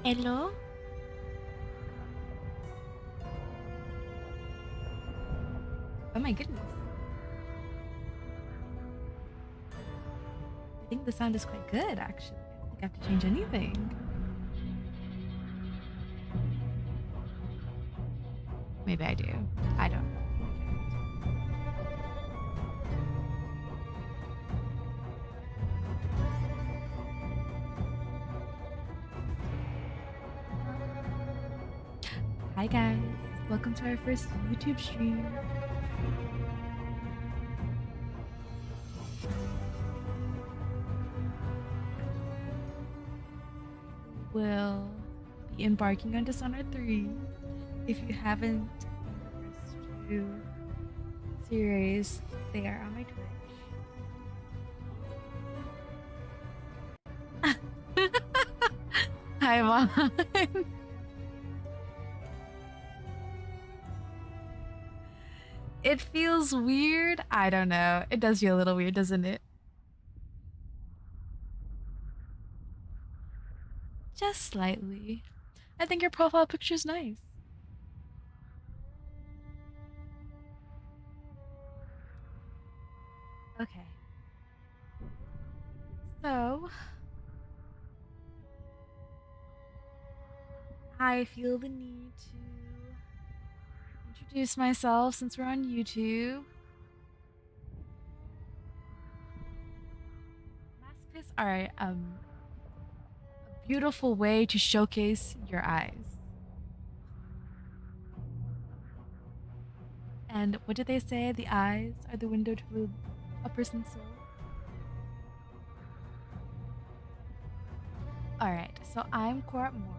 Hello? Oh my goodness. I think the sound is quite good, actually. I don't think I have to change anything. Maybe I do. I don't know. Hi guys, welcome to our first YouTube stream. We'll be embarking on Dishonored 3. If you haven't seen the first two series, they are on my Twitch. Hi, Mom. It feels weird. I don't know. It does feel a little weird, doesn't it? Just slightly. I think your profile picture's nice. Okay. So, I feel the need to introduce myself since we're on YouTube. Masochists are a beautiful way to showcase your eyes. And what did they say? The eyes are the window to a person's soul. Alright, so I'm Court Moore,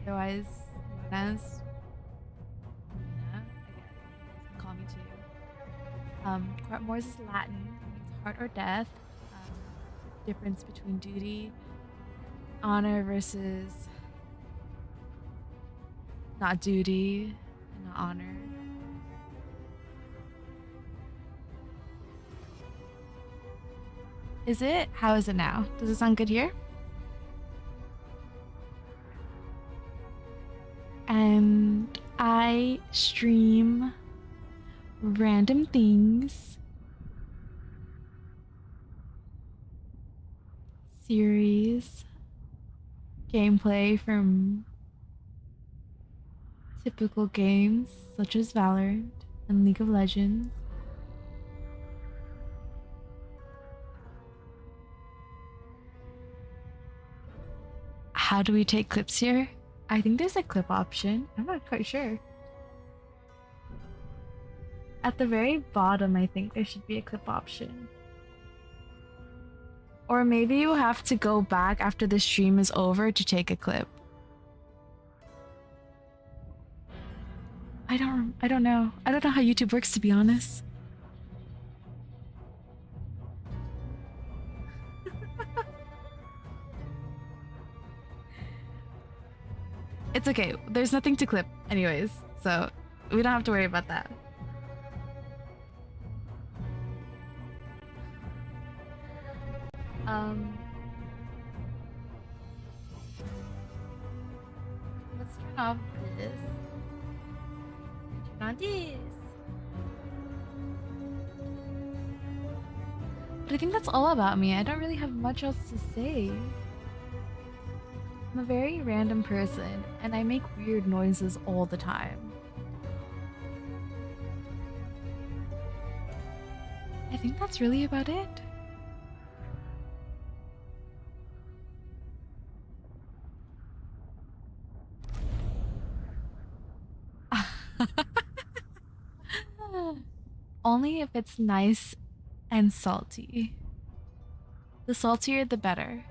otherwise known as Nina, I guess. You can call me too. Court Moors is Latin, means heart or death. Difference between duty, honor versus not duty and not honor. Is it? How is it now? Does it sound good here? And I stream random things, series, gameplay from typical games such as Valorant and League of Legends. How do we take clips here? I think there's a clip option. I'm not quite sure. At the very bottom, I think there should be a clip option. Or maybe you have to go back after the stream is over to take a clip. I don't know. I don't know how YouTube works, to be honest. It's okay. There's nothing to clip anyways, so we don't have to worry about that. Let's turn off this. Turn on this. But I think that's all about me. I don't really have much else to say. I'm a very random person and I make weird noises all the time. I think that's really about it. Only if it's nice and salty. The saltier, the better.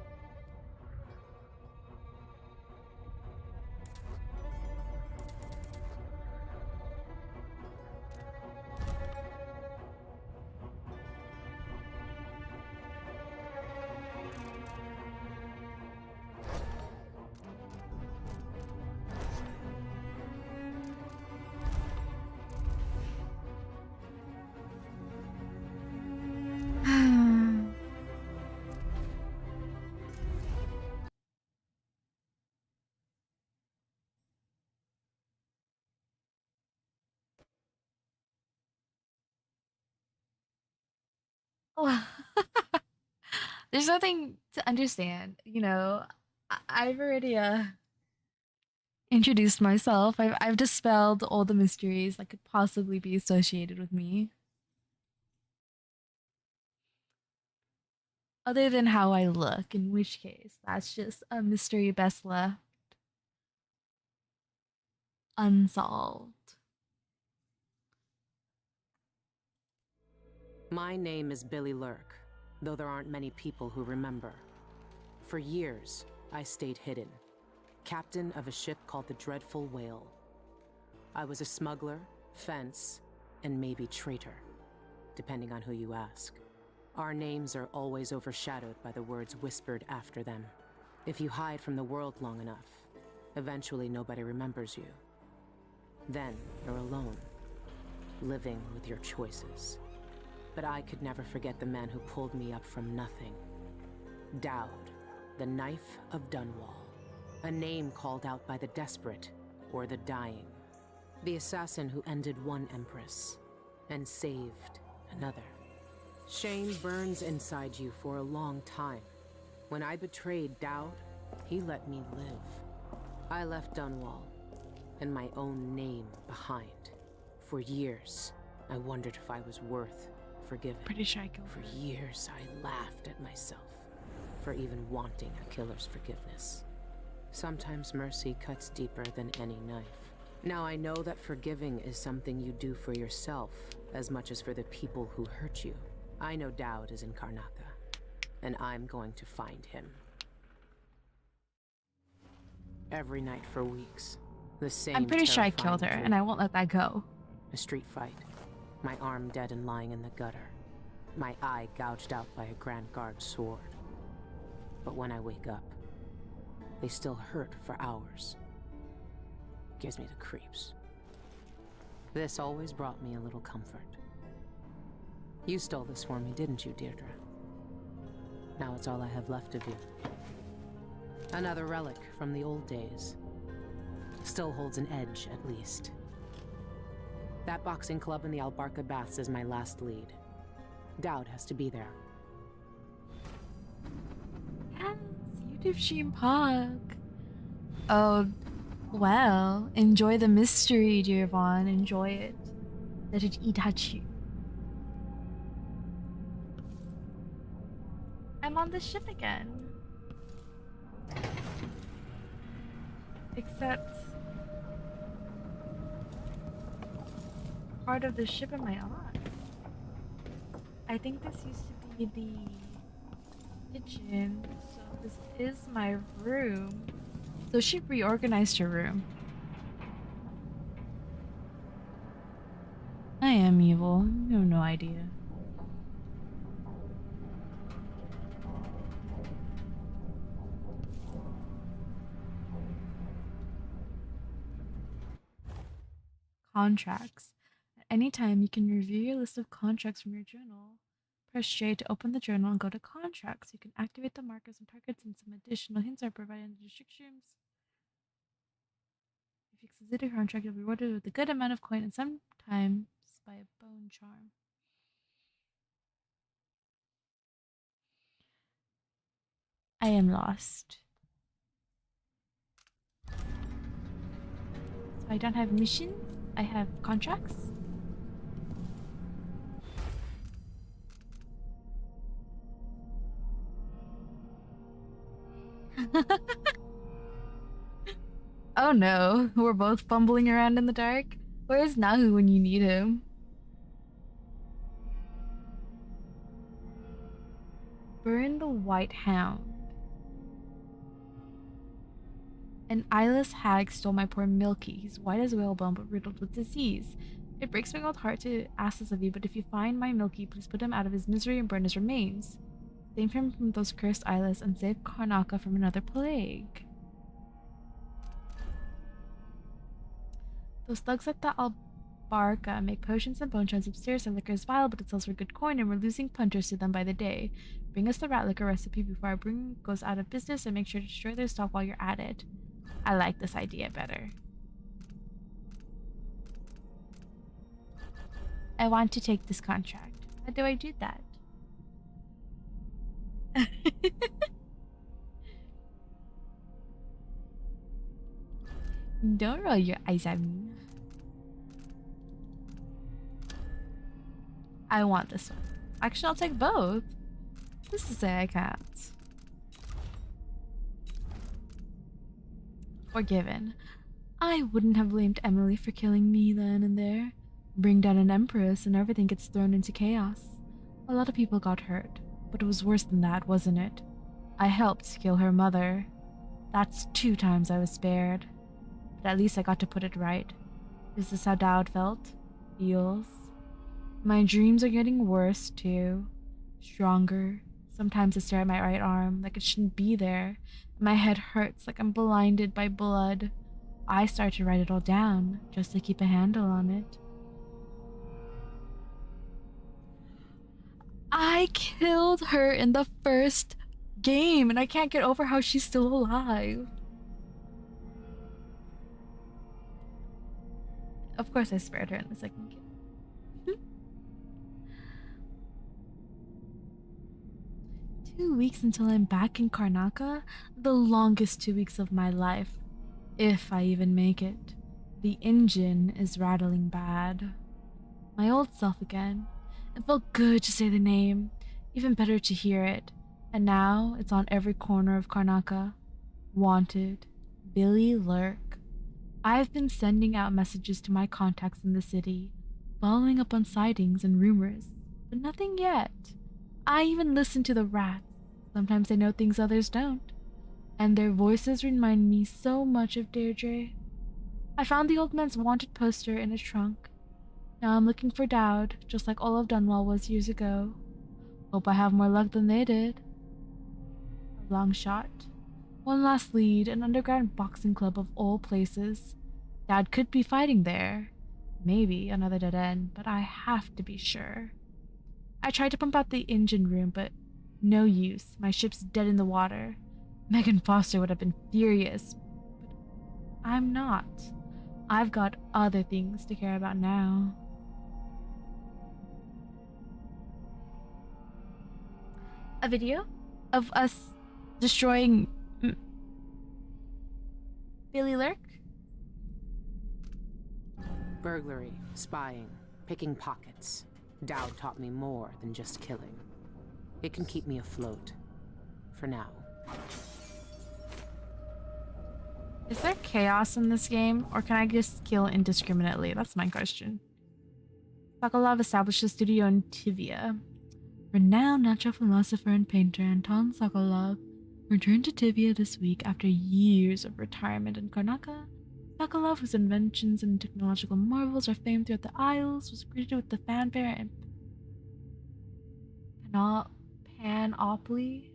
Oh, there's nothing to understand. I've already introduced myself. I've dispelled all the mysteries that could possibly be associated with me, other than how I look, in which case that's just a mystery best left unsolved. My name is Billy Lurk, though there aren't many people who remember. For years, I stayed hidden, captain of a ship called the Dreadful Whale. I was a smuggler, fence, and maybe traitor, depending on who you ask. Our names are always overshadowed by the words whispered after them. If you hide from the world long enough, eventually nobody remembers you. Then you're alone, living with your choices. But I could never forget the man who pulled me up from nothing. Dowd, the Knife of Dunwall. A name called out by the desperate or the dying. The assassin who ended one empress and saved another. Shame burns inside you for a long time. When I betrayed Dowd, he let me live. I left Dunwall and my own name behind. For years, I wondered if I was worth forgiven. Pretty sure I killed her. For years, I laughed at myself for even wanting a killer's forgiveness. Sometimes mercy cuts deeper than any knife. Now I know that forgiving is something you do for yourself as much as for the people who hurt you. I know Dowd is in Karnaca, and I'm going to find him. Every night for weeks, the same I'm pretty sure I killed her, terrifying and I won't let that go. A street fight. My arm dead and lying in the gutter. My eye gouged out by a Grand Guard sword. But when I wake up, they still hurt for hours. Gives me the creeps. This always brought me a little comfort. You stole this for me, didn't you, Deirdre? Now it's all I have left of you. Another relic from the old days. Still holds an edge, at least. That boxing club in the Albarca Baths is my last lead. Dowd has to be there. Yes, YouTube Sheen Park. Oh, well, enjoy the mystery, dear Vaughn. Enjoy it. Let it eat at you. I'm on the ship again. Except part of the ship am I on? I think this used to be the kitchen, so this is my room. So she reorganized her room. I am evil. You have no idea. Contracts. At any time, you can review your list of contracts from your journal. Press J to open the journal and go to contracts. You can activate the markers and targets, and some additional hints are provided in the restrictions. If you succeed a contract, you'll be rewarded with a good amount of coin and sometimes by a bone charm. I am lost. So I don't have missions, I have contracts. Oh no, we're both fumbling around in the dark. Where's Nahu when you need him? Burn the White Hound. An eyeless hag stole my poor Milky. He's white as whalebone but riddled with disease. It breaks my old heart to ask this of you, but if you find my Milky, please put him out of his misery and burn his remains. Save him from those cursed eyeless and save Karnaka from another plague. Those thugs at the Albarca make potions and bone shreds upstairs. Their liquor is vile, but it sells for good coin, and we're losing punters to them by the day. Bring us the rat liquor recipe before our brewing goes out of business, and make sure to destroy their stock while you're at it. I like this idea better. I want to take this contract. How do I do that? Don't roll your eyes at me. I want this one. Actually, I'll take both. Who's to say I can't? Forgiven. I wouldn't have blamed Emily for killing me then and there. Bring down an empress and everything gets thrown into chaos. A lot of people got hurt, but it was worse than that, wasn't it? I helped kill her mother. That's 2 times I was spared. But at least I got to put it right. Is this how Dowd feels? My dreams are getting worse, too. Stronger. Sometimes I stare at my right arm like it shouldn't be there. My head hurts like I'm blinded by blood. I start to write it all down, just to keep a handle on it. I killed her in the first game, and I can't get over how she's still alive. Of course I spared her in the second game. 2 weeks until I'm back in Karnaka? The longest 2 weeks of my life. If I even make it. The engine is rattling bad. My old self again. It felt good to say the name. Even better to hear it. And now it's on every corner of Karnaka. Wanted. Billy Lurk. I've been sending out messages to my contacts in the city, following up on sightings and rumors, but nothing yet. I even listen to the rats. Sometimes they know things others don't. And their voices remind me so much of Deirdre. I found the old man's wanted poster in a trunk. Now I'm looking for Dowd, just like Olaf Dunwall was years ago. Hope I have more luck than they did. A long shot. One last lead, an underground boxing club of all places. Dad could be fighting there. Maybe another dead end, but I have to be sure. I tried to pump out the engine room, but no use. My ship's dead in the water. Megan Foster would have been furious, but I'm not. I've got other things to care about now. A video of us destroying Billy Lurk? Burglary, spying, picking pockets. Dowd taught me more than just killing. It can keep me afloat. For now. Is there chaos in this game, or can I just kill indiscriminately? That's my question. Sokolov established a studio in Tivia. Renowned natural philosopher and painter Anton Sokolov returned to Tivia this week after years of retirement in Karnaka. Sokolov, whose inventions and technological marvels are famed throughout the Isles, was greeted with the fanfare and panoply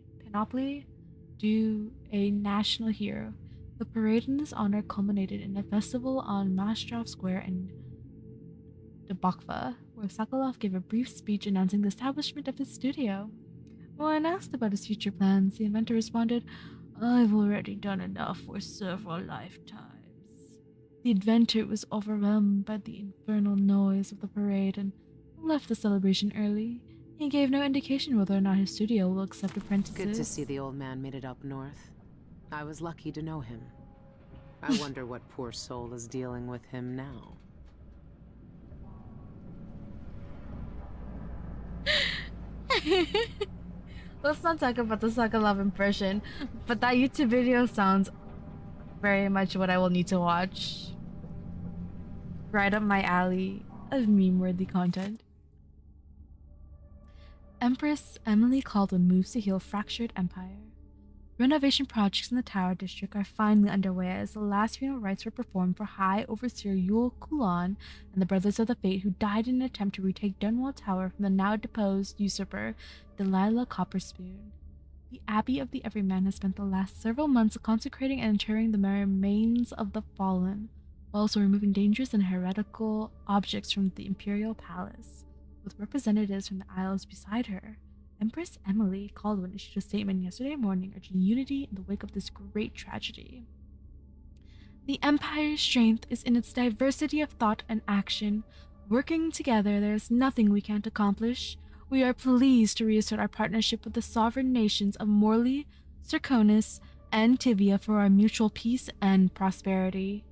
due a national hero. The parade in his honor culminated in a festival on Mastrov Square in Dubokva, where Sokolov gave a brief speech announcing the establishment of his studio. When asked about his future plans, the inventor responded, "I've already done enough for several lifetimes." The inventor was overwhelmed by the infernal noise of the parade and left the celebration early. He gave no indication whether or not his studio will accept apprentices. Good to see the old man made it up north. I was lucky to know him. I wonder what poor soul is dealing with him now. Let's not talk about the Sucker Love impression, but that YouTube video sounds very much what I will need to watch. Right up my alley of meme-worthy content. Empress Emily Caldwell moves to heal fractured empire. Renovation projects in the Tower District are finally underway as the last funeral rites were performed for High Overseer Yul Kulan and the Brothers of the Fate who died in an attempt to retake Dunwall Tower from the now deposed usurper Delilah Copperspoon. The Abbey of the Everyman has spent the last several months consecrating and interring the remains of the fallen, while also removing dangerous and heretical objects from the Imperial Palace, with representatives from the Isles beside her. Empress Emily Caldwell issued a statement yesterday morning urging unity in the wake of this great tragedy. The Empire's strength is in its diversity of thought and action. Working together, there is nothing we can't accomplish. We are pleased to reassert our partnership with the sovereign nations of Morley, Serconis, and Tibia for our mutual peace and prosperity.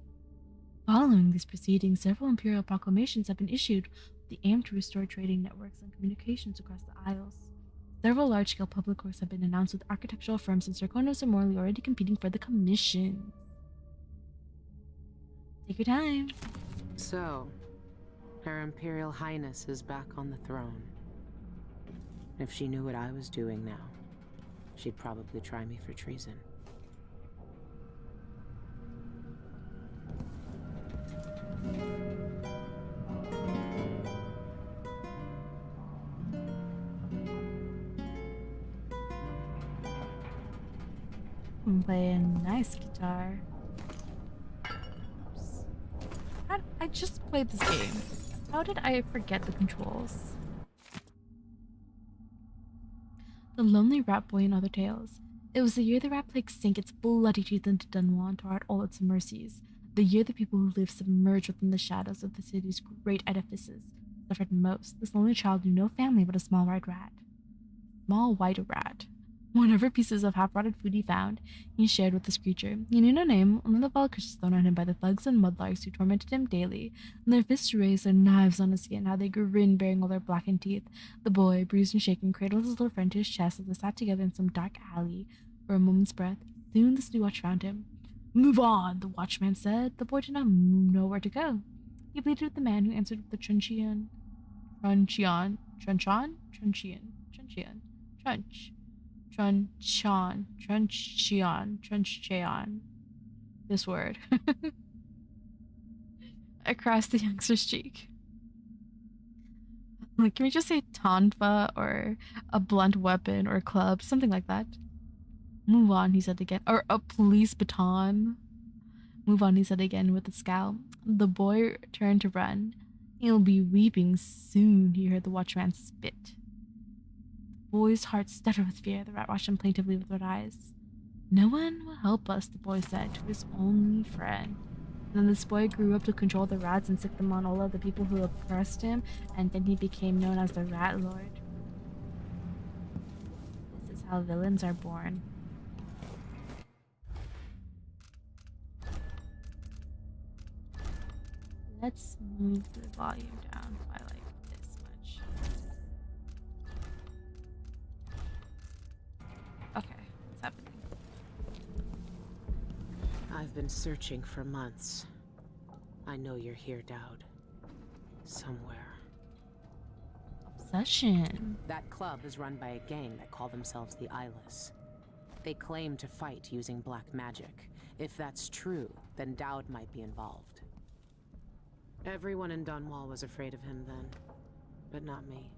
Following these proceedings, several imperial proclamations have been issued with the aim to restore trading networks and communications across the Isles. Several large-scale public works have been announced with architectural firms in Serconis and Morley already competing for the commission. Take your time. So, Her Imperial Highness is back on the throne. If she knew what I was doing now, she'd probably try me for treason. I'm playing nice guitar. I just played this game. How did I forget the controls? The Lonely Rat Boy and Other Tales. It was the year the rat plague sank its bloody teeth into Dunwall and tore out all its mercies. The year the people who lived submerged within the shadows of the city's great edifices suffered most. This lonely child knew no family but a small white rat. Small white rat. Whatever pieces of half-rotted food he found, he shared with this creature. He knew no name, only the vile curses thrown at him by the thugs and mudlarks who tormented him daily, and their fists raised their knives on his skin, how they grinned bearing all their blackened teeth. The boy, bruised and shaken, cradled his little friend to his chest as they sat together in some dark alley for a moment's breath. Soon the city watch found him. "Move on," the watchman said. The boy did not know where to go. He pleaded with the man who answered with the truncheon. Truncheon. This word. Across the youngster's cheek. Like, can we just say tonfa or a blunt weapon or club? Something like that. "Move on," he said again. Or a police baton. "Move on," he said again with a scowl. The boy turned to run. "He'll be weeping soon," he heard the watchman spit. The boy's heart stuttered with fear. The rat watched him plaintively with red eyes. "No one will help us," the boy said to his only friend. And then this boy grew up to control the rats and sick them on all of the people who oppressed him, and then he became known as the Rat Lord. This is how villains are born. Let's move the volume down by like this much. Okay, what's happening? I've been searching for months. I know you're here, Dowd. Somewhere. Obsession. That club is run by a gang that call themselves the Eyeless. They claim to fight using black magic. If that's true, then Dowd might be involved. Everyone in Dunwall was afraid of him then, but not me.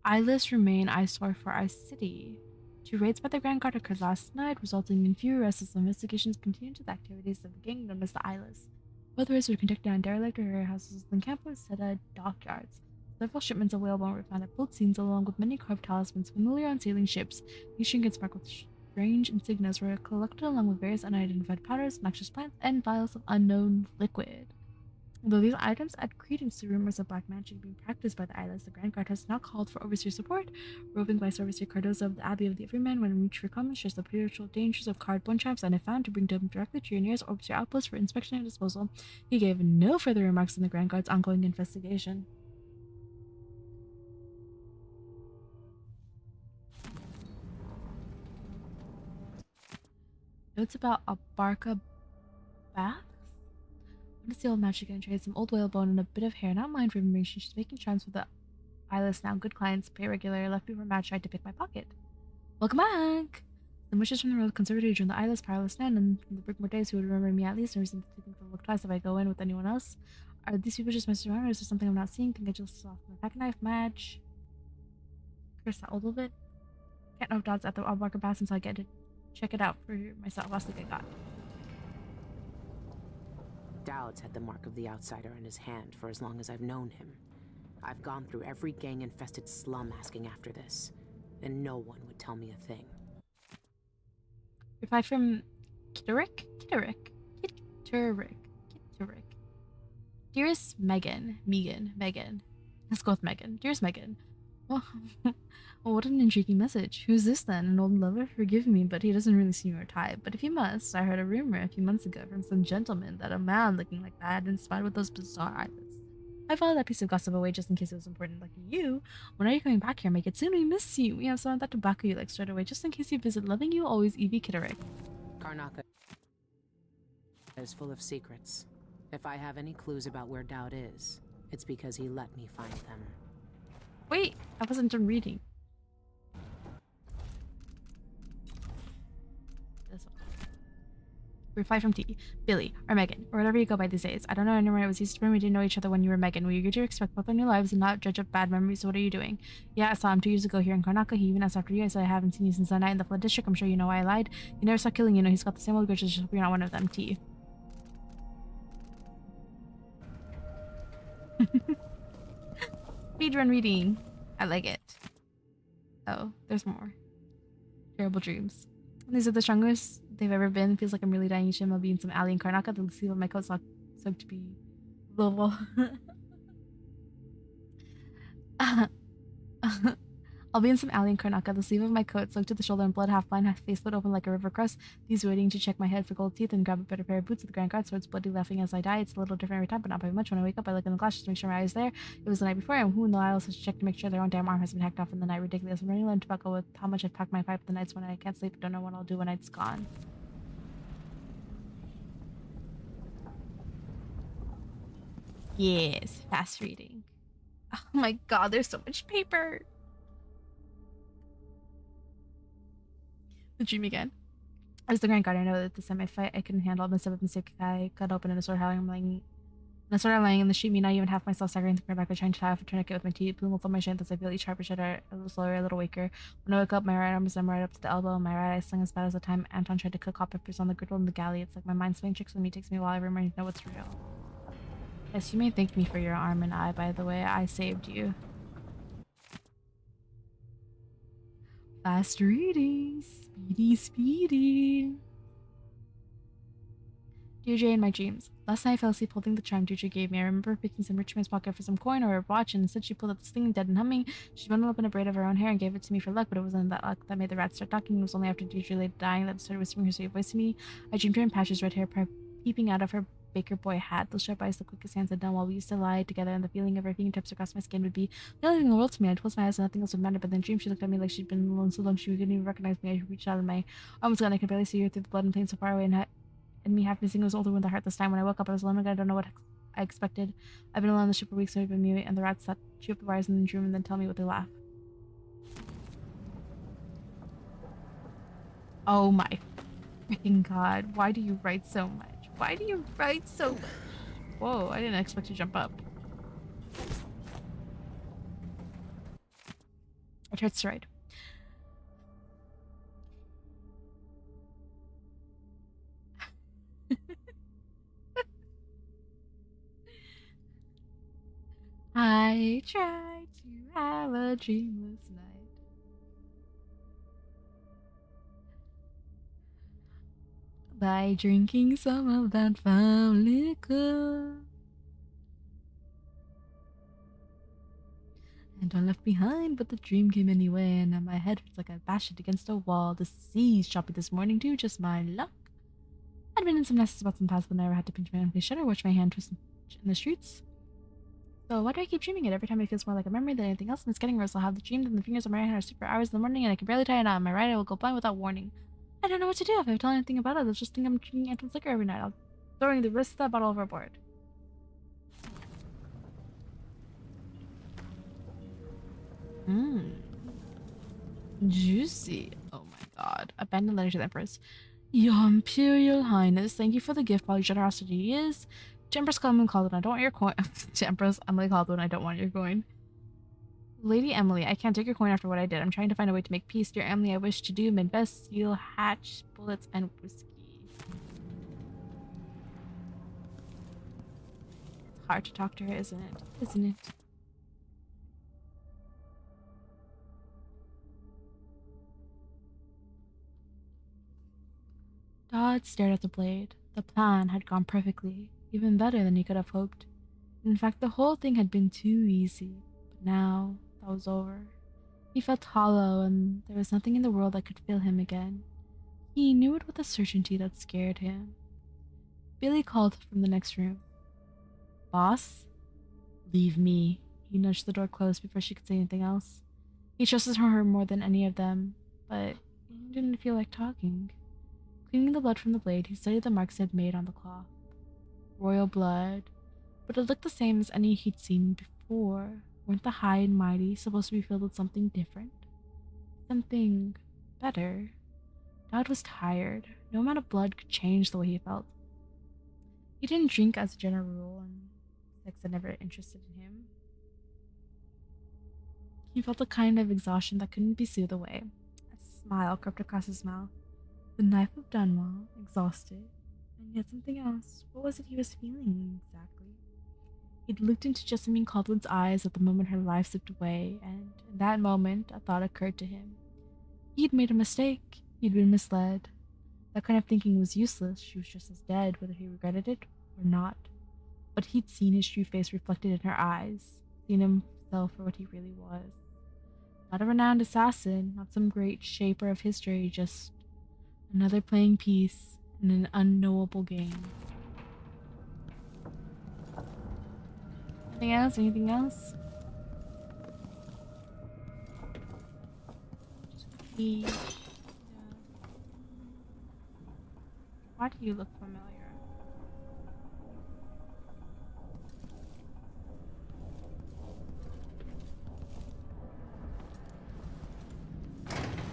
Eyeless remain eyesore for our city. 2 raids by the Grand Guard occurred last night, resulting in few arrests as investigations continue into the activities of the gang known as the Eyeless. Both raids were conducted on derelict warehouses and campus at dockyards. Several shipments of whalebone were found at both scenes, along with many carved talismans familiar on sailing ships. These trinkets marked with strange insignias were collected along with various unidentified powders, noxious plants, and vials of unknown liquid. Though these items add credence to rumors of black magic being practiced by the Eyeless, the Grand Guard has now called for overseer support. Roving Vice Overseer Cardoza of the Abbey of the Everyman, when in reach for comments, shares the potential dangers of card-borne traps and if found to bring them directly to your nearest overseer outpost for inspection and disposal. He gave no further remarks on the Grand Guard's ongoing investigation. Notes about Abarca baths? What is the old magic and trade? Some old whale bone and a bit of hair. Not mine for information. She's making charms for the eyeless now. Good clients, pay regular. Left before match tried to pick my pocket. Welcome back! The wishes from the Royal Conservatory joined the eyeless, powerless men, and from the Brickmore days who would remember me at least, and reason to think to look twice if I go in with anyone else. Are these people just messing around, or is there something I'm not seeing? Think I just lost my pack knife match. Curse that a little bit. Can't know if Dod's at the Albarca Pass until I get to check it out for myself. Last week I got. Dowd's had the mark of the outsider in his hand for as long as I've known him. I've gone through every gang-infested slum asking after this, and no one would tell me a thing. Reply from Kitterick? Dearest Megan. Let's go with Megan. Dearest Megan. Well, what an intriguing message. Who's this then? An old lover? Forgive me, but he doesn't really seem your type. But if you must, I heard a rumor a few months ago from some gentleman that a man looking like that had inspired with those bizarre eyelids. I filed that piece of gossip away just in case it was important. Lucky you. When are you coming back here? Make it soon. We miss you. We have some of that tobacco you like straight away, just in case you visit. Loving you, always, Evie Kitterick. Karnaka is full of secrets. If I have any clues about where Dowd is, it's because he let me find them. Wait, I wasn't done reading. This one. Reply from T. Billy, or Megan, or whatever you go by these days. I don't know anyone. It was easy for me. We didn't know each other when you were Megan. We agreed to respect both our new lives and not judge up bad memories. So what are you doing? Yeah, I saw him 2 years ago here in Karnaka. He even asked after you. I said I haven't seen you since that night in the Flood District. I'm sure you know why I lied. He never saw killing you. Know he's got the same old grudges. Just hope you're not one of them. T. Speedrun reading. I like it. Oh, there's more. Terrible dreams. These are the strongest they've ever been. Feels like I'm really dying each time I'll be in some alley in Karnaka. The sleeve of my coat soaked to be lovable. I'll be in some alley in Karnaka. The sleeve of my coat soaked to the shoulder and blood, half blind, half face split open like a river crust. He's waiting to check my head for gold teeth and grab a better pair of boots at the Grand Guard, so it's bloody laughing as I die. It's a little different every time, but not by much. When I wake up, I look in the glass just to make sure my eye is there. It was the night before, and who in the aisles has checked to make sure their own damn arm has been hacked off in the night. Ridiculous. I'm running low on tobacco with how much I've packed my pipe the nights when I can't sleep. Don't know what I'll do when it's gone. Yes, fast reading. Oh my god, there's so much paper. The dream again. As the Grand Guard, I know that this time I fight, I couldn't handle it. Instead of mistake, I cut open and I started howling. I started lying in the street, me not even half myself, staggering to the back, trying to tie off a tourniquet with my teeth. Bloom on my shin as I feel each sharper shudder, a little slower, a little weaker. When I woke up, my right arm was right up to the elbow, and my right eye stung as bad as the time Anton tried to cook hot peppers on the griddle in the galley. It's like my mind's playing tricks on me, takes me a while every morning to know what's real. Yes, you may thank me for your arm and eye, by the way. I saved you. Fast reading. Speedy. Deirdre in my dreams. Last night I fell asleep holding the charm Deirdre gave me. I remember picking some rich man's pocket for some coin or a watch, and instead she pulled out this thing dead and humming. She bundled up in a braid of her own hair and gave it to me for luck, but it wasn't that luck that made the rat start talking. It was only after Deirdre lay dying that it started whispering her sweet voice to me. I dreamed her in patches, red hair peeping out of her baker boy hat. Those sharp eyes the quickest hands had done while we used to lie together, and the feeling of her fingertips across my skin would be the only thing in the world to me. I'd close my eyes and nothing else would matter, but then in dream she looked at me like she'd been alone so long she couldn't even recognize me. I reached out and my arm was gone. I could barely see her through the blood and pain so far away, and me half missing. It was older with the heart this time. When I woke up, I was alone again. I don't know what I expected. I've been alone on the ship for weeks, so I've been mute, and the rats that chew up the wires in the room and then tell me what they laugh. Oh my freaking god. Why do you write so much? Why do you write so much? Whoa, I didn't expect to jump up. It hurts to write. I tried to have a dreamless night. By drinking some of that found liquor. I'm left behind, but the dream came anyway, and my head was like I bashed it against a wall. The seas choppy this morning too, just my luck. I'd been in some nests about some past, but never had to pinch my own face shut or watch my hand twist in the streets. So why do I keep dreaming it? Every time it feels more like a memory than anything else, and it's getting worse. I'll have the dream, then the fingers on my right hand are super hours in the morning, and I can barely tie a knot. On my right, I will go blind without warning. I don't know what to do. If I tell anything about it, they'll just think I'm drinking Anton's liquor every night. I'll throwing the rest of that bottle overboard. Mmm. Juicy. Oh my god. Abandoned letter to the Empress. Your Imperial Highness, thank you for the gift. All your generosity is. To Empress Caldwin, I don't want your coin. To Empress Emily Caldwin, I don't want your coin. Lady Emily, I can't take your coin after what I did. I'm trying to find a way to make peace. Dear Emily, I wish to do my best. Steel, hatch, bullets, and whiskey. It's hard to talk to her, isn't it? Isn't it? Dodd stared at the blade. The plan had gone perfectly, even better than he could have hoped. In fact, the whole thing had been too easy. But now, that was over. He felt hollow, and there was nothing in the world that could fill him again. He knew it with a certainty that scared him. Billy called from the next room. Boss? Leave me. He nudged the door closed before she could say anything else. He trusted her more than any of them, but he didn't feel like talking. Cleaning the blood from the blade, he studied the marks it had made on the cloth. Royal blood, but it looked the same as any he'd seen before. Weren't the high and mighty supposed to be filled with something different? Something better? Dad was tired. No amount of blood could change the way he felt. He didn't drink as a general rule, and sex had never interested in him. He felt a kind of exhaustion that couldn't be soothed away. A smile crept across his mouth. The knife of Dunwall, exhausted, and yet something else. What was it he was feeling exactly? He'd looked into Jessamine Caldwell's eyes at the moment her life slipped away, and in that moment a thought occurred to him. He'd made a mistake. He'd been misled. That kind of thinking was useless. She was just as dead, whether he regretted it or not. But he'd seen his true face reflected in her eyes, seen himself for what he really was. Not a renowned assassin, not some great shaper of history, just another playing piece in an unknowable game. Anything else? Anything else? Yeah. Why do you look familiar?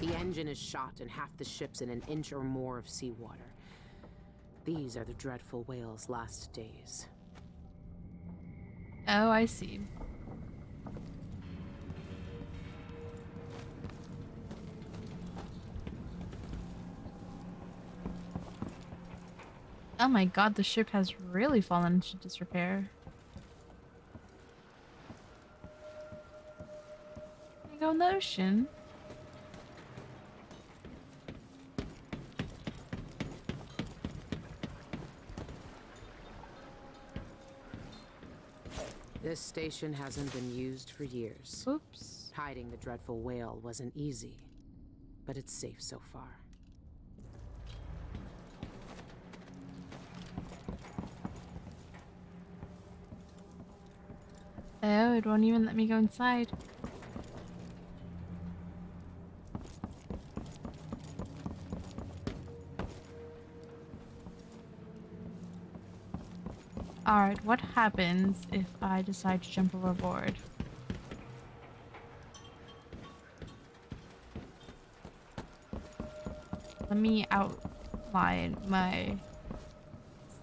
The engine is shot and half the ship's in an inch or more of seawater. These are the dreadful whale's last days. Oh, I see. Oh my god, the ship has really fallen into disrepair. Can I go in the ocean? This station hasn't been used for years. Oops. Hiding the dreadful whale wasn't easy, but it's safe so far. Oh, it won't even let me go inside. Alright, what happens if I decide to jump overboard? Let me outline my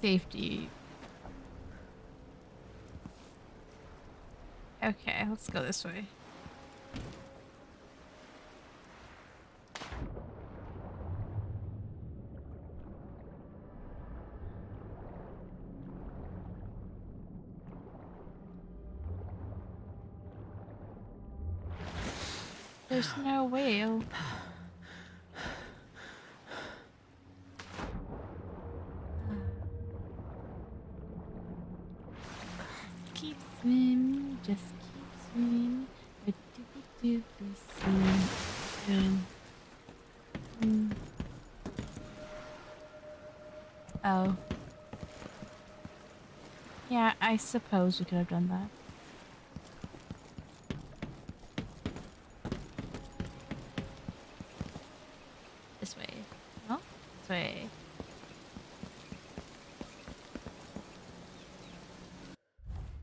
safety. Okay, let's go this way. There's no whale. Keep swimming, just keep swimming. But Do this. Yeah. Oh. Yeah, I suppose we could have done that. This way. No? This way.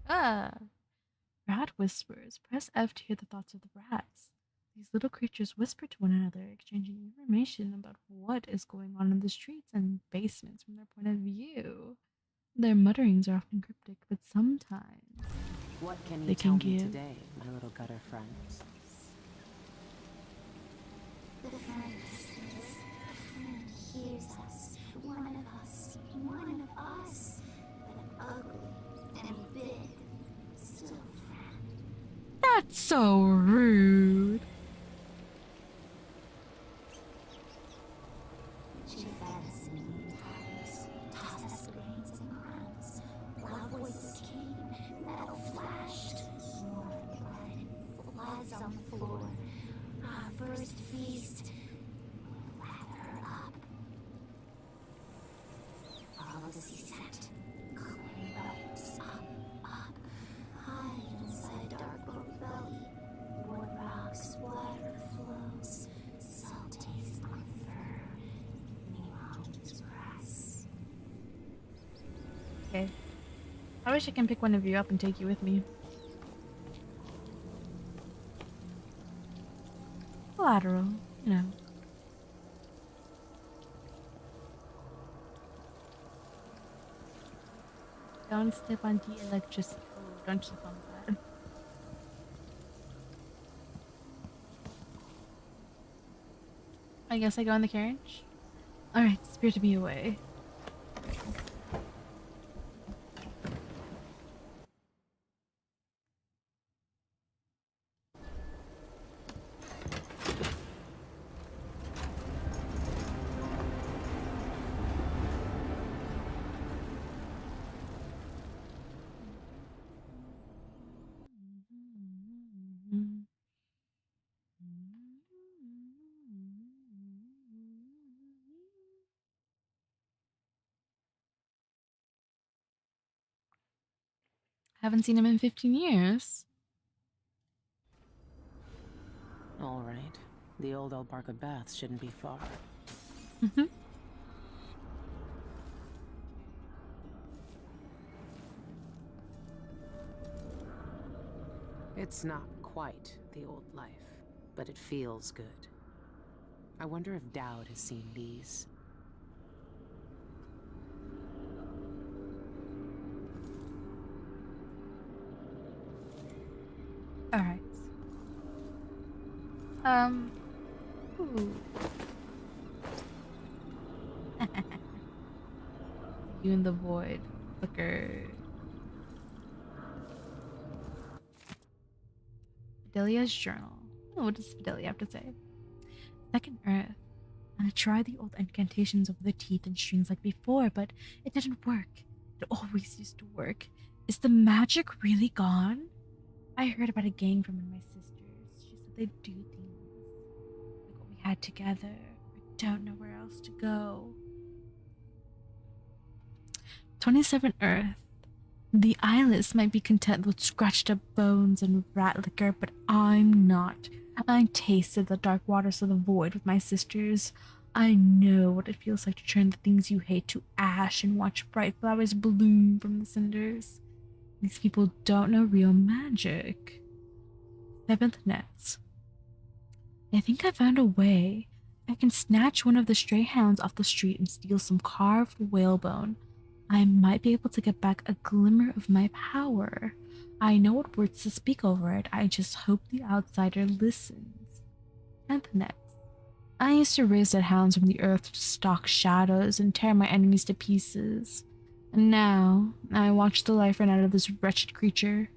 Ah! Rat whispers. Press F to hear the thoughts of the rats. These little creatures whisper to one another, exchanging information about what is going on in the streets and basements from their point of view. Their mutterings are often cryptic, but sometimes What can you they tell can me give. today, my little gutter friends? The friend listens. The friend hears us. One of us. But ugly and big. Still friend. That's so rude. She fed us many times, tossed us grains and crumbs. Loud voices came, metal flashed, more blood, floods on the floor. Our first feast, we wrap her up. Follow the sea scent, climb ropes, up, hide inside dark boat belly. Wood rocks, water flows, salt taste on fur. Okay. I wish I can pick one of you up and take you with me. Collateral, you know. Don't step on the electricity. Oh, don't step on that. I guess I go in the carriage? Alright, spirit me away. Haven't seen him in 15 years. All right. The old Albarca baths shouldn't be far. It's not quite the old life, but it feels good. I wonder if Dowd has seen these. Alright. Ooh. You in the void. Flicker. Fidelia's journal. Oh, what does Fidelia have to say? Second Earth. I tried the old incantations over the teeth and strings like before, but it didn't work. It always used to work. Is the magic really gone? I heard about a gang from one of my sisters. She said they'd do things like what we had together. I don't know where else to go. 27 Earth. The eyeless might be content with scratched up bones and rat liquor, but I'm not. I tasted the dark waters of the void with my sisters. I know what it feels like to turn the things you hate to ash and watch bright flowers bloom from the cinders. These people don't know real magic. 7th Nets. I think I found a way. If I can snatch one of the stray hounds off the street and steal some carved whalebone, I might be able to get back a glimmer of my power. I know what words to speak over it. I just hope the outsider listens. 10th Nets. I used to raise dead hounds from the earth to stalk shadows and tear my enemies to pieces. And now, I watch the life run out of this wretched creature.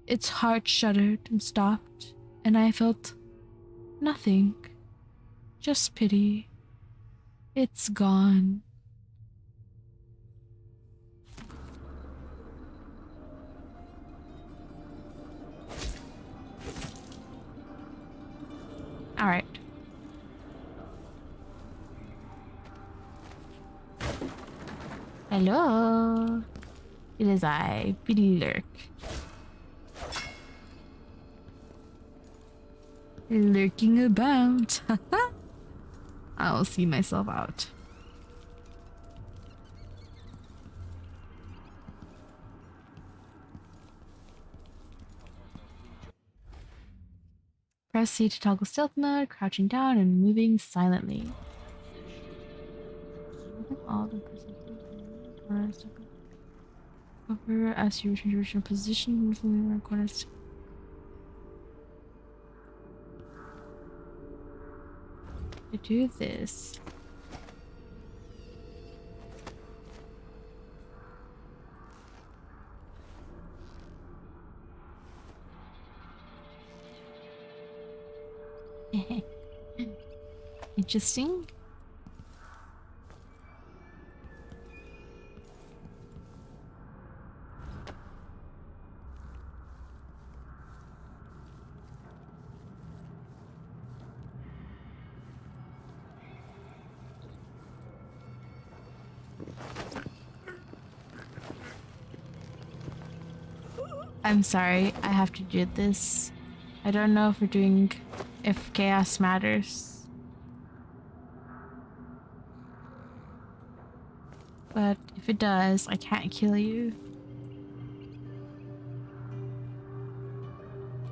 Its heart shuddered and stopped, and I felt nothing. Just pity. It's gone. Hello. It is I, Lurk. Lurking about. I'll see myself out. Press C to toggle stealth mode, crouching down and moving silently. All the corners cover as you return to original position. Corners. To do this. Interesting. I'm sorry, I have to do this. I don't know if chaos matters. But if it does, I can't kill you.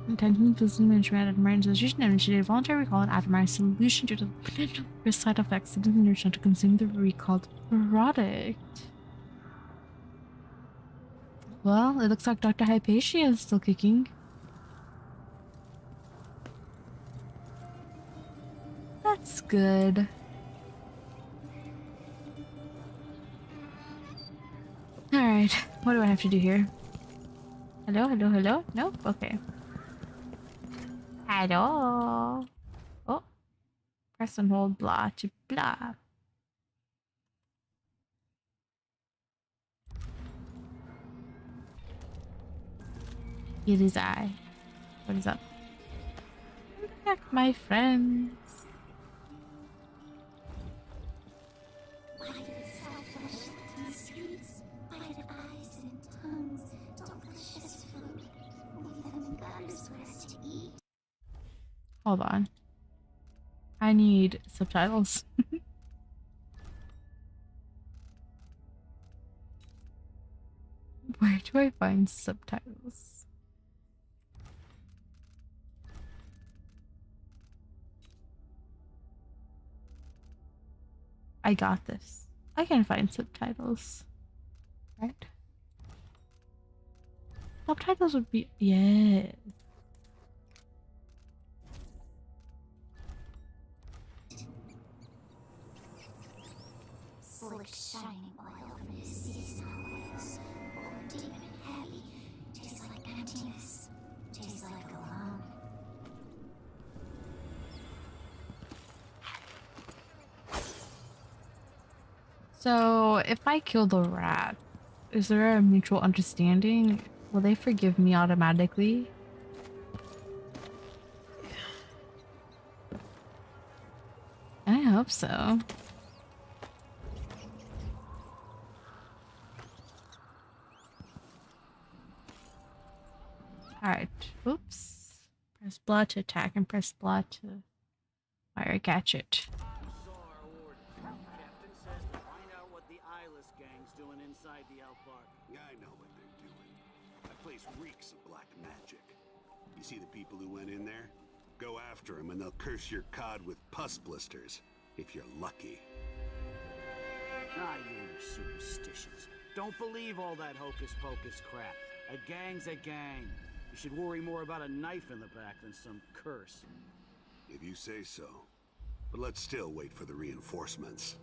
Intention to listen management at Marine Association initiated a voluntary recall and after my solution due to the potential risk side effects of inertia to consume the recalled product. Well, it looks like Dr. Hypatia is still kicking. That's good. Alright, what do I have to do here? Hello, hello, hello? No? Okay. Hello? Oh. Press and hold blah to blah. It is I. What is up? Back, my friends. Why do selfish and streets, wide eyes and tongues, delicious food, leave them in gutters for us to eat? Hold on. I need subtitles. Where do I find subtitles? I got this. I can find subtitles. Right? Subtitles would be... yeah. Slick shining oil from his seasonal oils, or deep and heavy, tastes like emptiness, tastes like alone. So, if I kill the rat, is there a mutual understanding? Will they forgive me automatically? I hope so. Alright, oops. Press blood to attack and press blood to fire a gadget. Captain says to find out what the eyeless gang's doing inside the Elk Park. Yeah, I know what they're doing. That place reeks of black magic. You see the people who went in there? Go after them and they'll curse your cod with pus blisters, if you're lucky. Ah, you and your superstitions. Don't believe all that hocus-pocus crap. A gang's a gang. You should worry more about a knife in the back than some curse. If you say so. But let's still wait for the reinforcements.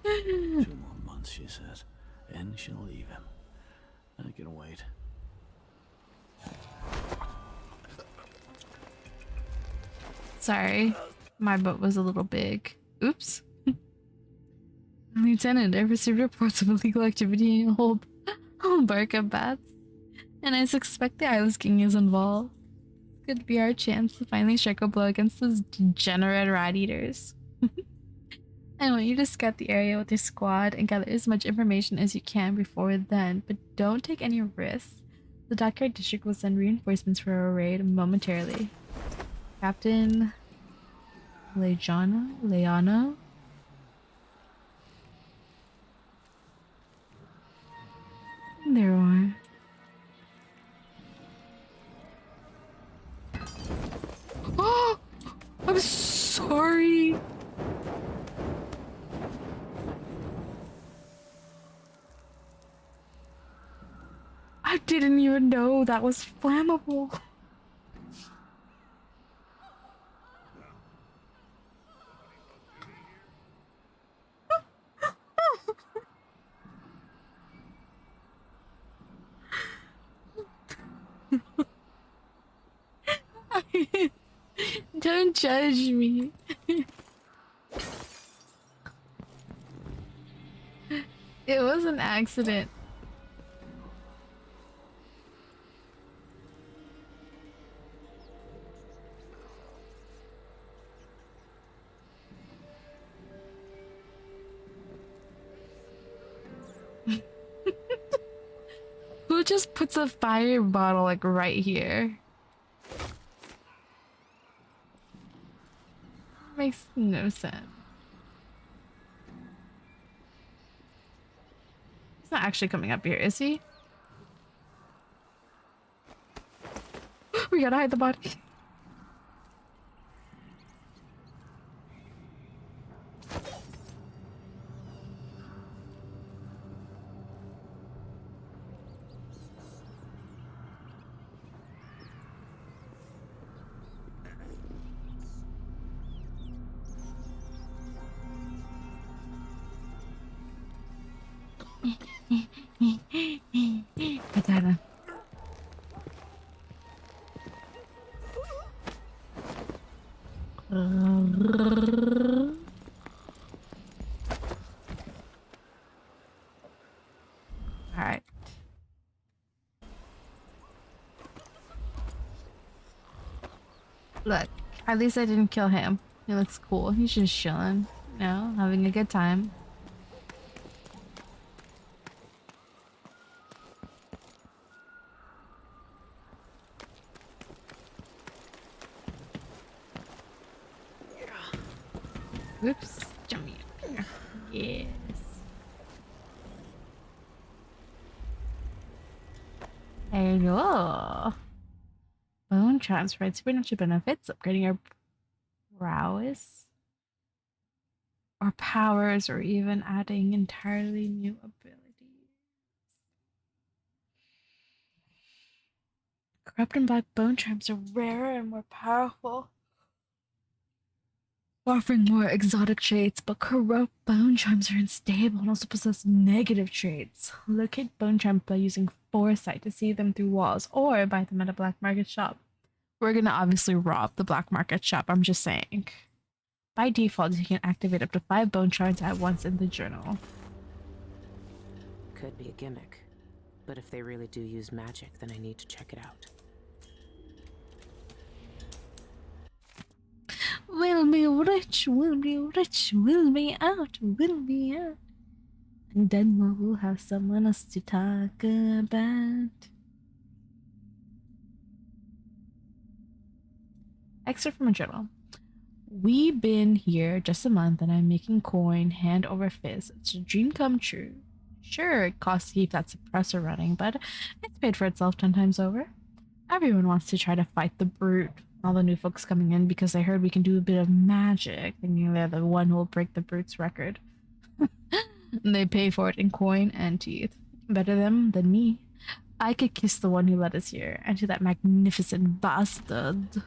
Two more months, she says. And she'll leave him. I can wait. Sorry, my butt was a little big. Oops. Lieutenant, I received reports of illegal activity in old Barca bats, and I suspect the Eyeless King is involved. This could be our chance to finally strike a blow against those degenerate rat eaters. I want you to scout the area with your squad and gather as much information as you can before then, but don't take any risks. The Dockyard District will send reinforcements for a raid momentarily. Captain Leano? There are. Oh! I'm sorry! I didn't even know that was flammable. Don't judge me. It was an accident. Who just puts a fire bottle like right here? Makes no sense. He's not actually coming up here, is he? We gotta hide the body. I gotta. Alright. Look, at least I didn't kill him. He looks cool. He's just chilling, you know, having a good time. Whoops. Jump here. Yes. Hello. Bone transfer and supernatural benefits, upgrading our prowess or powers, or even adding entirely new abilities. Corrupt and black bone charms are rarer and more powerful, offering more exotic traits, but corrupt bone charms are unstable and also possess negative traits. Locate bone charms by using foresight to see them through walls, or buy them at a black market shop. We're gonna obviously rob the black market shop, I'm just saying. By default, you can activate up to 5 bone charms at once in the journal. Could be a gimmick, but if they really do use magic, then I need to check it out. We'll be rich, we'll be rich, we'll be out, we'll be out. And then we'll have someone else to talk about. Excerpt from a journal. We been here just a month and I'm making coin hand over fist. It's a dream come true. Sure, it costs to keep that suppressor running, but it's paid for itself 10 times over. Everyone wants to try to fight the brute. All the new folks coming in because they heard we can do a bit of magic, thinking they're the one who will break the brute's record. And they pay for it in coin and teeth. Better them than me. I could kiss the one who led us here, and to that magnificent bastard.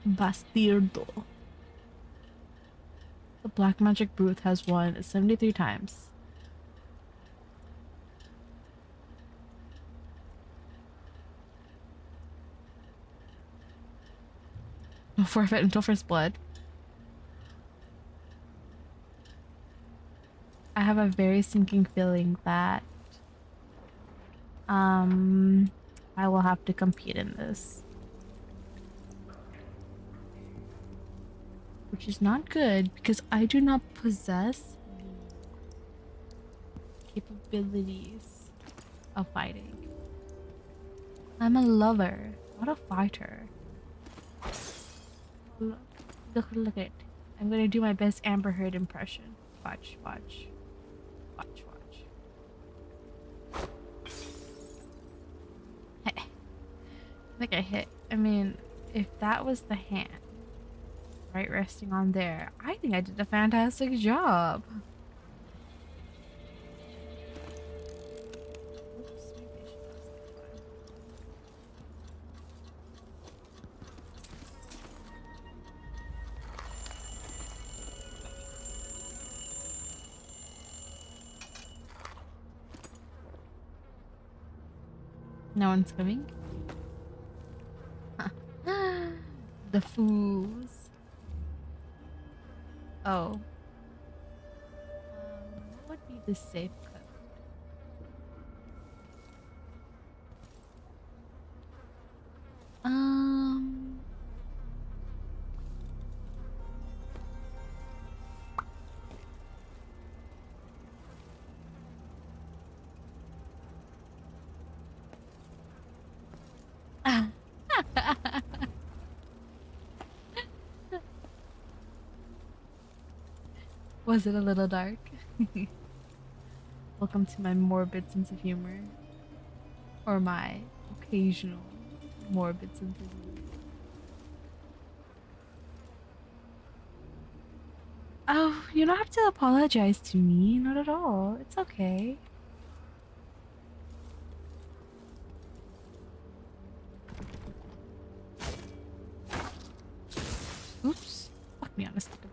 Bastardo. The black magic brute has won 73 times. No forfeit until first blood. have a very sinking feeling that I will have to compete in this. Which is not good because I do not possess the capabilities of fighting. I'm a lover, not a fighter. Look at it. I'm gonna do my best Amber Heard impression. Watch, watch. Watch, watch. Hey. I think I hit. I mean, if that was the hand, right, resting on there, I think I did a fantastic job. Oops, maybe I should press that button. No one's coming? The fools. Oh. What would be the safe code? Um. Was it a little dark? Welcome to my morbid sense of humor. Or my occasional morbid sense of humor. Oh, you don't have to apologize to me. Not at all. It's okay. Oops. Fuck me on a stick of doom.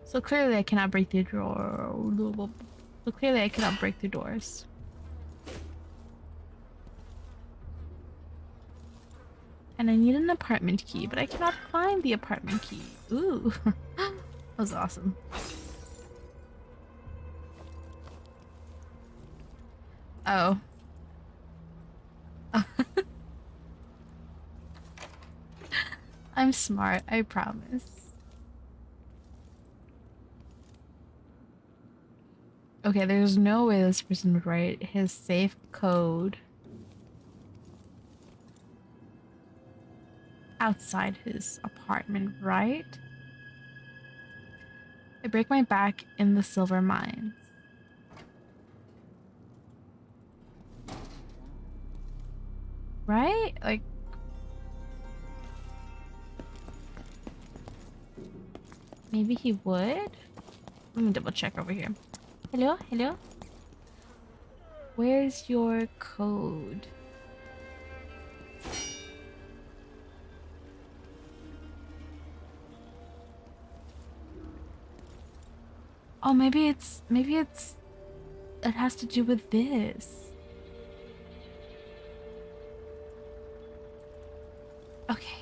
So clearly I cannot break the door. So clearly I cannot break the doors. And I need an apartment key, but I cannot find the apartment key. Ooh. That was awesome. Oh. I'm smart, I promise. Okay, there's no way this person would write his safe code outside his apartment, right? I break my back in the silver mines. Right? Like... maybe he would? Let me double check over here. Hello? Hello? Where's your code? Oh, maybe it has to do with this. Okay.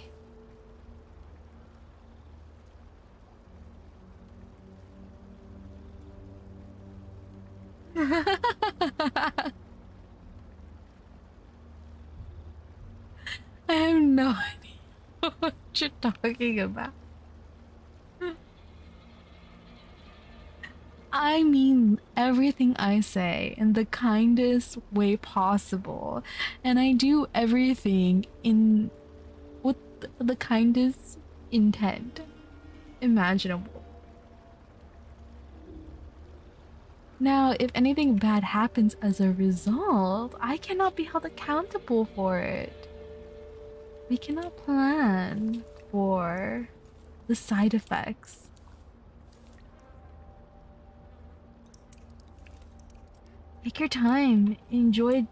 I have no idea what you're talking about. I mean everything I say in the kindest way possible, and I do everything in with the kindest intent imaginable. Now, if anything bad happens as a result, I cannot be held accountable for it. We cannot plan for the side effects. Take your time. Enjoy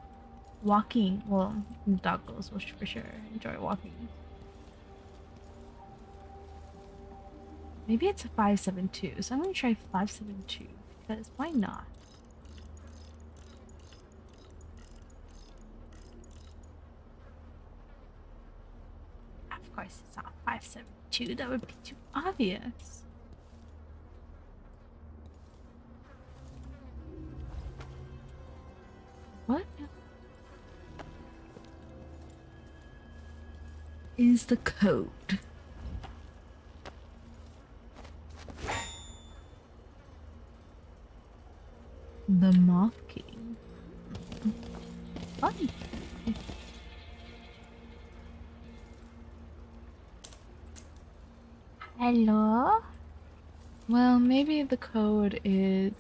walking. Well, dog goes for sure. Enjoy walking. Maybe it's a 572, so I'm gonna try 572 because why not? to. That would be too obvious. What is the code? The Moth King. Fun. Hello? Well, maybe the code is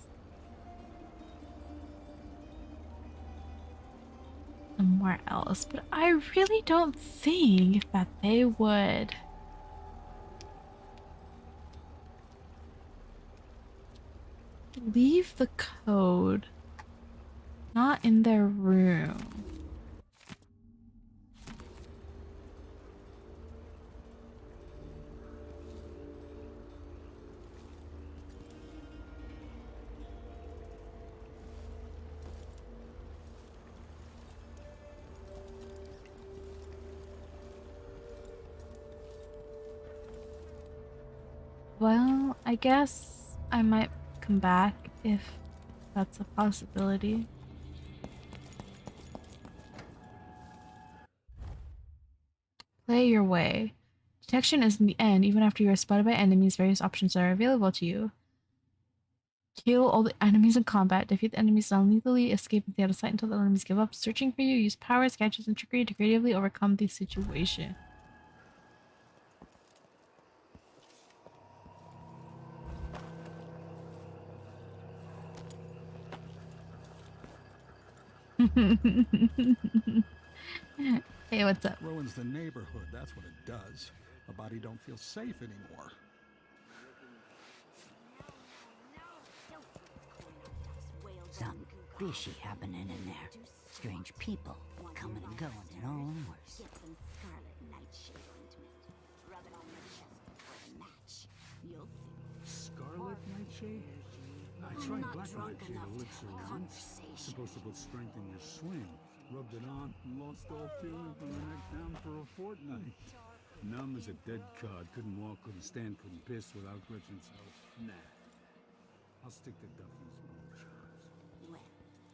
somewhere else, but I really don't think that they would. Leave the code not in their room. Well, I guess I might come back if that's a possibility. Play your way. Detection is in the end. Even after you are spotted by enemies, various options are available to you. Kill all the enemies in combat. Defeat the enemies non-lethally. Escape the out of sight until the enemies give up searching for you. Use powers, gadgets, and trickery to creatively overcome the situation. Hey, what's up? Ruins the neighborhood, that's what it does. A body don't feel safe anymore. Something fishy happening in there. Strange people coming and going in all hours. Get some scarlet nightshade ointment. Rub it on your chest for a match. You'll see. Scarlet nightshade? I tried black nightshade elixir once. Supposed to put strength in your swing. Rubbed it on and lost all feeling from the neck down for a fortnight. Numb as a dead cod. Couldn't walk, couldn't stand, couldn't piss without glitching, so nah. I'll stick to Duffy's bone charms. Well,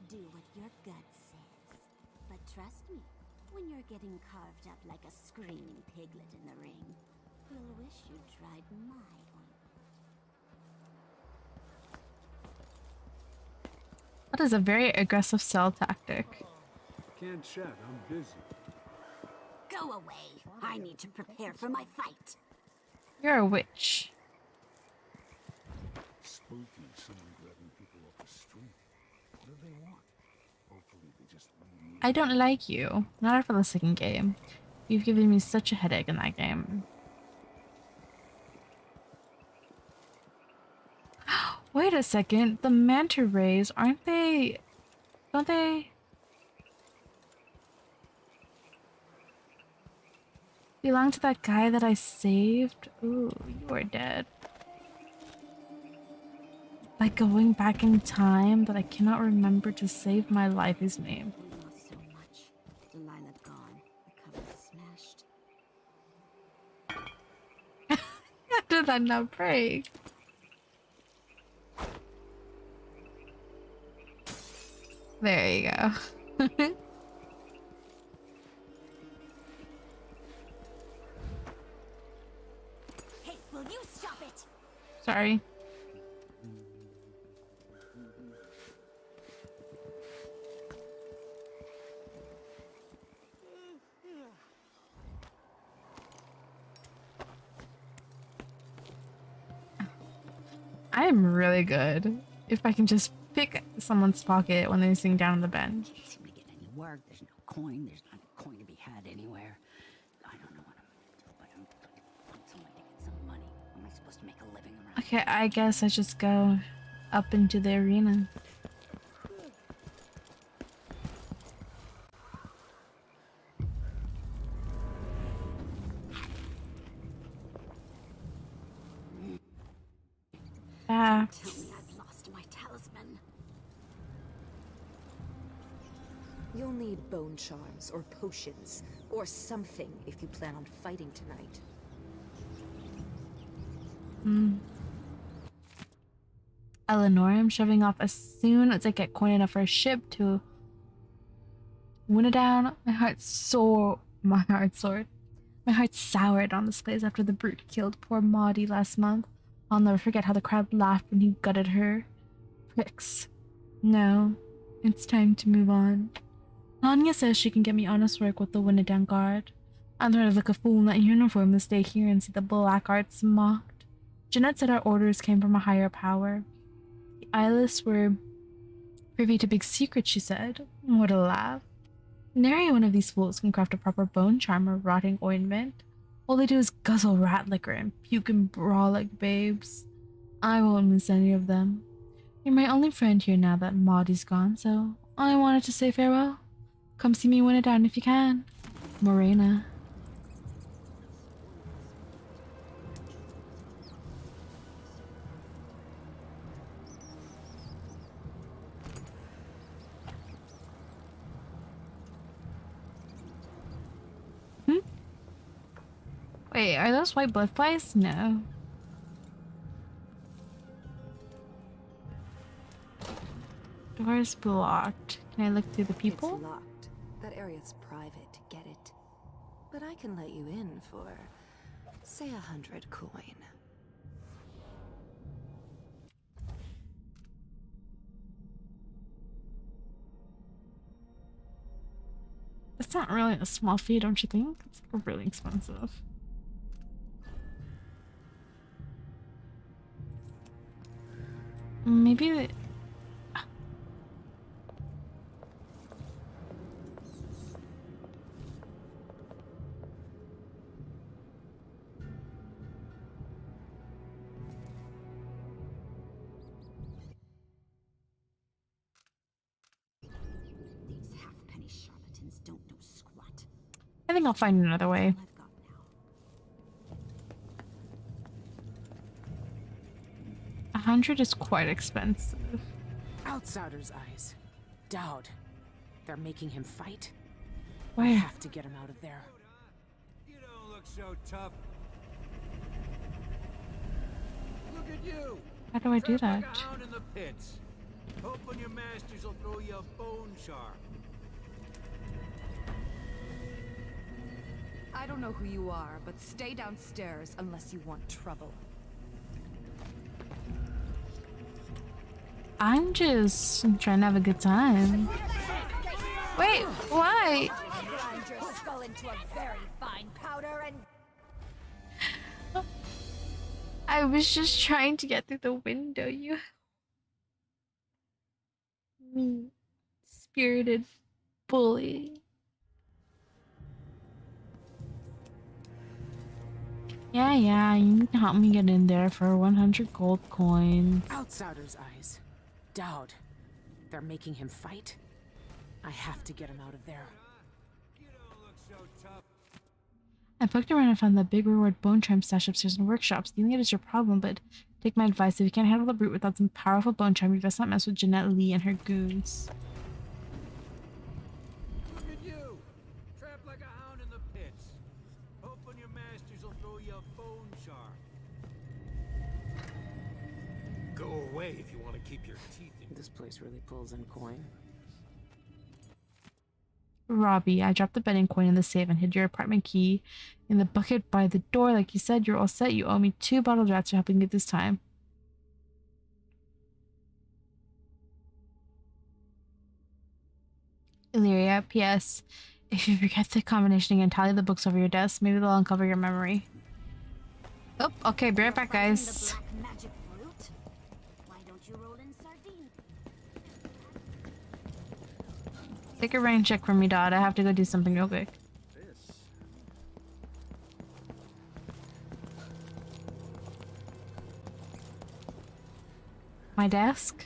do what your gut says. But trust me, when you're getting carved up like a screaming piglet in the ring, you'll wish you'd tried my ointment. That is a very aggressive cell tactic. Can't chat, I'm busy. Go away. I need to prepare for my fight. You're a witch. Spooky, someone grabbing people off the street. What do they want? Hopefully they just leave me. I don't like you. Not after the second game. You've given me such a headache in that game. Wait a second. The manta rays, aren't they... Don't they... belong to that guy that I saved? Ooh, you are dead. By going back in time, but I cannot remember to save my life his name. We lost so much. Delilah gone. The cover smashed. How did that not break? There you go. Hey, will you stop it? Sorry. I am really good. If I can just pick someone's pocket when they're sitting down on the bench. Can't seem to get any work. There's no coin. There's not a coin to be had anywhere. I don't know what I'm gonna do, but I'm gonna find some way to get some money. How am I supposed to make a living around Okay, I guess I just go up into the arena. Ah. Tell me I've lost my talisman. You'll need bone charms or potions or something if you plan on fighting tonight. Eleanor, I'm shoving off as soon as I get coin enough for a ship to win it down. My heart soared. My heart soured on this place after the brute killed poor Maudie last month. I'll never forget how the crowd laughed when he gutted her. Pricks. No, it's time to move on. Anya says she can get me honest work with the Winnedown Guard. I'm tired of like a fool in that uniform to stay here and see the black arts mocked. Jeanette said our orders came from a higher power. The eyeless were privy to big secrets, she said. What a laugh. Nary one of these fools can craft a proper bone charm or rotting ointment. All they do is guzzle rat liquor and puke and brawl like babes. I won't miss any of them. You're my only friend here now that Maudie's gone, so I wanted to say farewell. Come see me win it down if you can. Morena. Wait, are those white blood flies? No. Door's blocked. Can I look through the people? It's locked. That area's private, get it? But I can let you in for, say, 100 coin. That's not really a small fee, don't you think? It's like really expensive. Maybe These halfpenny charlatans don't know squat. I think I'll find another way. I've got now. 100 is quite expensive. Outsider's eyes. Dowd. They're making him fight. I Where? have to get him out of there. You don't look so tough. Look at you. How do I do Trapped that? like a hound in the pits. Hoping your masters will throw you a bone charm. I don't know who you are, but stay downstairs unless you want trouble. I'm just trying to have a good time. Wait, why? Grind your skull into a very fine powder and I was just trying to get through the window, you mean spirited bully. Yeah, you can help me get in there for 100 gold coins. Outsider's eyes. Dowd. They're making him fight. I have to get him out of there. You don't look so tough. I poked around and found the big reward bone charm stash upstairs in workshops. Stealing it is your problem, but take my advice. If you can't handle the brute without some powerful bone charm, you best not mess with Jeanette Lee and her goons. Look at you. Trapped like a hound in the pits. Hoping your masters will throw you a bone charm. Go away if you want to keep your teeth in. This place really pulls in coin. Robbie, I dropped the betting coin in the safe and hid your apartment key in the bucket by the door. Like you said, you're all set. You owe me 2 bottle jars for helping me this time. Illyria, P.S. If you forget the combination again, tally the books over your desk. Maybe they'll uncover your memory. Oh, okay, be right back, guys. black magic brute. Why don't you roll in sardine? Take a rain check for me, Dot. I have to go do something real quick. My desk?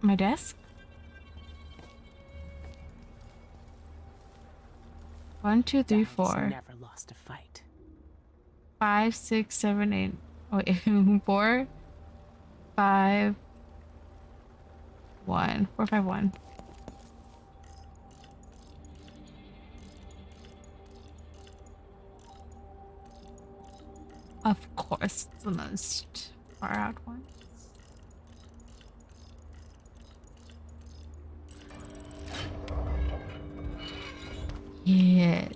My desk? 1, 2, 3, Dowd's 4, never lost a fight. 5, 6, 7, 8. Wait, 4, 5, 1. 4, 5, 1. Of course, it's the most far out one. Yeah.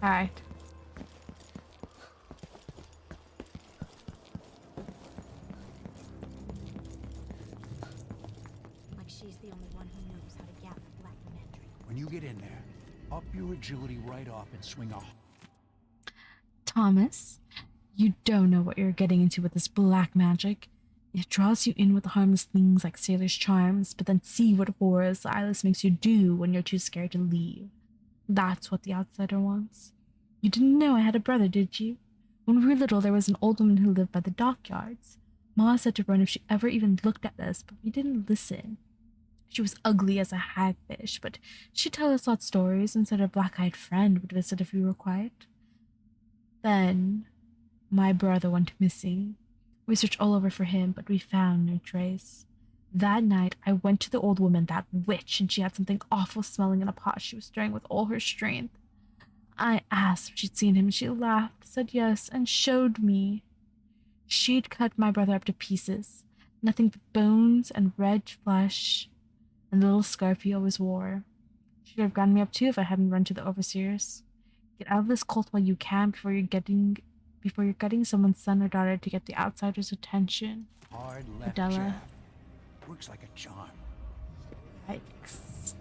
All right. Like she's the only one who knows how to gap black magic. When you get in there, up your agility right off and swing a... Thomas, you don't know what you're getting into with this black magic. It draws you in with harmless things like sailor's charms, but then see what horrors the eyeless makes you do when you're too scared to leave. That's what the outsider wants. You didn't know I had a brother, did you? When we were little, there was an old woman who lived by the dockyards. Ma said to run if she ever even looked at us, but we didn't listen. She was ugly as a hagfish, but she'd tell us odd stories and said her black-eyed friend would visit if we were quiet. Then, my brother went missing. We searched all over for him, but we found no trace. That night, I went to the old woman, that witch, and she had something awful smelling in a pot she was stirring with all her strength. I asked if she'd seen him, and she laughed, said yes, and showed me. She'd cut my brother up to pieces, nothing but bones and red flesh, and the little scarf he always wore. She'd have ground me up too if I hadn't run to the overseers. Get out of this cult while you can before you're gutting someone's son or daughter to get the outsider's attention. Hard left Adela. jab. Works like a charm. Yikes.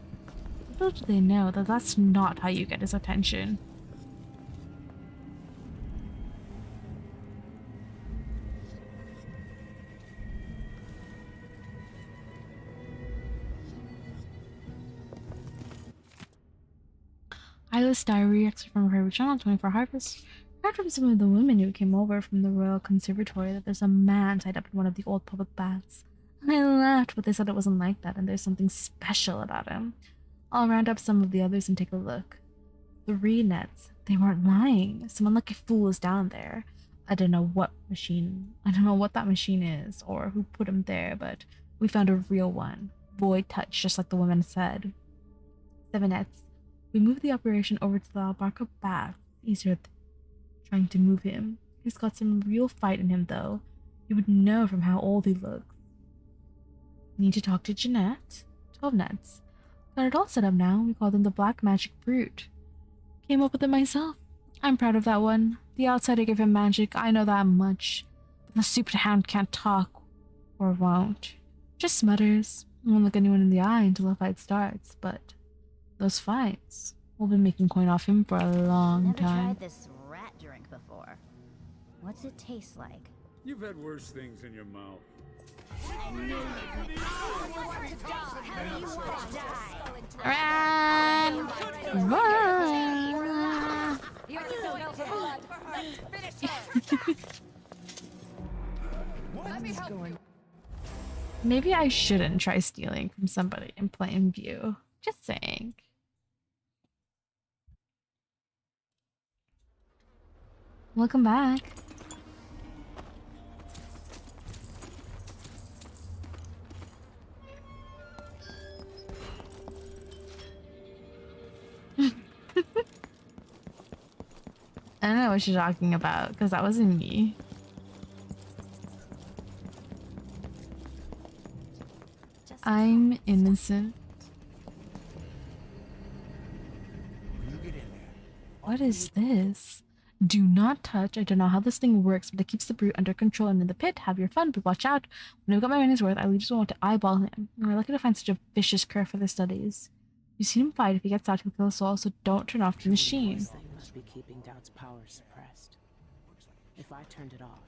Little do they know that that's not how you get his attention. Isla's diary, excerpt from her channel 24 Harvest. Heard from some of the women who came over from the Royal Conservatory that there's a man tied up in one of the old public baths. I laughed, but they said it wasn't like that, and there's something special about him. I'll round up some of the others and take a look. 3 nets. They weren't lying. Some unlucky fool is down there. I don't know what that machine is, or who put him there, but we found a real one. Void touch, just like the woman said. 7 nets. We moved the operation over to the Albarca bath. Easier trying to move him. He's got some real fight in him, though. You would know from how old he looks. Need to talk to Jeanette. 12 nets. Got it all set up now. We called him the Black Magic Brute. Came up with it myself. I'm proud of that one. The outsider gave him magic, I know that much. But the stupid hound can't talk. Or won't. Just mutters. Won't look anyone in the eye until the fight starts, but those fights, we'll be making coin off him for a long time. Never tried this rat drink before. What's it taste like? You've had worse things in your mouth. I knew you'd Run! Run! Maybe I shouldn't try stealing from somebody in plain view. Just saying. Welcome back. I don't know what you're talking about, because that wasn't me. I'm innocent. What is this? Do not touch. I don't know how this thing works, but it keeps the brute under control and in the pit. Have your fun, but watch out. When I've got my money's worth, I just want to eyeball him. We're lucky to find such a vicious cur for their studies. You've seen him fight. If he gets out, he'll kill us all, so don't turn off the machine. This thing must be keeping Doubt's power suppressed. If I turned it off,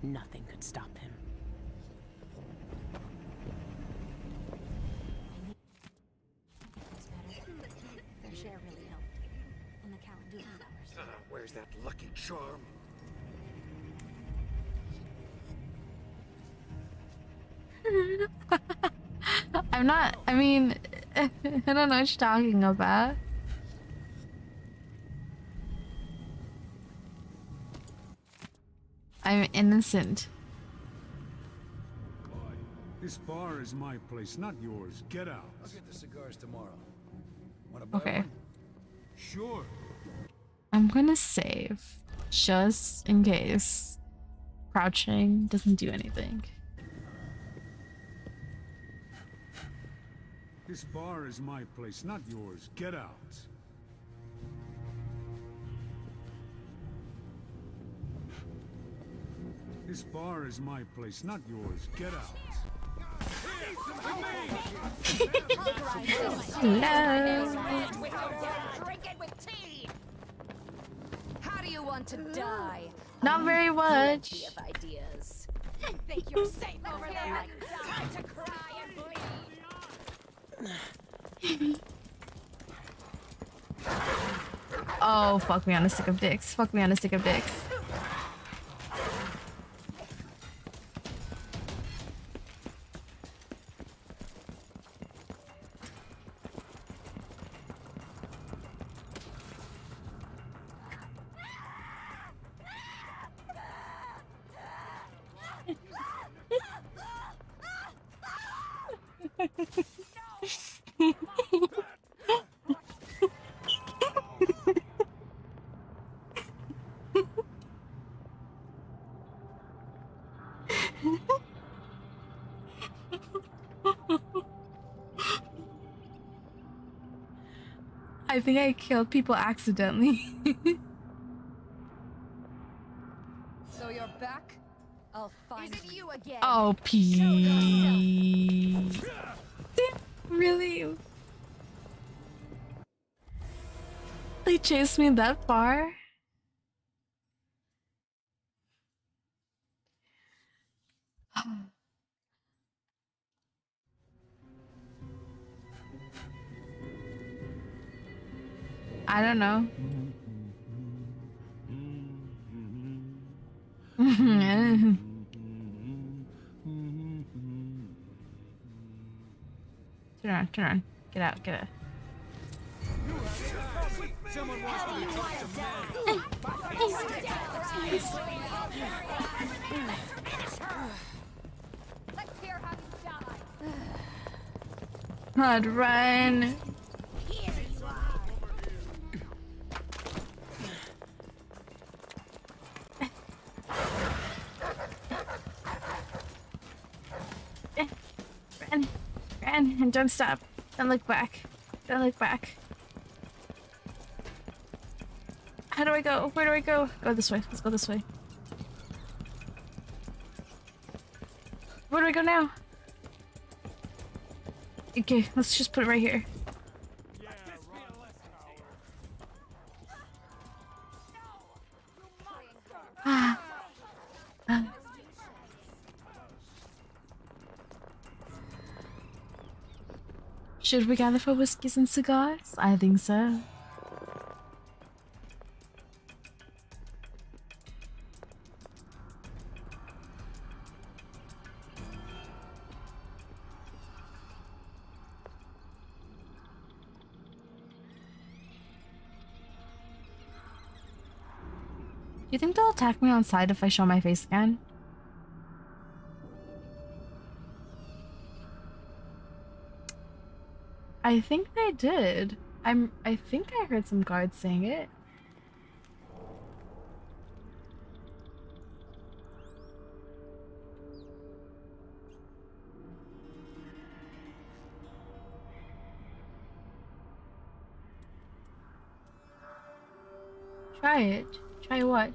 nothing could stop him. Their share really helped. And the calendula flowers. Where's that lucky charm? I mean, I don't know what you're talking about. I'm innocent. This bar is my place, not yours. Get out. I'll get the cigars tomorrow. Wanna buy Okay. one? Sure. I'm gonna save just in case crouching doesn't do anything. This bar is my place, not yours. Get out. This bar is my place, not yours. Get out. Drink it with tea. How do you want to die? Not very much. Plenty of ideas. You think you're safe over there? Time to cry and bleed. Oh, fuck me on a stick of dicks. Fuck me on a stick of dicks. I think I killed people accidentally. So you're back? I'll find you again. Oh, Pete. Really? They chased me that far? I don't know. Turn on. Get out. Someone wants to talk to Let's hear how you die. God, run. Here you are. Run, and don't stop. Don't look back. How do I go? Where do I go? Go this way. Let's go this way. Where do I go now? Okay, let's just put it right here. Should we gather for whiskeys and cigars? I think so. Do you think they'll attack me on sight if I show my face again? I think they did. I think I heard some guards saying it. Try it. Try what?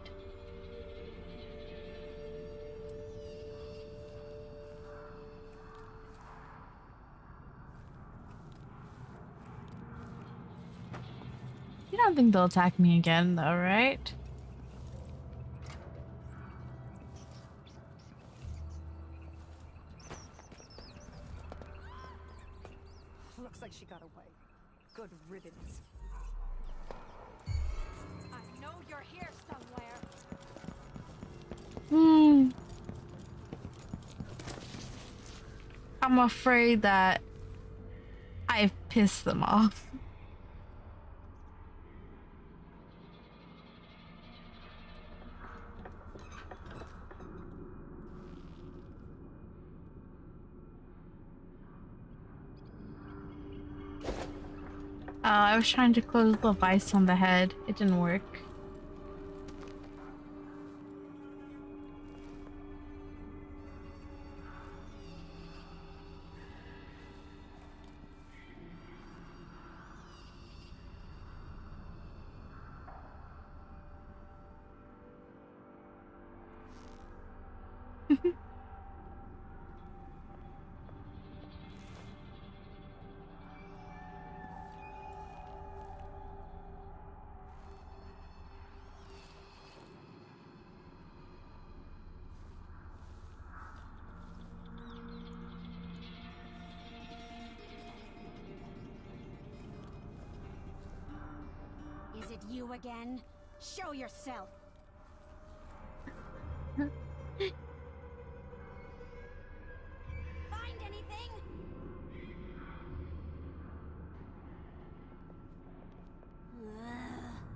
You don't think they'll attack me again, though, right? Looks like she got away. Good riddance. I know you're here somewhere. I'm afraid that I've pissed them off. I was trying to close the vice on the head. It didn't work. Is it you again? Show yourself. Find anything?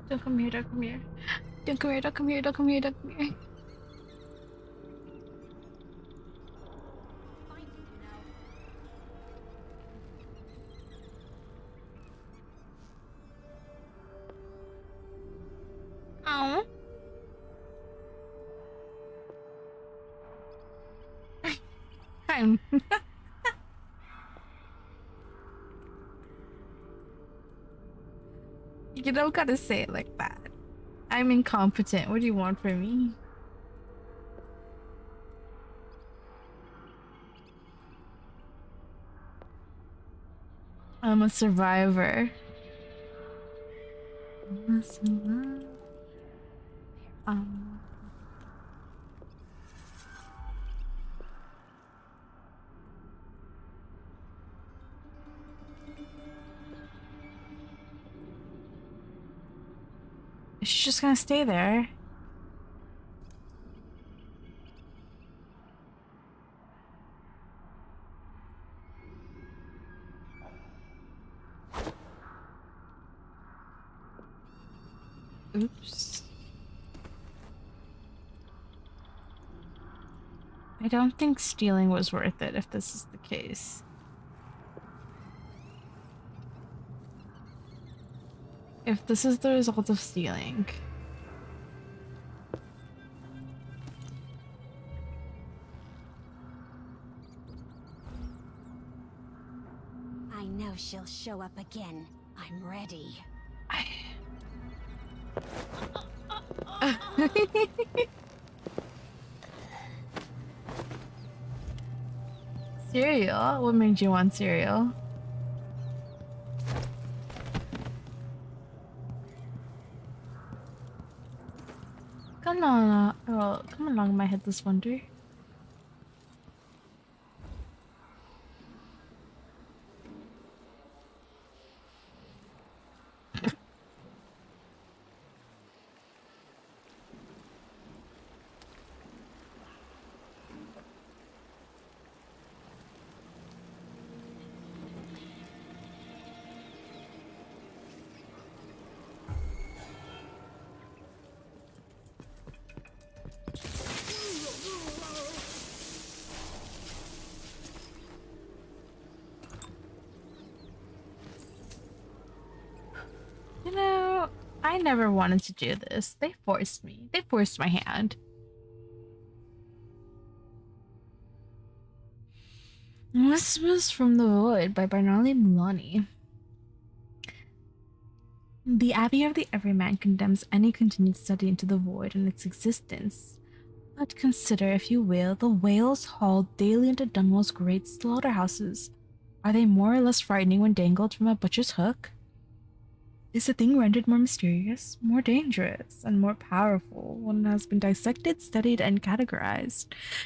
Don't come here, don't come here. Don't come here, don't come here, don't come here, don't come here. Find you, you know. Oh. I'm You don't gotta say it like that. I'm incompetent. What do you want from me? I'm a survivor. I'm a survivor. She's just gonna stay there. Oops. I don't think stealing was worth it if this is the case. If this is the result of stealing. I know she'll show up again. I'm ready. Cereal? What made you want cereal? Come on, come along, my headless wonder. You know, I never wanted to do this. They forced me. They forced my hand. Whispers from the Void by Barnali Milani. The Abbey of the Everyman condemns any continued study into the Void and its existence. But consider, if you will, the whales hauled daily into Dunwell's great slaughterhouses. Are they more or less frightening when dangled from a butcher's hook? Is the thing rendered more mysterious, more dangerous, and more powerful when it has been dissected, studied, and categorized?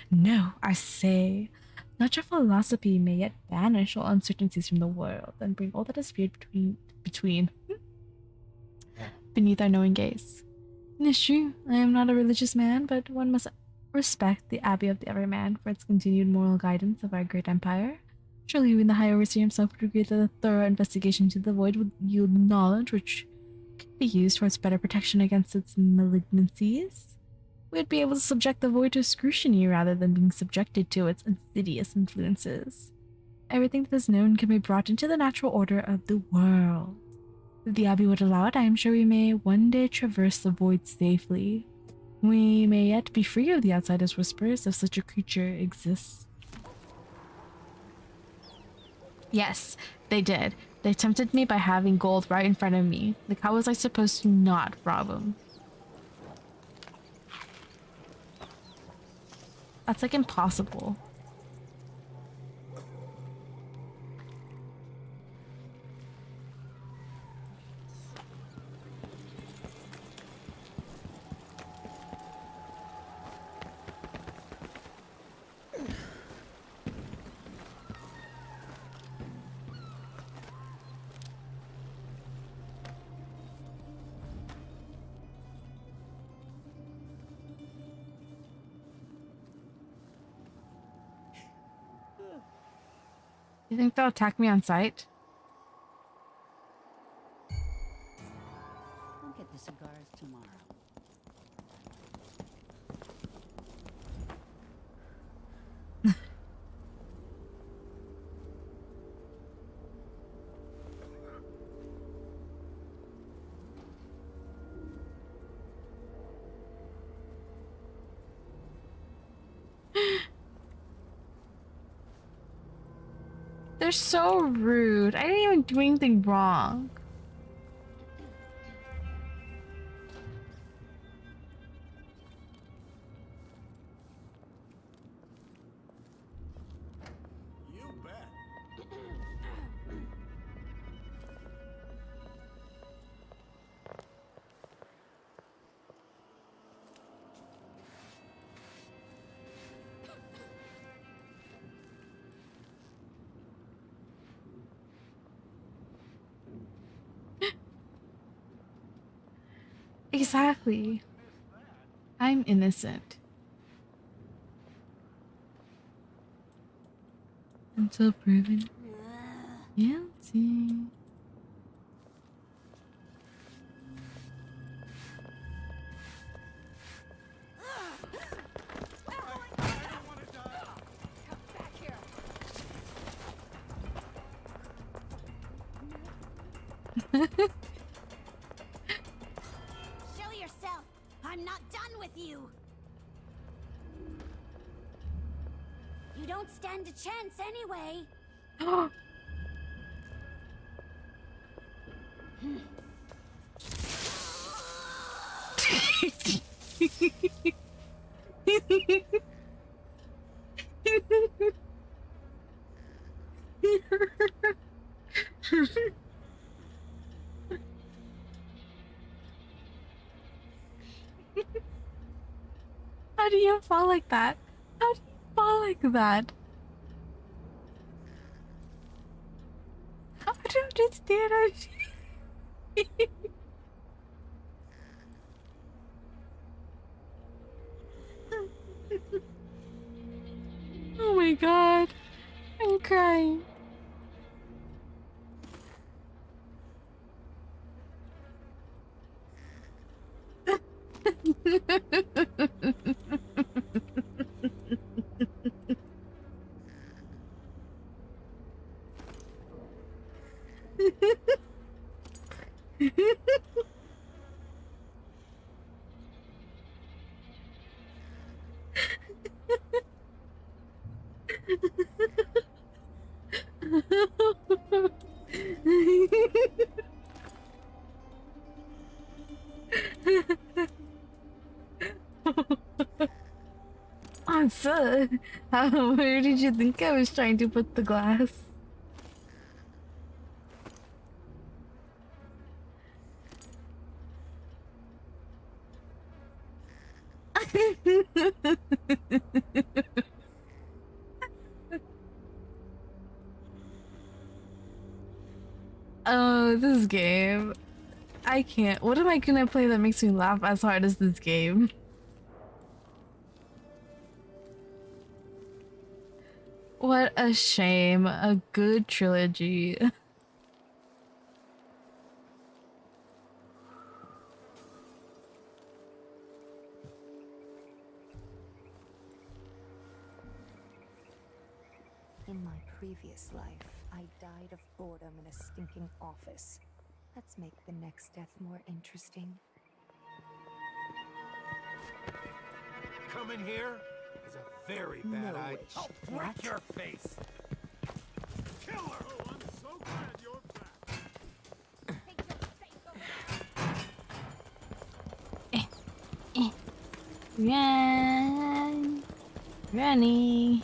No, I say, such a philosophy may yet banish all uncertainties from the world and bring all that is feared beneath our knowing gaze. It is true, I am not a religious man, but one must respect the Abbey of the Everyman for its continued moral guidance of our great empire. Surely even the High Overseer himself would agree that a thorough investigation into the Void would yield knowledge which could be used towards better protection against its malignancies. We would be able to subject the Void to scrutiny rather than being subjected to its insidious influences. Everything that is known can be brought into the natural order of the world. If the Abbey would allow it, I am sure we may one day traverse the void safely. We may yet be free of the outsider's whispers if such a creature exists. Yes, they did. They tempted me by having gold right in front of me. Like, how was I supposed to not rob them? That's like impossible. You think they'll attack me on sight? I'll get the cigars tomorrow. They're so rude. I didn't even do anything wrong. You bet. Exactly. I'm innocent. Until proven guilty. Show yourself. I'm not done with you. You don't stand a chance anyway. How do you fall like that? How do you fall like that? How do you understand? Oh my god. I'm crying. Answer. Where did you think I was trying to put the glass? Oh, this game. I can't. What am I gonna play that makes me laugh as hard as this game? What a shame. A good trilogy. In my previous life, I died of boredom in a stinking office. Let's make the next death more interesting. Coming here is a very bad idea. I'll break your face. Killer! Oh, I'm so glad you're back. Run! Runny!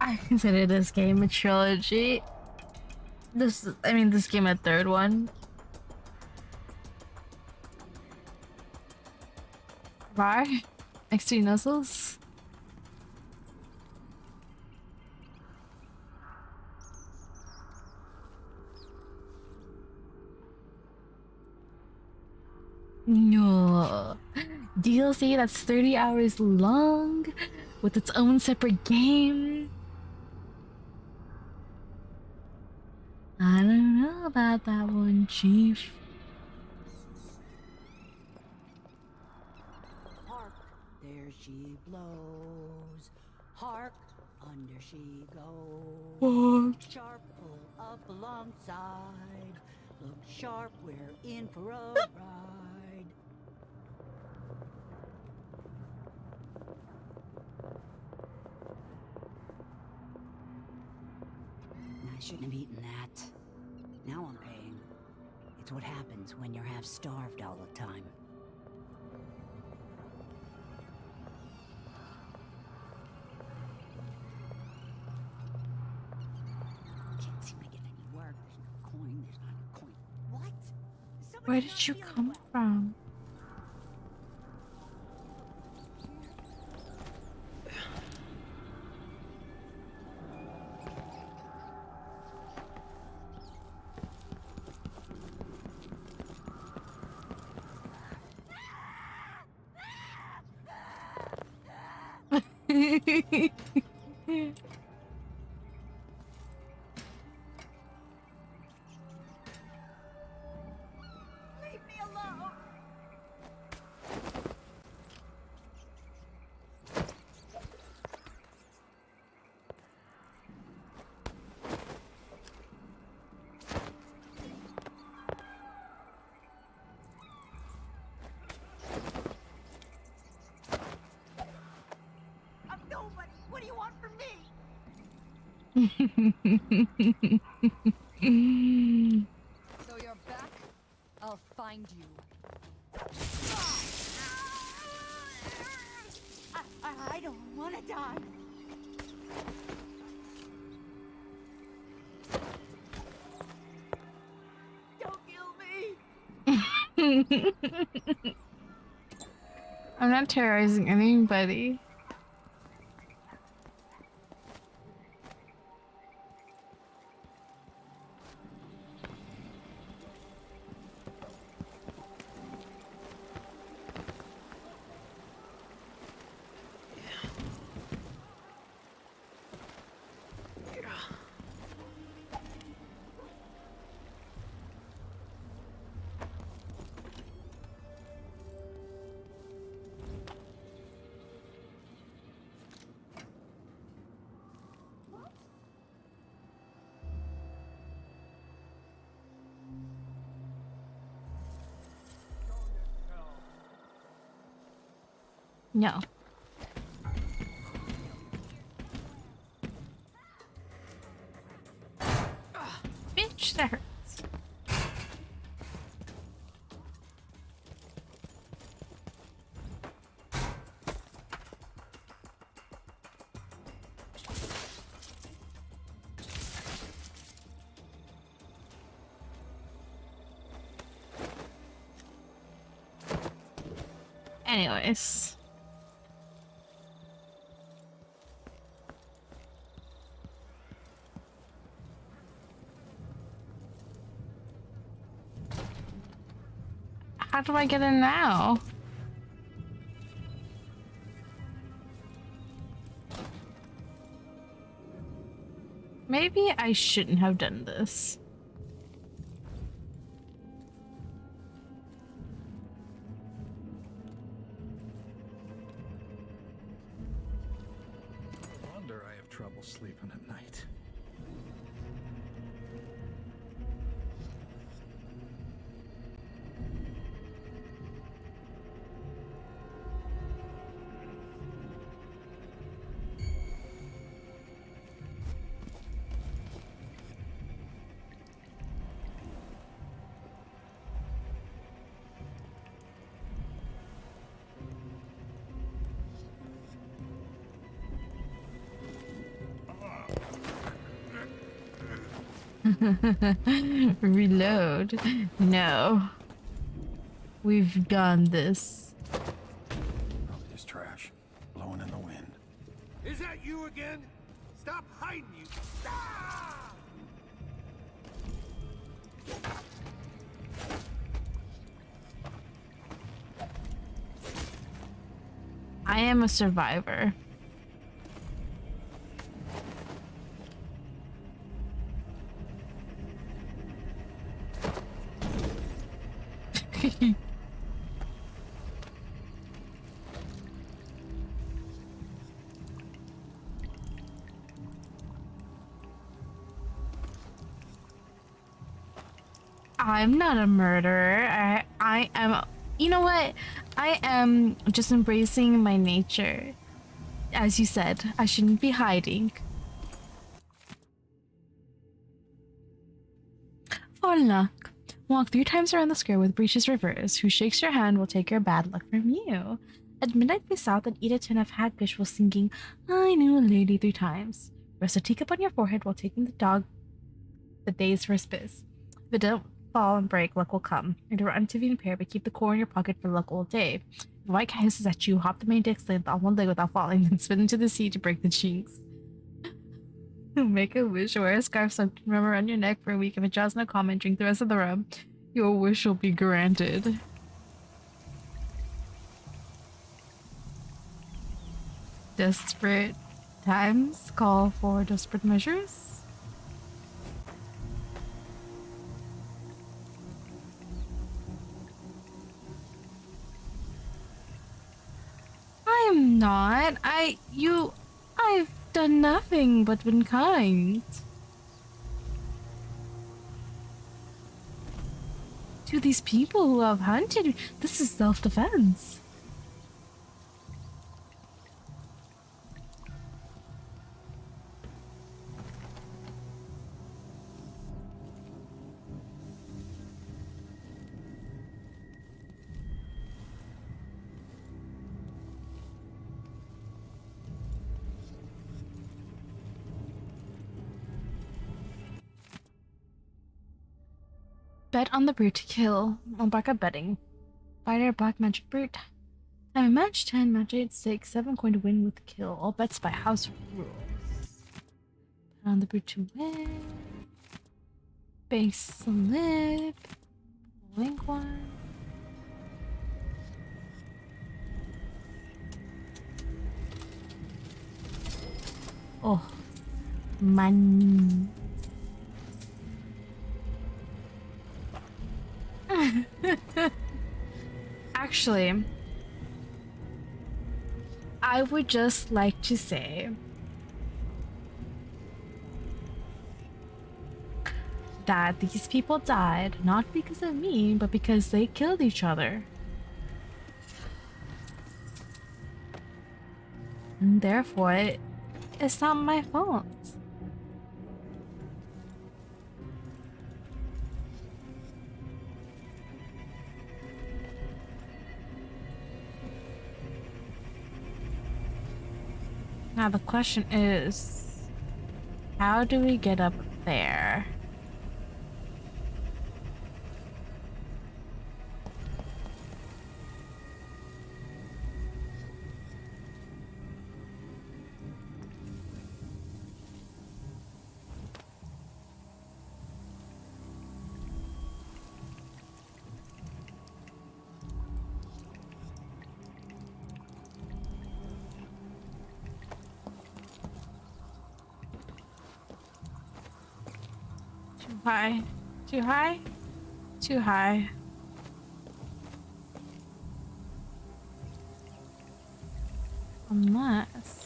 I consider this game a trilogy. This game a third one. Rar? Extra nuzzles? No. DLC that's 30 hours long with its own separate game. I don't know about that one, Chief. Hark, there she blows. Hark, under she goes. What? Sharp, pull up alongside. Look sharp, we're in for a ride. I shouldn't have eaten that. Now I'm paying. It's what happens when you're half starved all the time. Can't seem to get any work. There's no coin. There's not a coin. What? Where did you come from? So you're back? I'll find you. I don't want to die. Don't kill me. I'm not terrorizing anybody. No. Bitch, that hurts. Anyways. How do I get in now? Maybe I shouldn't have done this. Reload. No. We've done this. Probably just trash, blowing in the wind. Is that you again? Stop hiding, you. Ah! I am a survivor. I'm not a murderer. I am. You know what? I am just embracing my nature. As you said, I shouldn't be hiding. For luck. Walk 3 times around the square with breeches reversed. Who shakes your hand will take your bad luck from you. At midnight, face south and eat a tin of hagfish while singing I Knew a Lady 3 times. Rest a teacup on your forehead while taking the dog the day's first piss. If it don't fall and break, luck will come. You're to run to be impaired, but keep the core in your pocket for luck all day. If a white cat hisses at you, hop the main deck length on one leg without falling, then spin into the sea to break the cheeks. Make a wish, wear a scarf soaked in rum around your neck for a week. If it draws no comment, drink the rest of the rum. Your wish will be granted. Desperate times call for desperate measures. I am not. I've done nothing but been kind. To these people who have hunted, this is self-defense. Bet on the brute to kill. On black up betting. Fighter black magic brute. Time a match 10, match 8, 6, 7 coin to win with kill. All bets by house rules. Bet on the brute to win. Base slip. Link one. Oh. Money. Actually, I would just like to say that these people died not because of me, but because they killed each other. And therefore, it's not my fault. Now the question is, how do we get up there? Too high. Too high? Too high. Unless...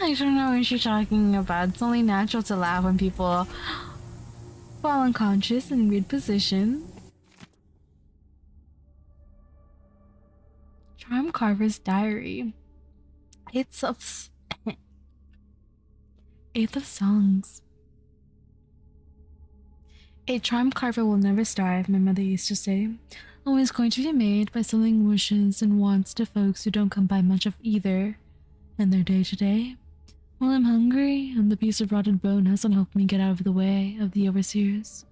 I don't know what you're talking about. It's only natural to laugh when people fall unconscious in weird positions. Charm Carver's diary. It's of... Eighth of Songs. A charm carver will never starve, my mother used to say. Always going to be made by selling wishes and wants to folks who don't come by much of either in their day-to-day. Well, I'm hungry, and the piece of rotted bone hasn't helped me get out of the way of the overseers.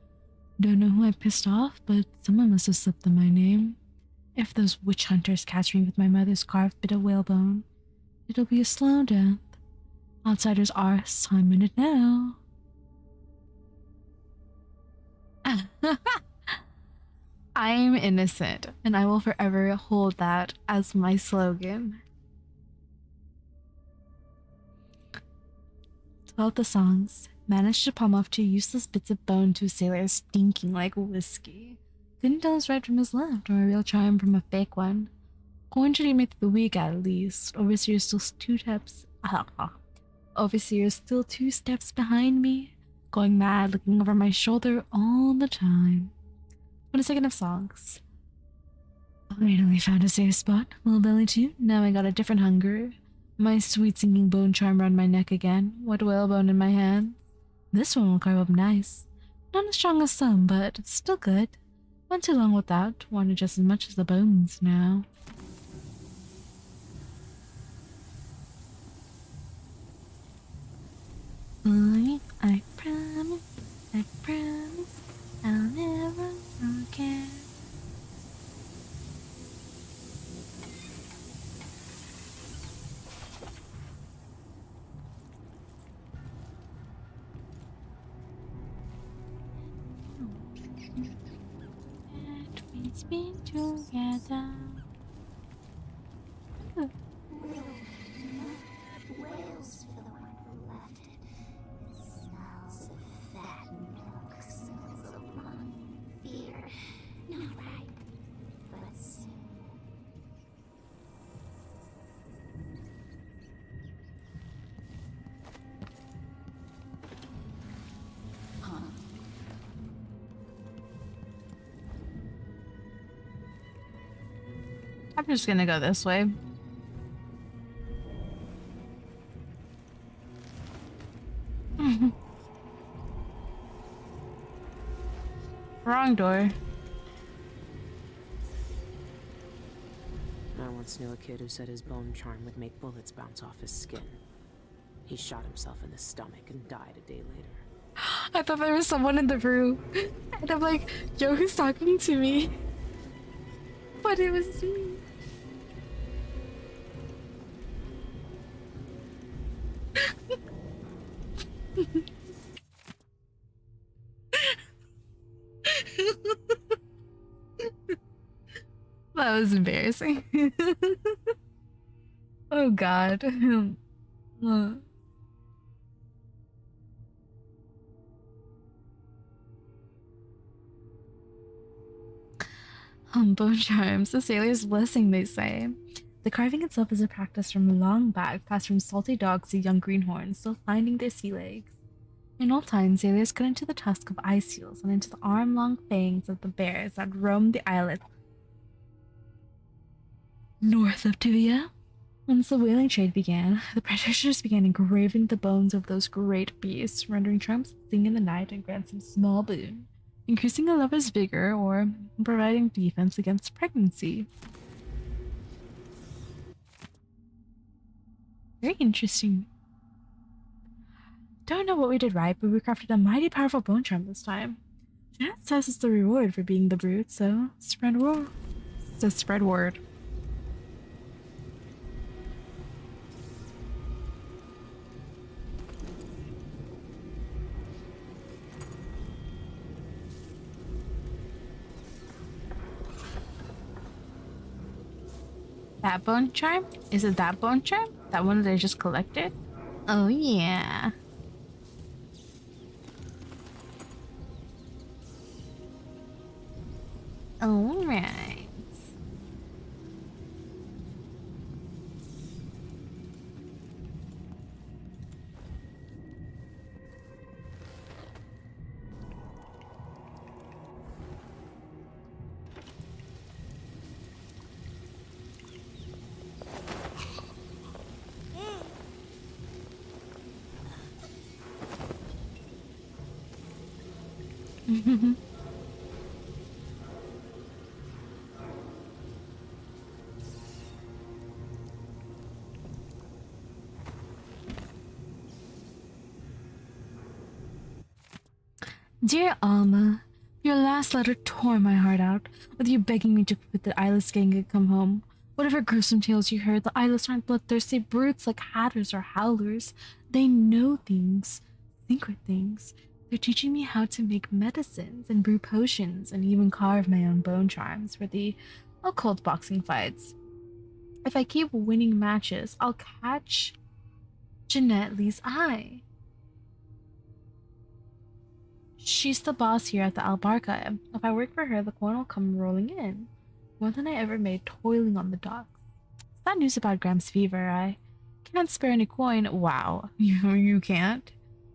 Don't know who I pissed off, but someone must have slipped them my name. If those witch hunters catch me with my mother's carved bit of whalebone, it'll be a slow death. Outsiders arse, I'm in it now. I'm innocent, and I will forever hold that as my slogan. 12 the songs. Managed to palm off 2 useless bits of bone to a sailor stinking like whiskey. Couldn't tell his right from his left, or a real charm from a fake one. Going to me through the week at least. Overseer's still 2 steps. Overseer's still 2 steps behind me. Going mad, looking over my shoulder all the time. 22nd of songs. Finally found a safe spot. Little belly too. Now I got a different hunger. My sweet singing bone charm around my neck again. What whalebone in my hand. This one will carve up nice. Not as strong as some, but still good. Went too long without. Wanted just as much as the bones now. I promise, I'll never forget. We've been together. Whales for the one who left it. It smells of fat milk, smells of lung, fear. Not right, but soon. I'm just gonna go this way. Wrong door. I once knew a kid who said his bone charm would make bullets bounce off his skin. He shot himself in the stomach and died a day later. I thought there was someone in the room. And I'm like, yo, who's talking to me? But it was me. That was embarrassing. Oh god. Bone charms, the sailor's blessing, they say. The carving itself is a practice from long back, passed from salty dogs to young greenhorns, still finding their sea legs. In old times, sailors cut into the tusk of ice seals and into the arm-long fangs of the bears that roamed the islet north of Tuvia. Once the whaling trade began, the Britishers began engraving the bones of those great beasts, rendering charms that sing in the night and grant some small boon, increasing a lover's vigor or providing defense against pregnancy. Very interesting. Don't know what we did right, but we crafted a mighty powerful bone charm this time. Janet says it's the reward for being the brute, so spread word. So spread word. That bone charm? Is it that bone charm? That one that I just collected? Oh yeah. Alright. Dear Alma, your last letter tore my heart out, with you begging me to quit the eyeless gang and come home. Whatever gruesome tales you heard, the eyeless aren't bloodthirsty brutes like hatters or howlers. They know things, secret things. They're teaching me how to make medicines and brew potions and even carve my own bone charms for the occult boxing fights. If I keep winning matches, I'll catch Jeanette Lee's eye. She's the boss here at the Albarca. If I work for her, the coin will come rolling in. More than I ever made toiling on the docks. Sad news about Graham's fever. I can't spare any coin. Wow, you can't?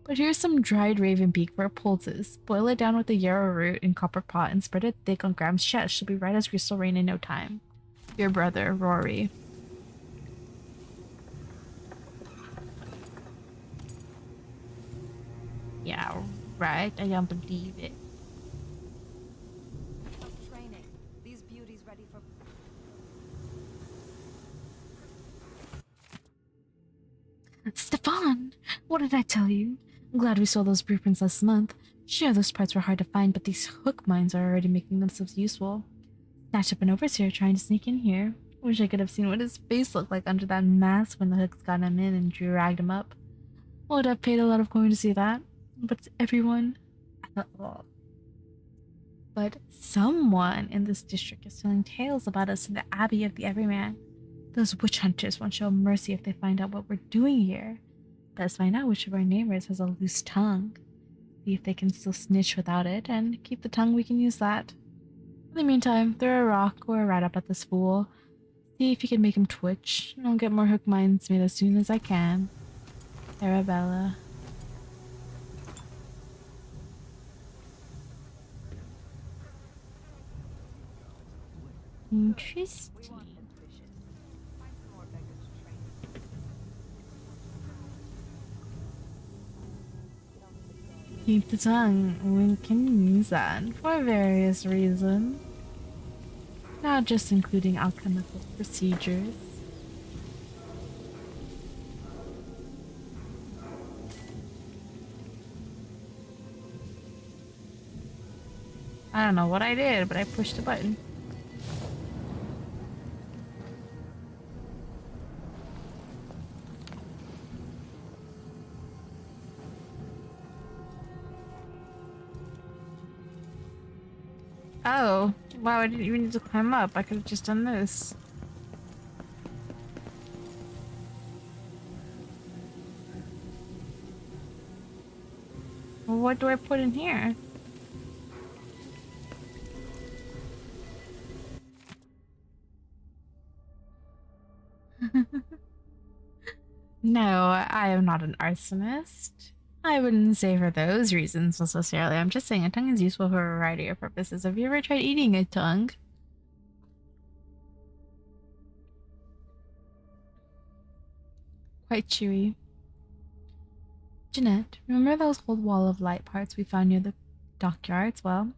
But here's some dried raven beak for poultice. Boil it down with the yarrow root in copper pot and spread it thick on Graham's chest. She'll be right as crystal rain in no time. Your brother, Rory. Yeah, right. I don't believe it. Training. These beauties ready for... Stefan! What did I tell you? I'm glad we saw those blueprints last month. Sure, those parts were hard to find, but these hook mines are already making themselves useful. Snatched up an overseer trying to sneak in here. Wish I could have seen what his face looked like under that mask when the hooks got him in and dragged him up. Would have paid a lot of coin to see that. But everyone... But someone in this district is telling tales about us in the Abbey of the Everyman. Those witch hunters won't show mercy if they find out what we're doing here. Let's find out which of our neighbors has a loose tongue. See if they can still snitch without it, and keep the tongue, we can use that. In the meantime, throw a rock or a rat up at this fool. See if you can make him twitch, and I'll get more hook mines made as soon as I can. Arabella. Interesting. Keep the tongue. We can use that for various reasons. Not just including alchemical procedures. I don't know what I did, but I pushed a button. Oh, wow, I didn't even need to climb up. I could have just done this. Well, what do I put in here? No, I am not an arsonist. I wouldn't say for those reasons necessarily. I'm just saying a tongue is useful for a variety of purposes. Have you ever tried eating a tongue? Quite chewy. Jeanette, remember those old wall of light parts we found near the dockyards? Well,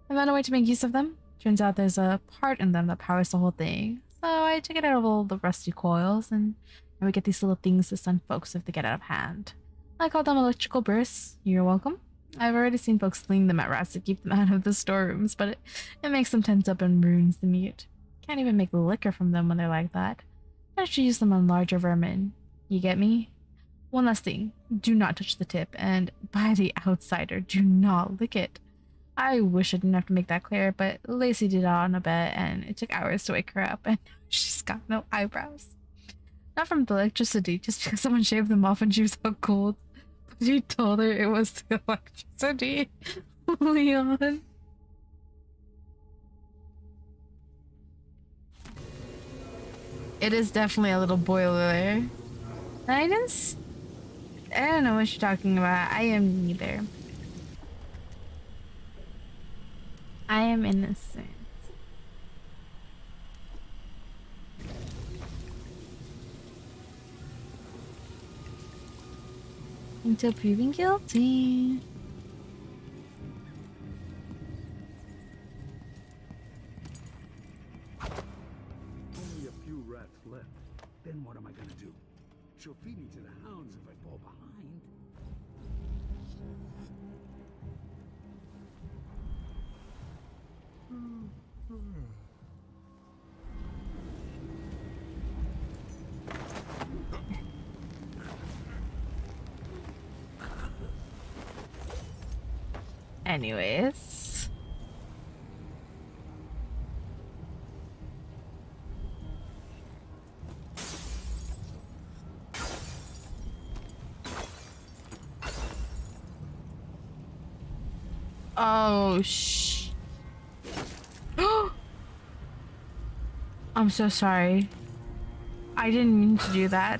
I found a way to make use of them. Turns out there's a part in them that powers the whole thing. So I took it out of all the rusty coils, and now we get these little things to stun folks if they get out of hand. I call them electrical bursts. You're welcome. I've already seen folks sling them at rats to keep them out of the storerooms, but it makes them tense up and ruins the meat. Can't even make liquor from them when they're like that. I should use them on larger vermin. You get me? One last thing. Do not touch the tip, and by the outsider, do not lick it. I wish I didn't have to make that clear, but Lacey did it on a bet, and it took hours to wake her up, and she's got no eyebrows. Not from the electricity, just because someone shaved them off and she was so cold. But you told her it was the electricity. Leon. It is definitely a little boiler there. I don't know what you're talking about. I am neither. I am innocent. Until proven guilty. to the hounds if I fall behind. Anyways. Oh, I'm so sorry. I didn't mean to do that.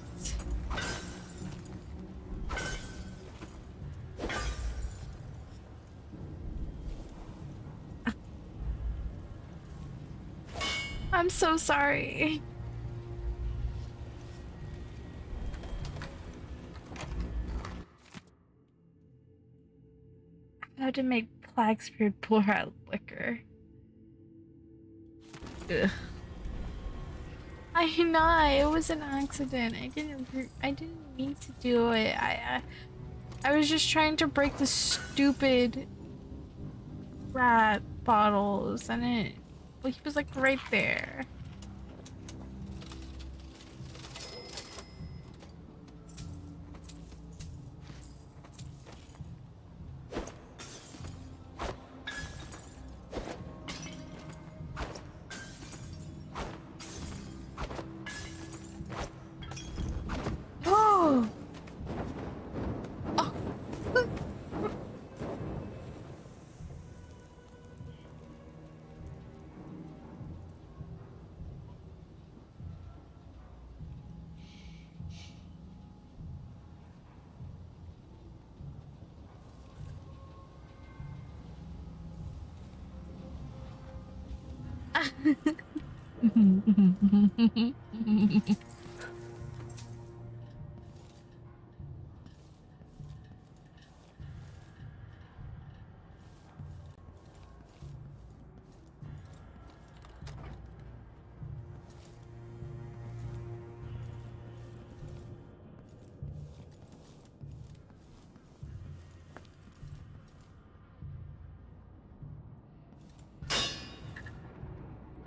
I'm so sorry. I had to make Blacksbeard pour out liquor. Ugh. I know, it was an accident. I didn't mean to do it. I was just trying to break the stupid rat bottles, and he was like right there. Oh! Oh!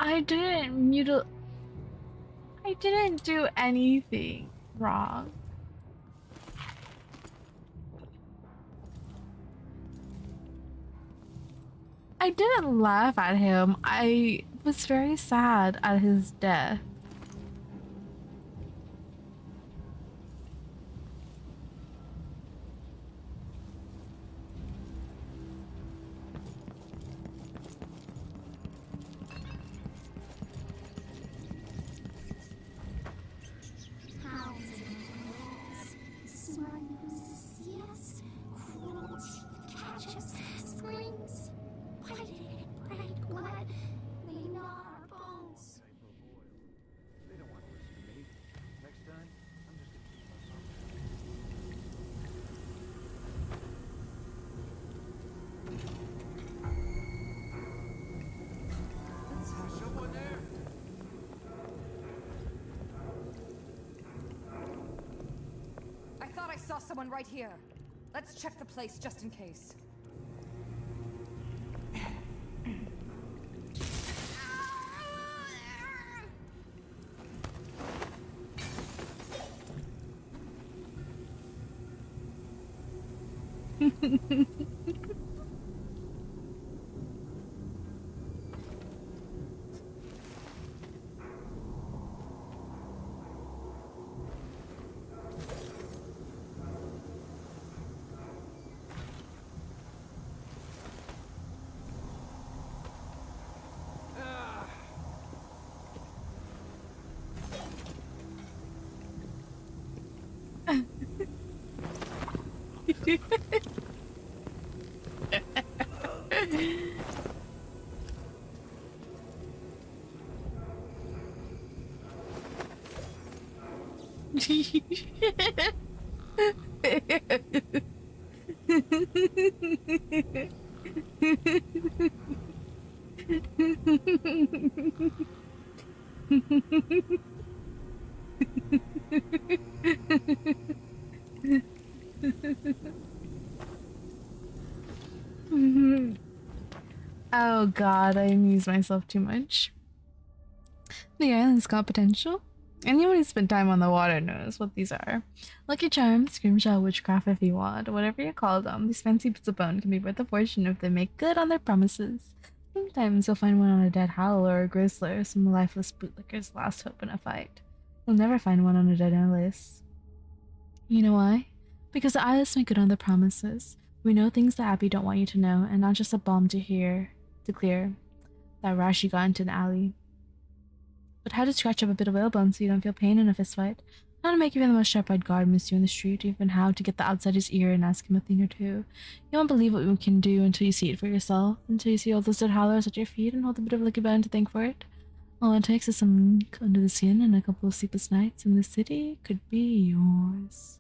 I didn't do anything wrong. I didn't laugh at him. I was very sad at his death. I saw someone right here. Let's check the place just in case. Oh god, I amuse myself too much. The island's got potential. Anyone who's spent time on the water knows what these are. Lucky charms, scrimshaw, witchcraft if you want, whatever you call them, these fancy bits of bone can be worth a fortune if they make good on their promises. Sometimes you'll find one on a dead howl or a grizzler, some lifeless bootlicker's last hope in a fight. You'll never find one on a dead Alice. You know why? Because the eyeless make good on their promises. We know things that Abby don't want you to know, and not just a bomb to clear. That rash you got into an alley. But how to scratch up a bit of whalebone so you don't feel pain in a fistfight. How to make even the most sharp-eyed guard miss you in the street, even how to get the outsider's ear and ask him a thing or two. You won't believe what we can do until you see it for yourself, until you see all those dead howlers at your feet and hold a bit of lucky bone to thank for it. All it takes is some ink under the skin and a couple of sleepless nights, and the city could be yours.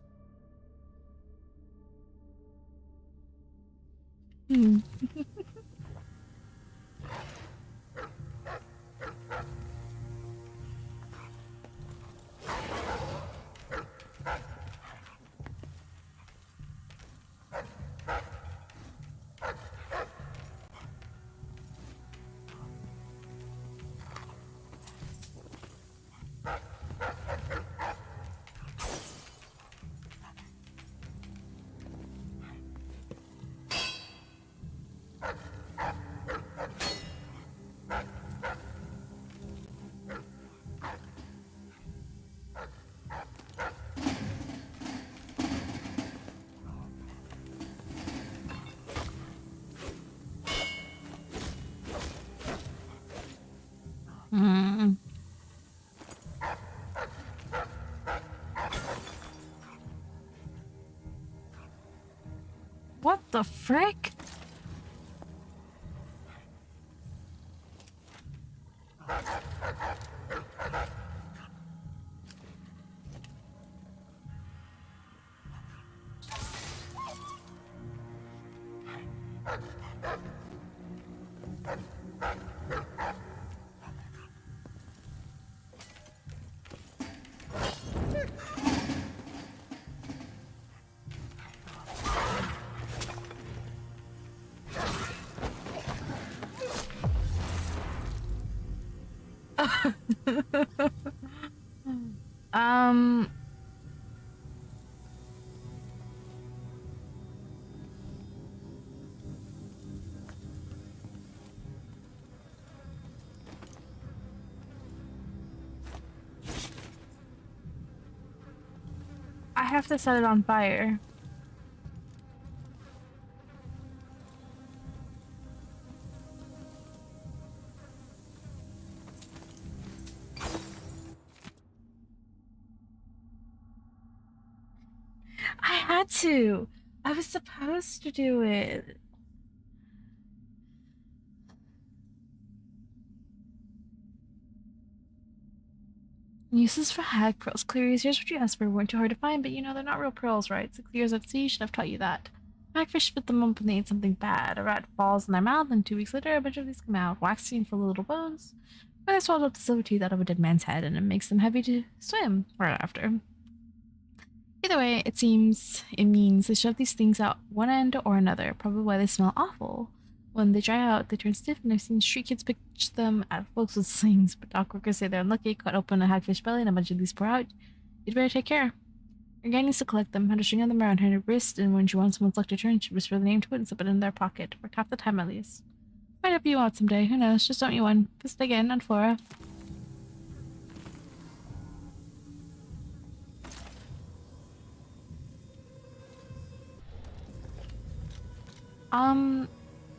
What the frick? I have to set it on fire. I had to. I was supposed to do it. Uses for hag pearls. Clear here's what you asked for. Weren't too hard to find, but you know they're not real pearls, right? 6 years of sea should have taught you that. Hagfish spit them up when they ate something bad. A rat falls in their mouth, and 2 weeks later, a bunch of these come out, waxy and full of little bones. Or they swallowed up the silver teeth out of a dead man's head, and it makes them heavy to swim right after. Either way, it means they shove these things out one end or another, probably why they smell awful. When they dry out, they turn stiff, and I've seen street kids pitch them at folks with slings, but dock workers say they're unlucky, cut open a hagfish belly, and a bunch of these pour out. You'd better take care. Your gang needs to collect them, how to string them around her wrist, and when she wants someone's luck to turn, she whisper the name to it and slip it in their pocket, for half the time at least. Might help you out someday, who knows, just don't you one. Fist again, on Flora.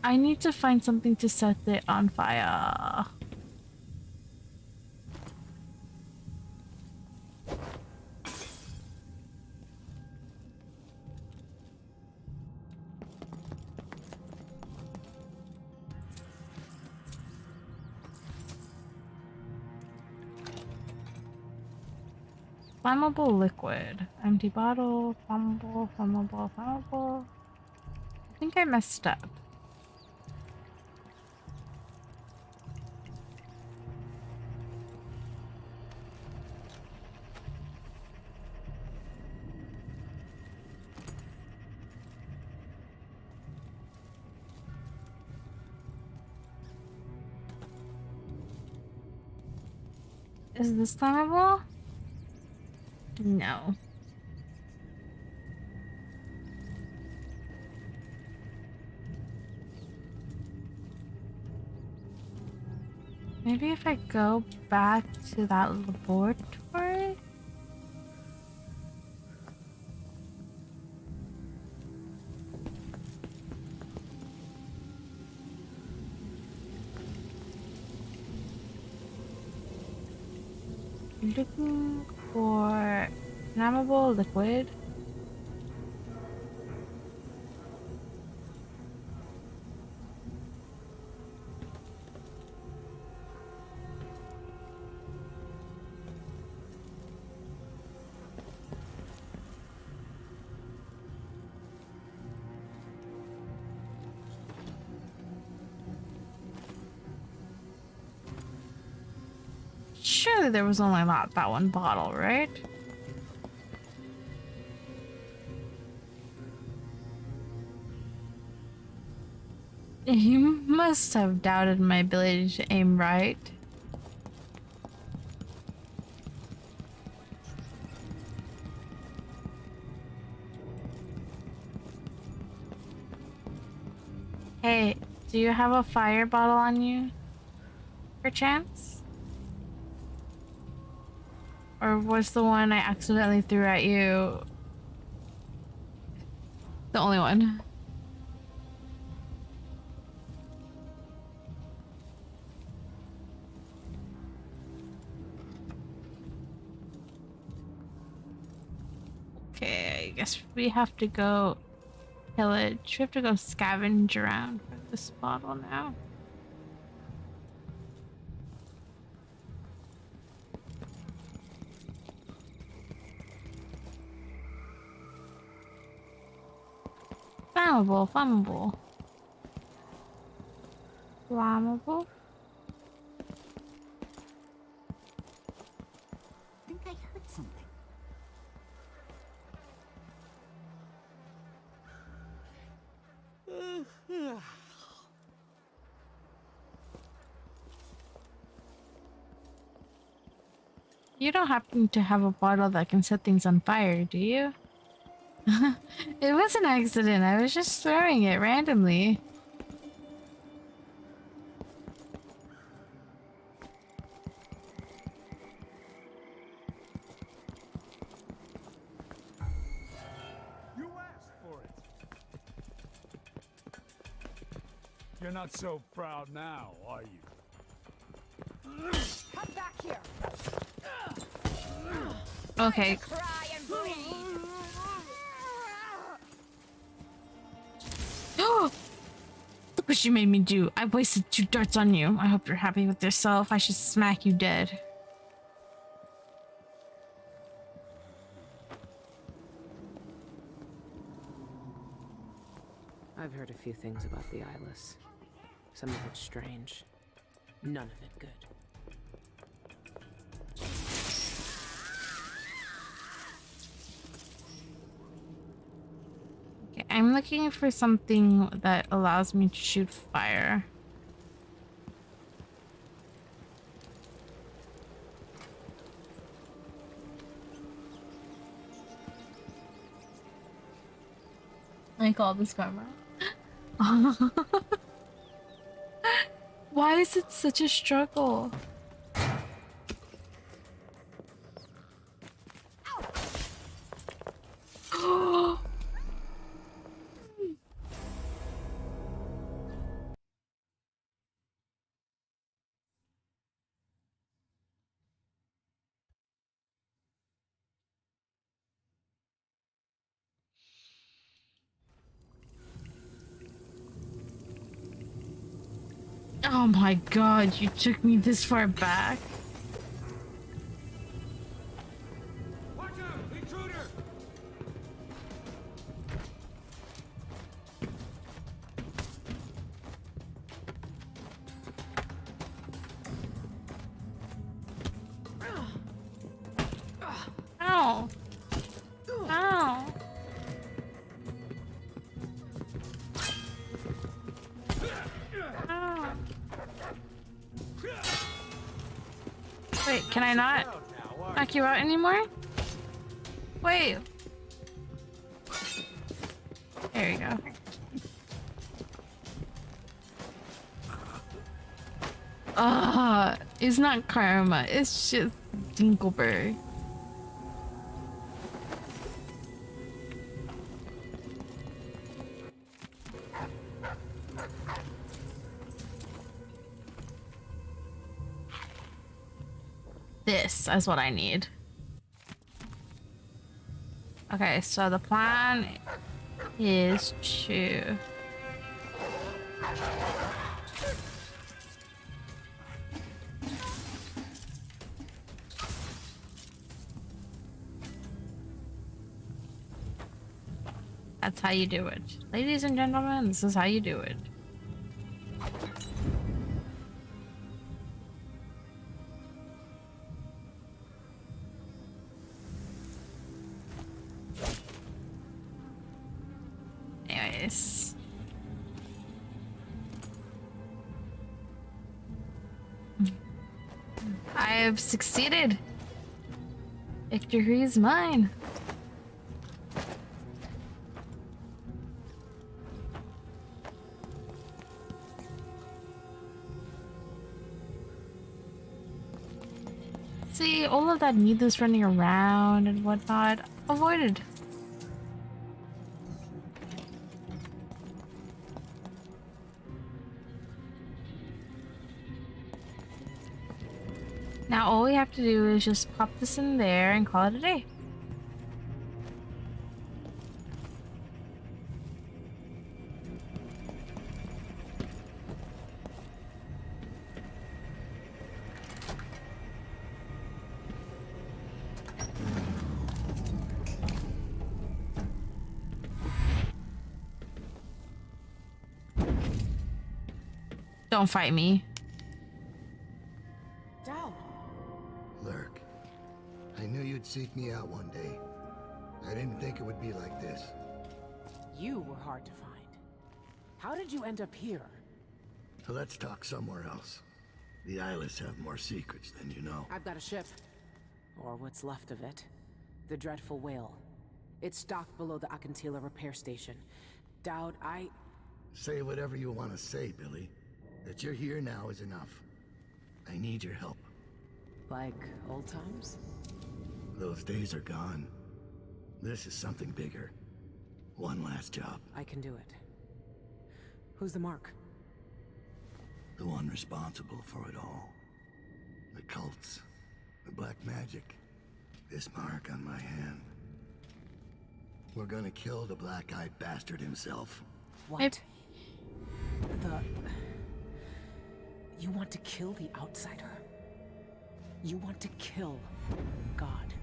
I need to find something to set it on fire. Flammable liquid. Empty bottle. Flammable, flammable, flammable. I think I messed up. Is this climbable? No. Maybe if I go back to that laboratory? Looking for flammable liquid. Surely there was only that one bottle, right? He must have doubted my ability to aim right. Hey, do you have a fire bottle on you? Perchance? Or was the one I accidentally threw at you the only one? Okay, I guess we have to go pillage. We have to go scavenge around for this bottle now. Flammable, flammable. Flammable? I think I heard something. You don't happen to have a bottle that can set things on fire, do you? It was an accident. I was just throwing it randomly. You asked for it. You're not so proud now, are you? Come back here. Okay. Try and breathe. Look what you made me do. I wasted 2 darts on you. I hope you're happy with yourself. I should smack you dead. I've heard a few things about the Eyeless. Some of it's strange. None of it good. Okay, I'm looking for something that allows me to shoot fire. I call this camera. Why is it such a struggle? Oh my god, you took me this far back. Watch out! Intruder! Ow. Ow. Ow. Wait, can I not knock you out anymore? Wait. There you go. It's not karma, it's just Dinkleberg. This is what I need. Okay, so the plan is to... That's how you do it. Ladies and gentlemen, this is how you do it. Anyways. I have succeeded. Victory is mine. See, all of that needless running around and whatnot, avoided. Now all we have to do is just pop this in there and call it a day. Don't fight me. Lurk, I knew you'd seek me out one day. I didn't think it would be like this. You were hard to find. How did you end up here? Let's talk somewhere else. The Eyeless have more secrets than you know. I've got a ship. Or what's left of it. The Dreadful Whale. It's docked below the Akantila repair station. Dowd, Say whatever you want to say, Billy. That you're here now is enough. I need your help. Like old times? Those days are gone. This is something bigger. One last job. I can do it. Who's the mark? The one responsible for it all. The cults. The black magic. This mark on my hand. We're gonna kill the black-eyed bastard himself. What? You want to kill the outsider? You want to kill God?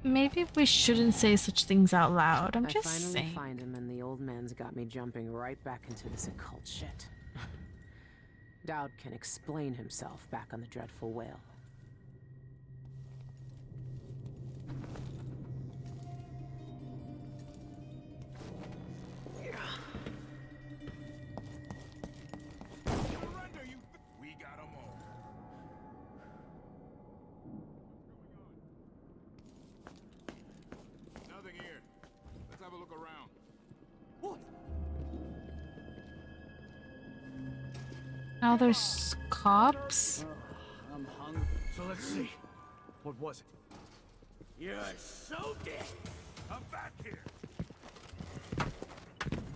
Maybe we shouldn't say such things out loud. I'm just saying. I finally saying. find him, and the old man's got me jumping right back into this occult shit. Dowd can explain himself back on the Dreadful Whale. Now there's cops. I'm hungry. So let's see. What was it? You're so dead. I'm back here.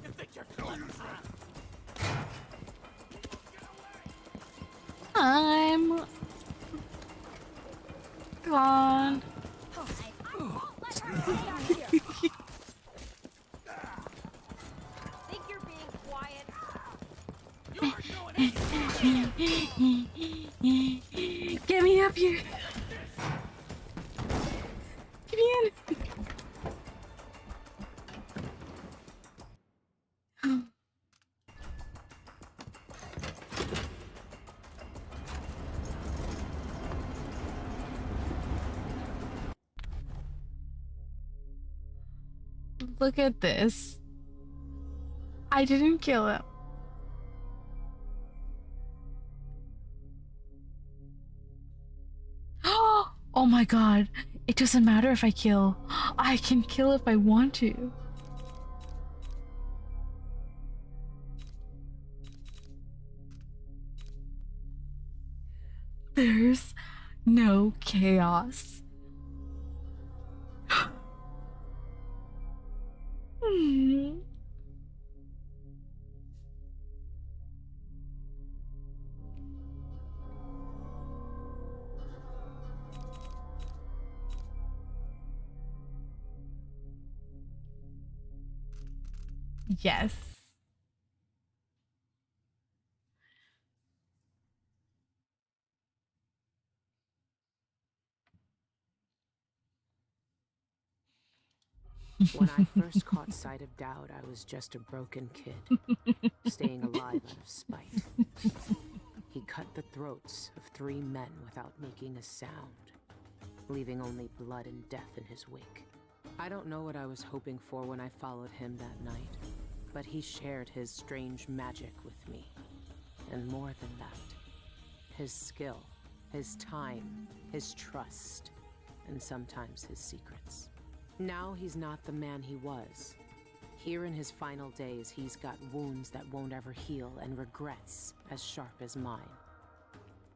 You think you're clever? I'm gone. Think you're being quiet? Get me up here. Get me in. Look at this. I didn't kill him. Oh my god. It doesn't matter if I kill. I can kill if I want to. There's no chaos. Yes. When I first caught sight of Dowd, I was just a broken kid, staying alive out of spite. He cut the throats of 3 men without making a sound, leaving only blood and death in his wake. I don't know what I was hoping for when I followed him that night, but he shared his strange magic with me. And more than that, his skill, his time, his trust, and sometimes his secrets. Now he's not the man he was. Here in his final days, he's got wounds that won't ever heal and regrets as sharp as mine.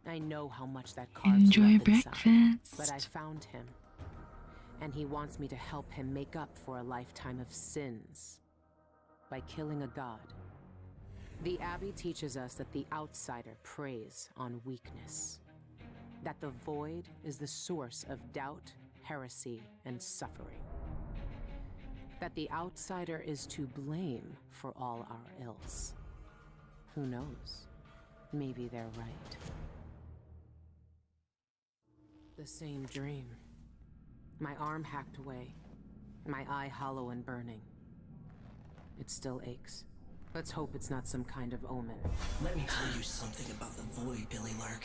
I know how much that carves you up inside, but I found him. And he wants me to help him make up for a lifetime of sins by killing a god. The Abbey teaches us that the outsider preys on weakness, that the void is the source of doubt, heresy, and suffering, that the outsider is to blame for all our ills. Who knows? Maybe they're right. The same dream. My arm hacked away, my eye hollow and burning. It still aches. Let's hope it's not some kind of omen. Let me tell you something about the void, Billy Lurk.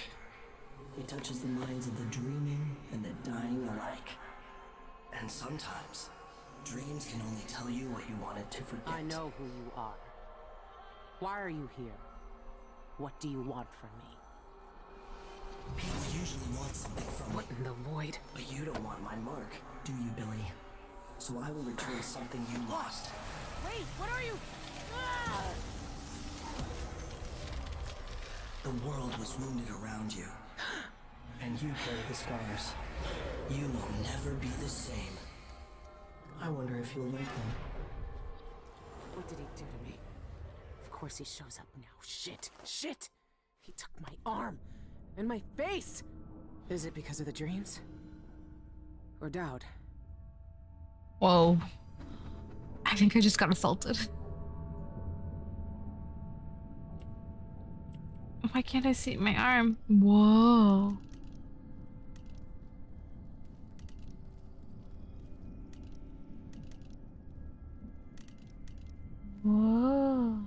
It touches the minds of the dreaming and the dying alike. And sometimes, dreams can only tell you what you wanted to forget. I know who you are. Why are you here? What do you want from me? People usually want something from me. What in the void? But you don't want my mark, do you, Billy? So I will return something you lost. Wait, what are you? The world was wounded around you. And you carry the scars. You will never be the same. I wonder if you'll like them. What did he do to me? Of course he shows up now. Shit! Shit! He took my arm! And my face! Is it because of the dreams? Or Dowd? Whoa. I think I just got assaulted. Why can't I see my arm? Whoa. Whoa.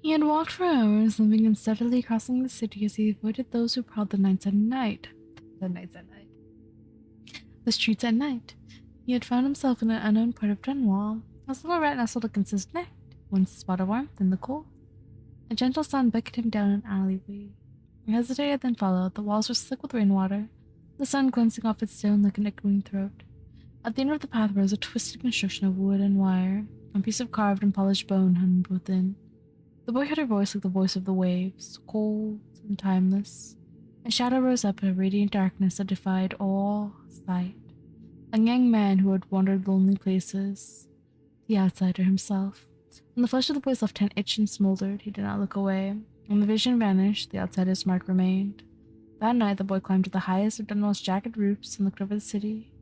He had walked for hours, limping and steadily crossing the city as he avoided those who prowled the nights at night. The streets at night. He had found himself in an unknown part of Dunwall. A little rat nestled against his neck, one spot of warmth in the cold. A gentle sun beckoned him down an alleyway. He hesitated, then followed. The walls were slick with rainwater, the sun glancing off its stone like an echoing throat. At the end of the path rose a twisted construction of wood and wire. A piece of carved and polished bone hung within. The boy heard a voice like the voice of the waves, cold and timeless. A shadow rose up in a radiant darkness that defied all sight. A young man who had wandered lonely places. The outsider himself. When the flesh of the boy's left hand itched and smoldered, he did not look away. When the vision vanished, the outsider's mark remained. That night, the boy climbed to the highest of Dunwall's jagged roofs and looked over the city.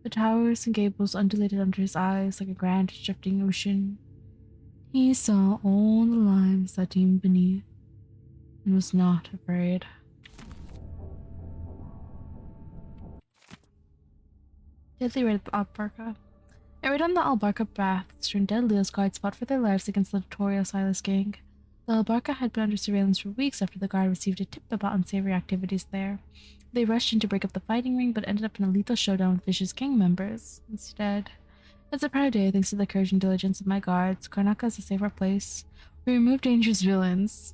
The towers and gables undulated under his eyes like a grand shifting ocean. He saw all the lives that teemed beneath, and was not afraid. Deadly raid at the Albarca. A raid on the Albarca baths turned deadly as guards fought for their lives against the notorious Silas gang. The Albarca had been under surveillance for weeks after the guard received a tip about unsavory activities there. They rushed in to break up the fighting ring, but ended up in a lethal showdown with vicious gang members. Instead, It's a proud day thanks to the courage and diligence of my guards. Karnaca is a safer place. We remove dangerous villains.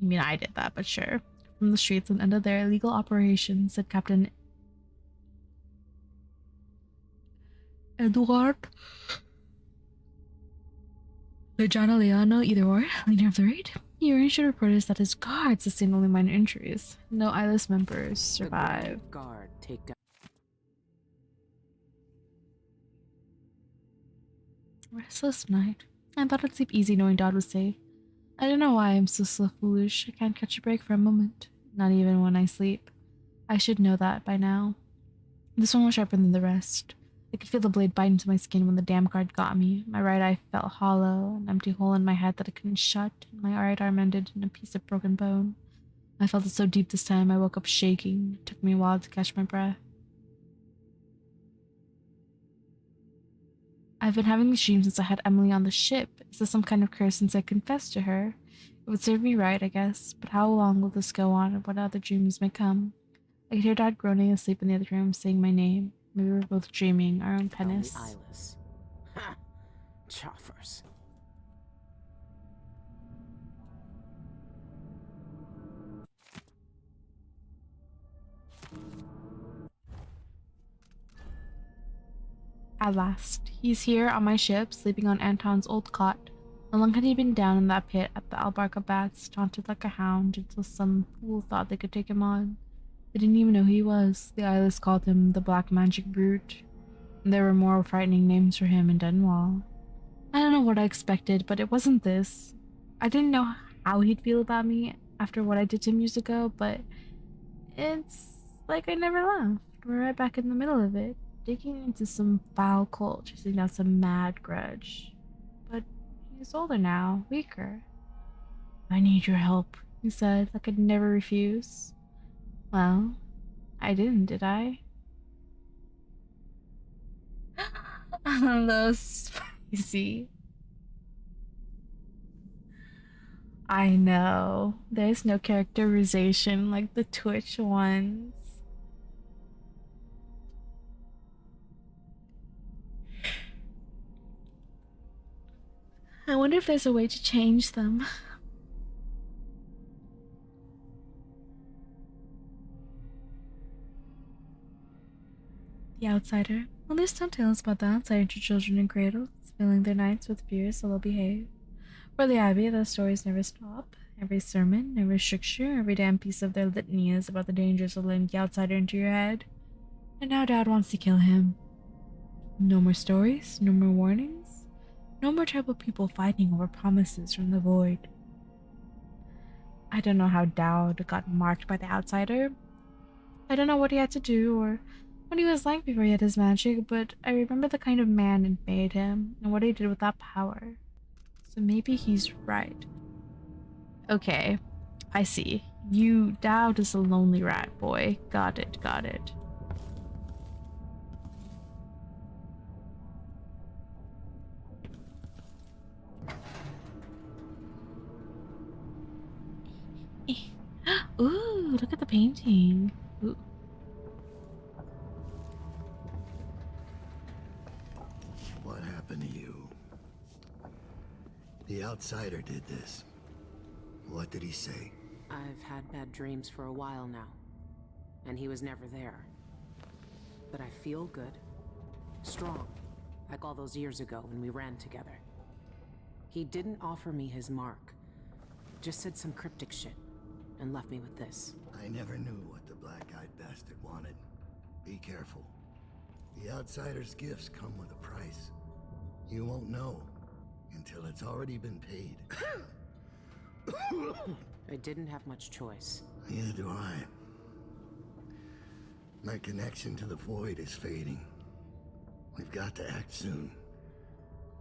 I mean, I did that, but sure. From the streets and ended their illegal operations, said Captain Eduard Legiano, either or, leader of the raid. He arranged to report us that his guard sustained only minor injuries. No eyeless members survived. Guard, take down. Restless night. I thought I'd sleep easy knowing Dad was safe. I don't know why I'm so foolish. I can't catch a break for a moment. Not even when I sleep. I should know that by now. This one was sharper than the rest. I could feel the blade bite into my skin when the damn guard got me. My right eye felt hollow, an empty hole in my head that I couldn't shut, and my right arm ended in a piece of broken bone. I felt it so deep this time I woke up shaking. It took me a while to catch my breath. I've been having these dreams since I had Emily on the ship. Is this some kind of curse since I confessed to her? It would serve me right, I guess, but how long will this go on and what other dreams may come? I could hear Dad groaning asleep in the other room, saying my name. Maybe we're both dreaming our own penance. Eyeless. Ha! Choffers. At last, he's here on my ship, sleeping on Anton's old cot. How long had he been down in that pit at the Albarca Bats, taunted like a hound, until some fool thought they could take him on? They didn't even know who he was. The eyeless called him the Black Magic Brute. And there were more frightening names for him in Dunwall. I don't know what I expected, but it wasn't this. I didn't know how he'd feel about me after what I did to him years ago, but it's like I never left. We're right back in the middle of it, digging into some foul cult, chasing down some mad grudge. But he's older now, weaker. I need your help, he said, like I'd never refuse. Well, I didn't, did I? A little spicy. I know. There's no characterization like the Twitch ones. I wonder if there's a way to change them. The Outsider. Well, there's some tales about the outsider to children in cradles, filling their nights with fears so they'll behave. For the Abbey, those stories never stop. Every sermon, every stricture, every damn piece of their litany is about the dangers of letting the outsider into your head. And now Dad wants to kill him. No more stories, no more warnings, no more tribal people fighting over promises from the void. I don't know how Dowd got marked by the outsider. I don't know what he had to do or what he was like before he had his magic, but I remember the kind of man it made him and what he did with that power. So maybe he's right. Okay, I see. Dowd is a lonely rat boy. Got it, got it. Ooh, look at the painting. Ooh. What happened to you? The outsider did this. What did he say? I've had bad dreams for a while now, and he was never there. But I feel good. Strong. Like all those years ago when we ran together. He didn't offer me his mark. Just said some cryptic shit, and left me with this. I never knew what the black-eyed bastard wanted. Be careful. The outsider's gifts come with a price. You won't know until it's already been paid. I didn't have much choice. Neither do I. My connection to the void is fading. We've got to act soon.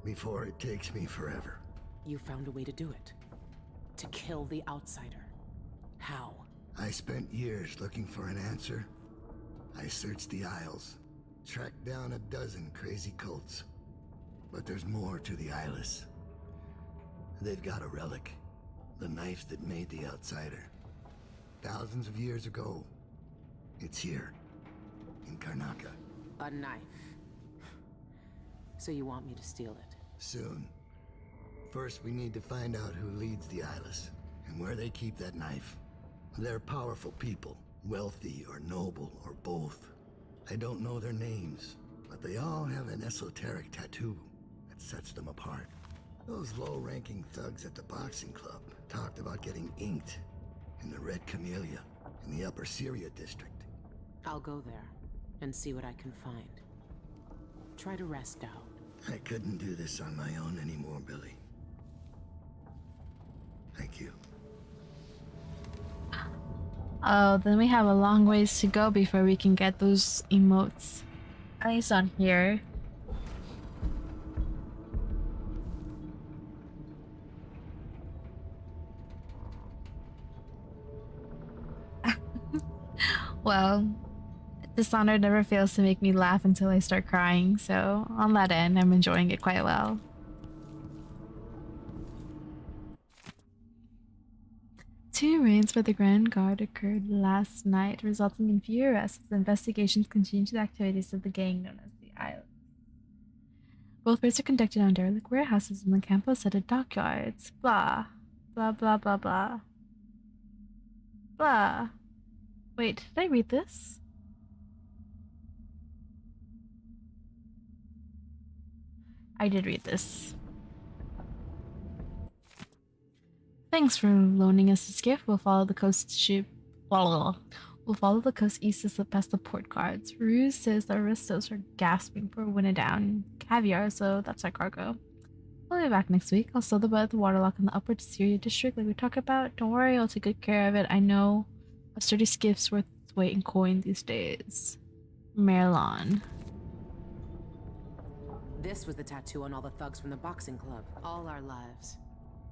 Before it takes me forever. You found a way to do it. To kill the outsider. How? I spent years looking for an answer. I searched the Isles. Tracked down a dozen crazy cults. But there's more to the Eyeless. They've got a relic. The knife that made the outsider. Thousands of years ago. It's here. In Karnaca. A knife. So you want me to steal it? Soon. First, we need to find out who leads the Eyeless, and where they keep that knife. They're powerful people, wealthy or noble or both. I don't know their names, but they all have an esoteric tattoo that sets them apart. Those low-ranking thugs at the boxing club talked about getting inked in the Red Camellia in the Upper Syria district. I'll go there and see what I can find. Try to rest out. I couldn't do this on my own anymore, Billy. Thank you. Oh, then we have a long ways to go before we can get those emotes. At least on here. Well, Dishonored never fails to make me laugh until I start crying, so on that end, I'm enjoying it quite well. Two raids by the Grand Guard occurred last night, resulting in few arrests as investigations continue to the activities of the gang known as the Island. Both raids are conducted on derelict warehouses in the Campo-setted dockyards. Blah. Blah blah blah blah. Blah. Wait, did I read this? I did read this. Thanks for loaning us this gift. We'll follow the coast ship. We'll follow the coast east as past the port guards. Ruse says the aristos are gasping for Winnow caviar, so that's our cargo. We'll be back next week. I'll sell the boat at the waterlock in the Upper Syria district like we talked about. Don't worry, I'll take good care of it. I know a sturdy skiff's worth its weight in coin these days. Merlon. This was the tattoo on all the thugs from the boxing club. All our lives.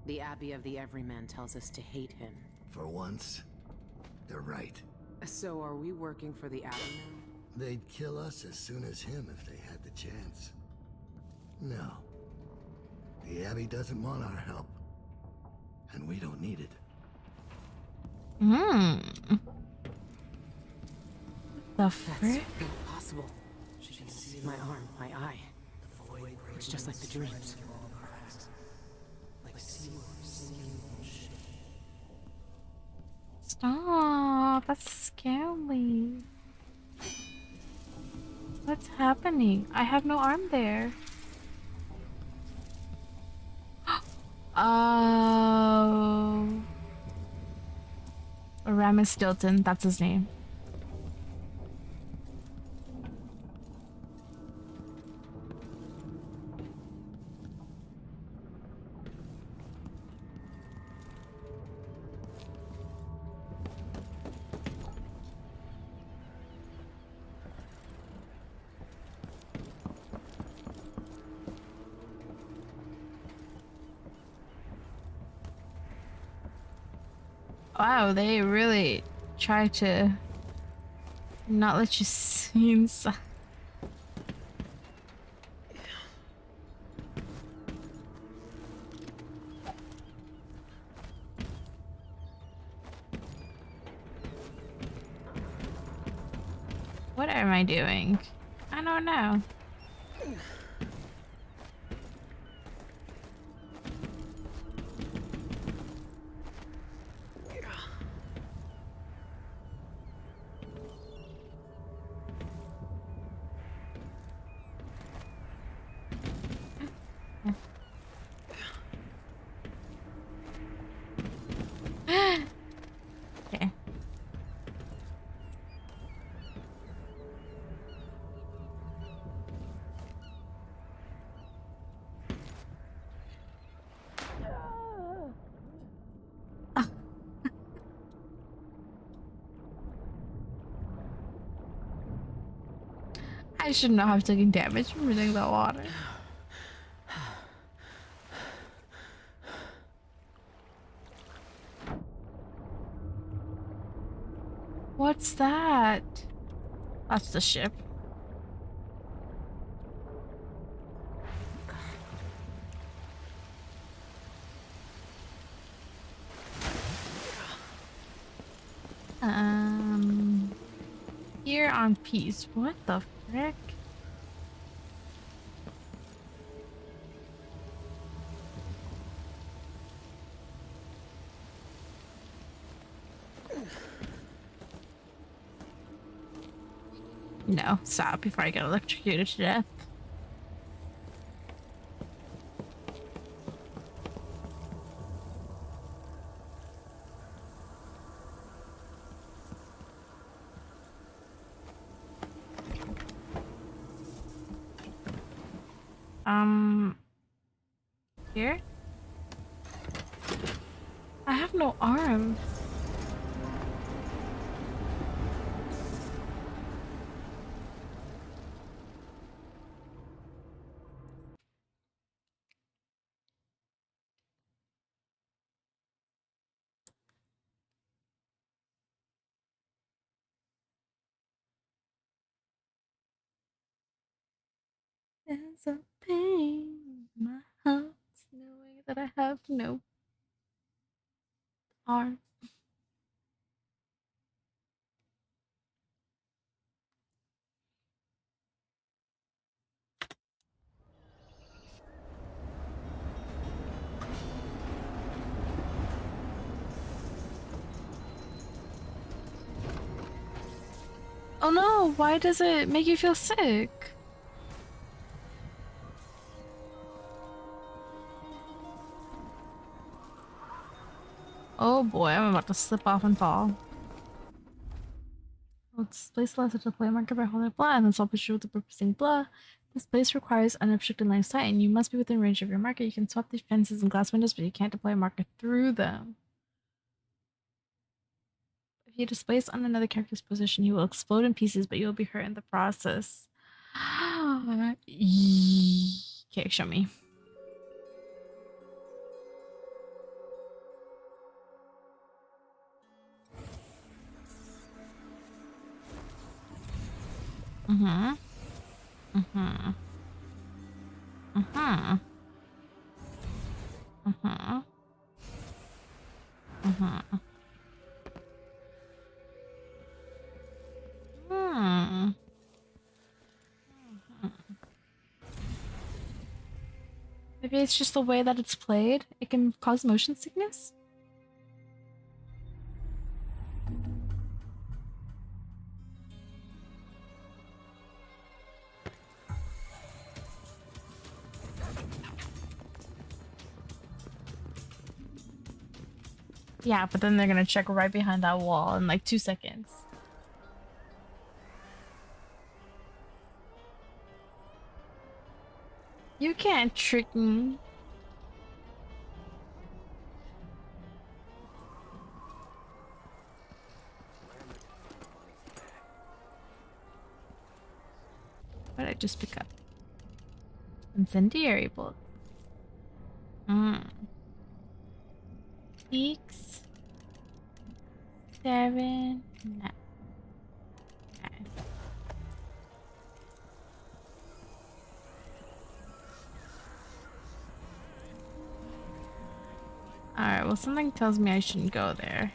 The Abbey of the Everyman tells us to hate him. For once, they're right. So are we working for the Abbey now? They'd kill us as soon as him if they had the chance. No. The Abbey doesn't want our help. And we don't need it. The frick? Not possible. She can see my arm, my eye. It's just like the dreams. Stop, that's scary. What's happening? I have no arm there. Oh. Ramus Stilton, that's his name. Wow, they really try to not let you see inside. What am I doing? I don't know. Okay. I should not have taken damage from reading that water. What's that? That's the ship. Here on peace. What the frick? No, stop before I get electrocuted to death. Here? I have no arms. There's a pain in my heart knowing that I have no arms. Oh no, why does it make you feel sick? Oh boy, I'm about to slip off and fall. Let's place the last play marker by holding blah and then swap it with the purposing blah. This place requires unobstructed line of sight and you must be within range of your marker. You can swap the fences and glass windows, but you can't deploy a marker through them. If you displace on another character's position, he will explode in pieces, but you will be hurt in the process. Okay, show me. Mm-hmm. Mm-hmm. Mm-hmm. Mm-hmm. Mm-hmm. Hmm. Maybe it's just the way that it's played. It can cause motion sickness. Yeah, but then they're gonna check right behind that wall in like 2 seconds. You can't trick me. What did I just pick up? Incendiary bolt. 6, 7, 9. Alright, well something tells me I shouldn't go there.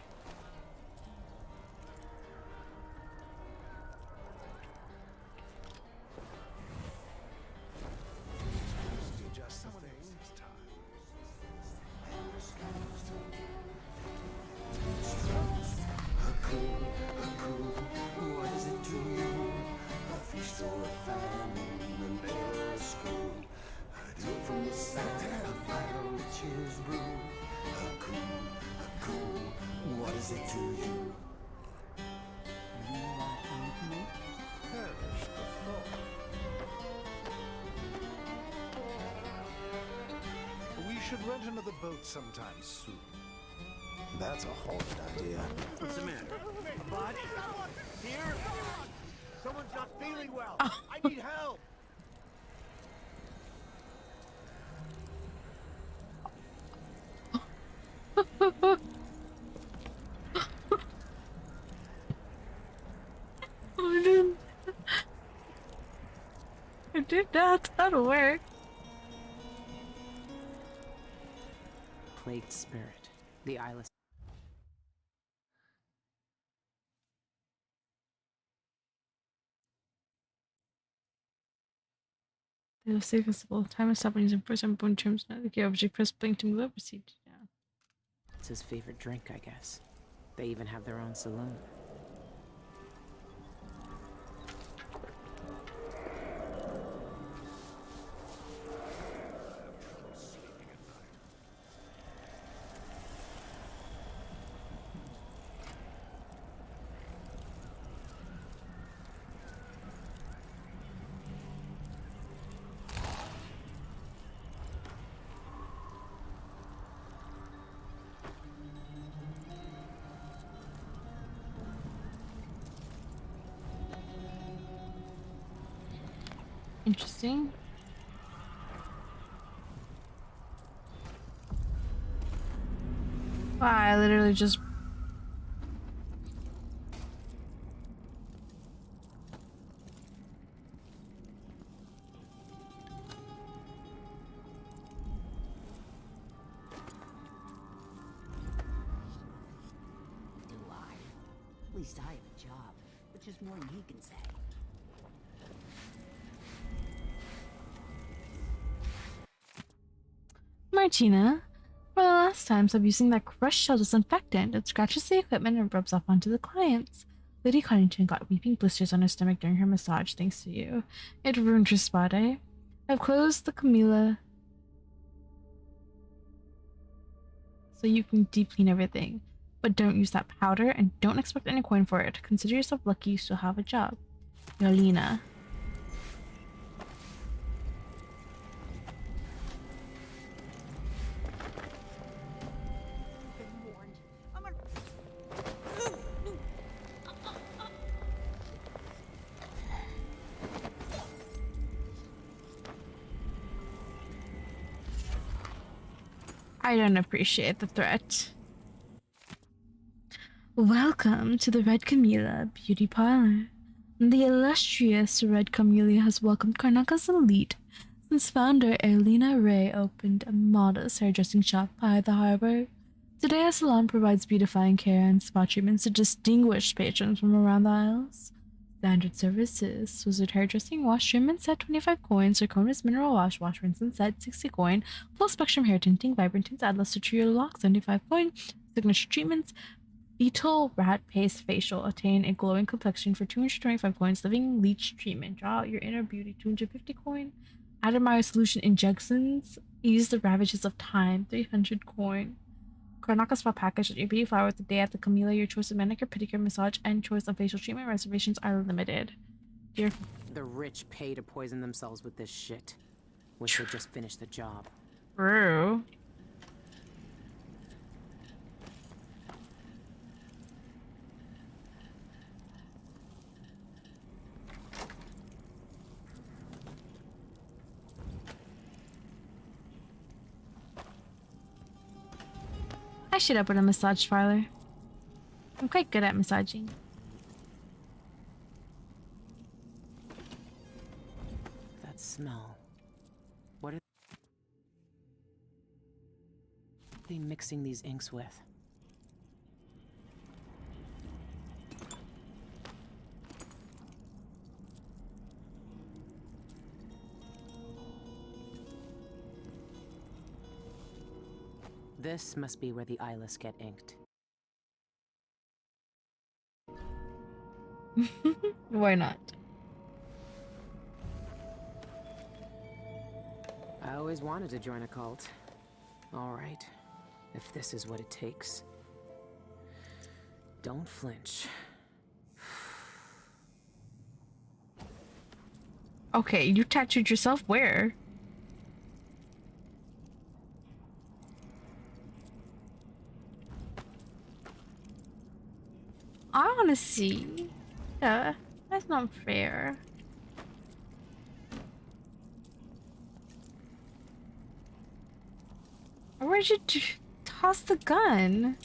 Sometime soon. That's a horrid idea. What's the matter? A body? Here? Someone's not feeling well. I need help. I did not. That'll work. Plagued spirit, the eyeless. They will stay visible. Time is stopped when using first and bone terms. Now the key object press blink to move up, proceed down. It's his favorite drink, I guess. They even have their own saloon. Interesting. Wow, I literally just... Do I? At least I have a job, which is more than he can say. Martina, for the last time, stop using that crushed shell disinfectant. It scratches the equipment and rubs off onto the clients. Lady Connington got weeping blisters on her stomach during her massage thanks to you. It ruined her spot, eh? I've closed the Camilla so you can deep clean everything. But don't use that powder and don't expect any coin for it. Consider yourself lucky you still have a job. Yolina. I don't appreciate the threat. Welcome to the Red Camellia Beauty Parlor. The illustrious Red Camellia has welcomed Karnaka's elite since founder Erlina Ray opened a modest hairdressing shop by the harbor. Today, our salon provides beautifying care and spa treatments to distinguished patrons from around the Isles. Standard services: wizard hairdressing, wash, trim, and set 25 coins, Zirconis mineral wash, rinse, and set 60 coin, full spectrum hair tinting, vibrant tints, add luster to your locks 75 coin, signature treatments, beetle rat paste facial, attain a glowing complexion for 225 coins, living leech treatment, draw out your inner beauty 250 coin, Adamire solution injections, ease the ravages of time 300 coin. Karnaka Spa package at your beauty flower with the day at the Camellia. Your choice of manicure, pedicure, massage, and choice of facial treatment. Reservations are limited. Dear. The rich pay to poison themselves with this shit. Wish they'd just finished the job. True. I should open a massage parlor. I'm quite good at massaging. That smell. What are they mixing these inks with? This must be where the eyeless get inked. Why not? I always wanted to join a cult. All right, if this is what it takes. Don't flinch. Okay, you tattooed yourself where? I want to see. Yeah, that's not fair. Where'd you toss the gun?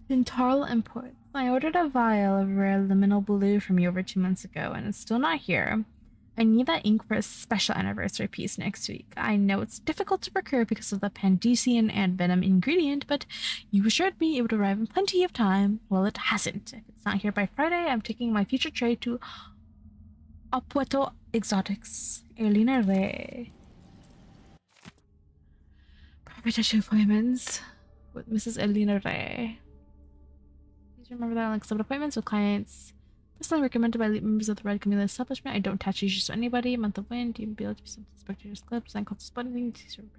Tintarl Imports. I ordered a vial of rare liminal blue from you over 2 months ago, and it's still not here. I need that ink for a special anniversary piece next week. I know it's difficult to procure because of the Pandician and Venom ingredient, but you assured me it would arrive in plenty of time. Well, it hasn't. If it's not here by Friday, I'm taking my future trade to Apueto Exotics. Erlina Ray. Property appointments with Mrs. Erlina Ray. Please remember that I'll accept appointments with clients personally recommended by elite members of the Red Camellia establishment. I don't attach issues to anybody. Month of wind, you be able to be some spectators clips, and called to spot anything.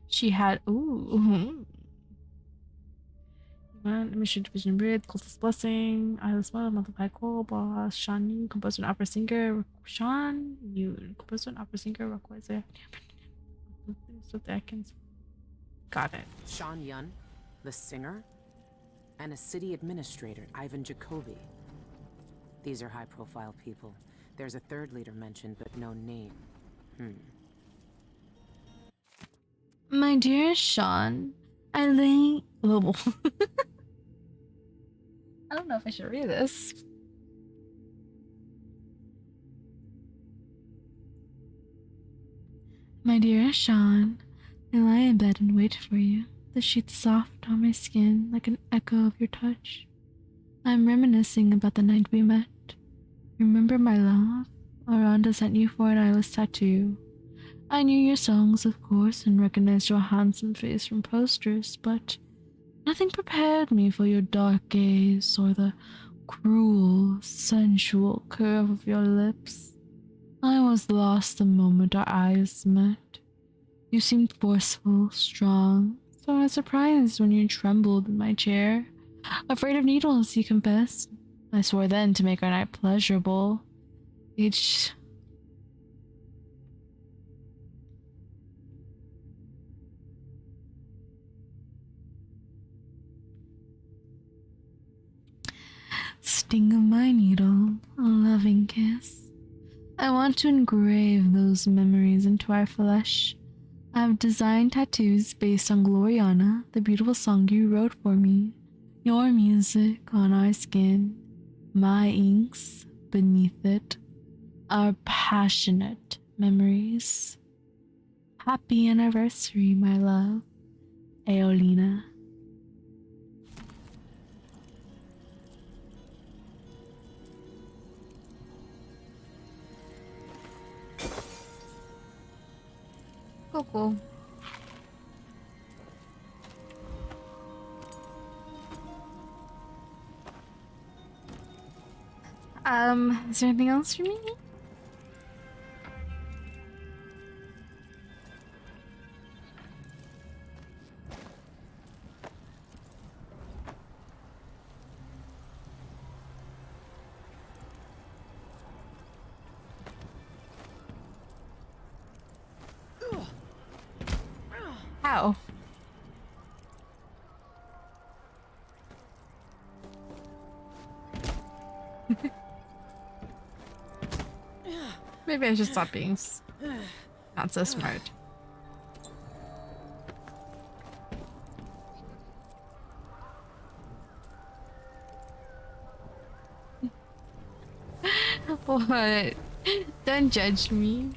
She had ooh. Mission Division Bridge, Cultist Blessing, Eyeless Well, Multiply Coal, Boss, Shawn, Composer and Opera Singer, Sean, you, Composer and Opera Singer, Rockweiser, with the Atkins. Got it. Sean Yun, the singer, and a city administrator, Ivan Jacoby. These are high-profile people. There's a third leader mentioned, but no name. My dear Sean, I lay... Oh, I don't know if I should read this. My dear Sean, I lie in bed and wait for you. The sheets soft on my skin like an echo of your touch. I'm reminiscing about the night we met. Remember my love? Aranda sent you for an eyeless tattoo. I knew your songs, of course, and recognized your handsome face from posters, but nothing prepared me for your dark gaze or the cruel, sensual curve of your lips. I was lost the moment our eyes met. You seemed forceful, strong, so I was surprised when you trembled in my chair. Afraid of needles, you confessed. I swore then to make our night pleasurable. Each... sting of my needle, a loving kiss. I want to engrave those memories into our flesh. I've designed tattoos based on Gloriana, the beautiful song you wrote for me. Your music on our skin, my inks beneath it. Our passionate memories. Happy anniversary, my love, Aeolina. Cool. Is there anything else for me? How? Maybe I should stop being not so smart. What? Don't judge me.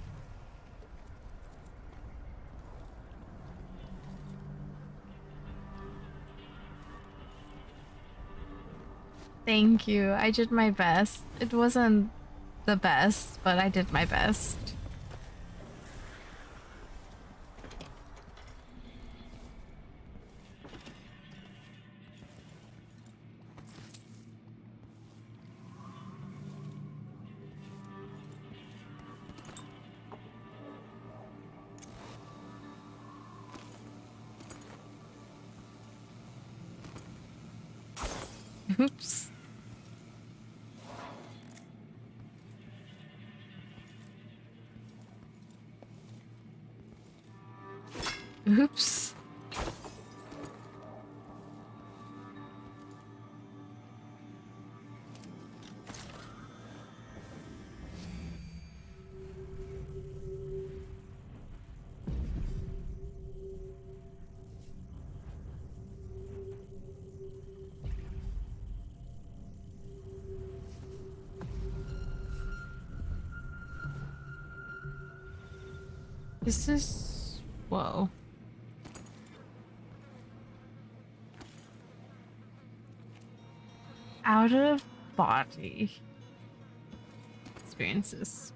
Thank you. I did my best. It wasn't the best, but I did my best. Oops. Oops. This is... whoa. Out of body experiences.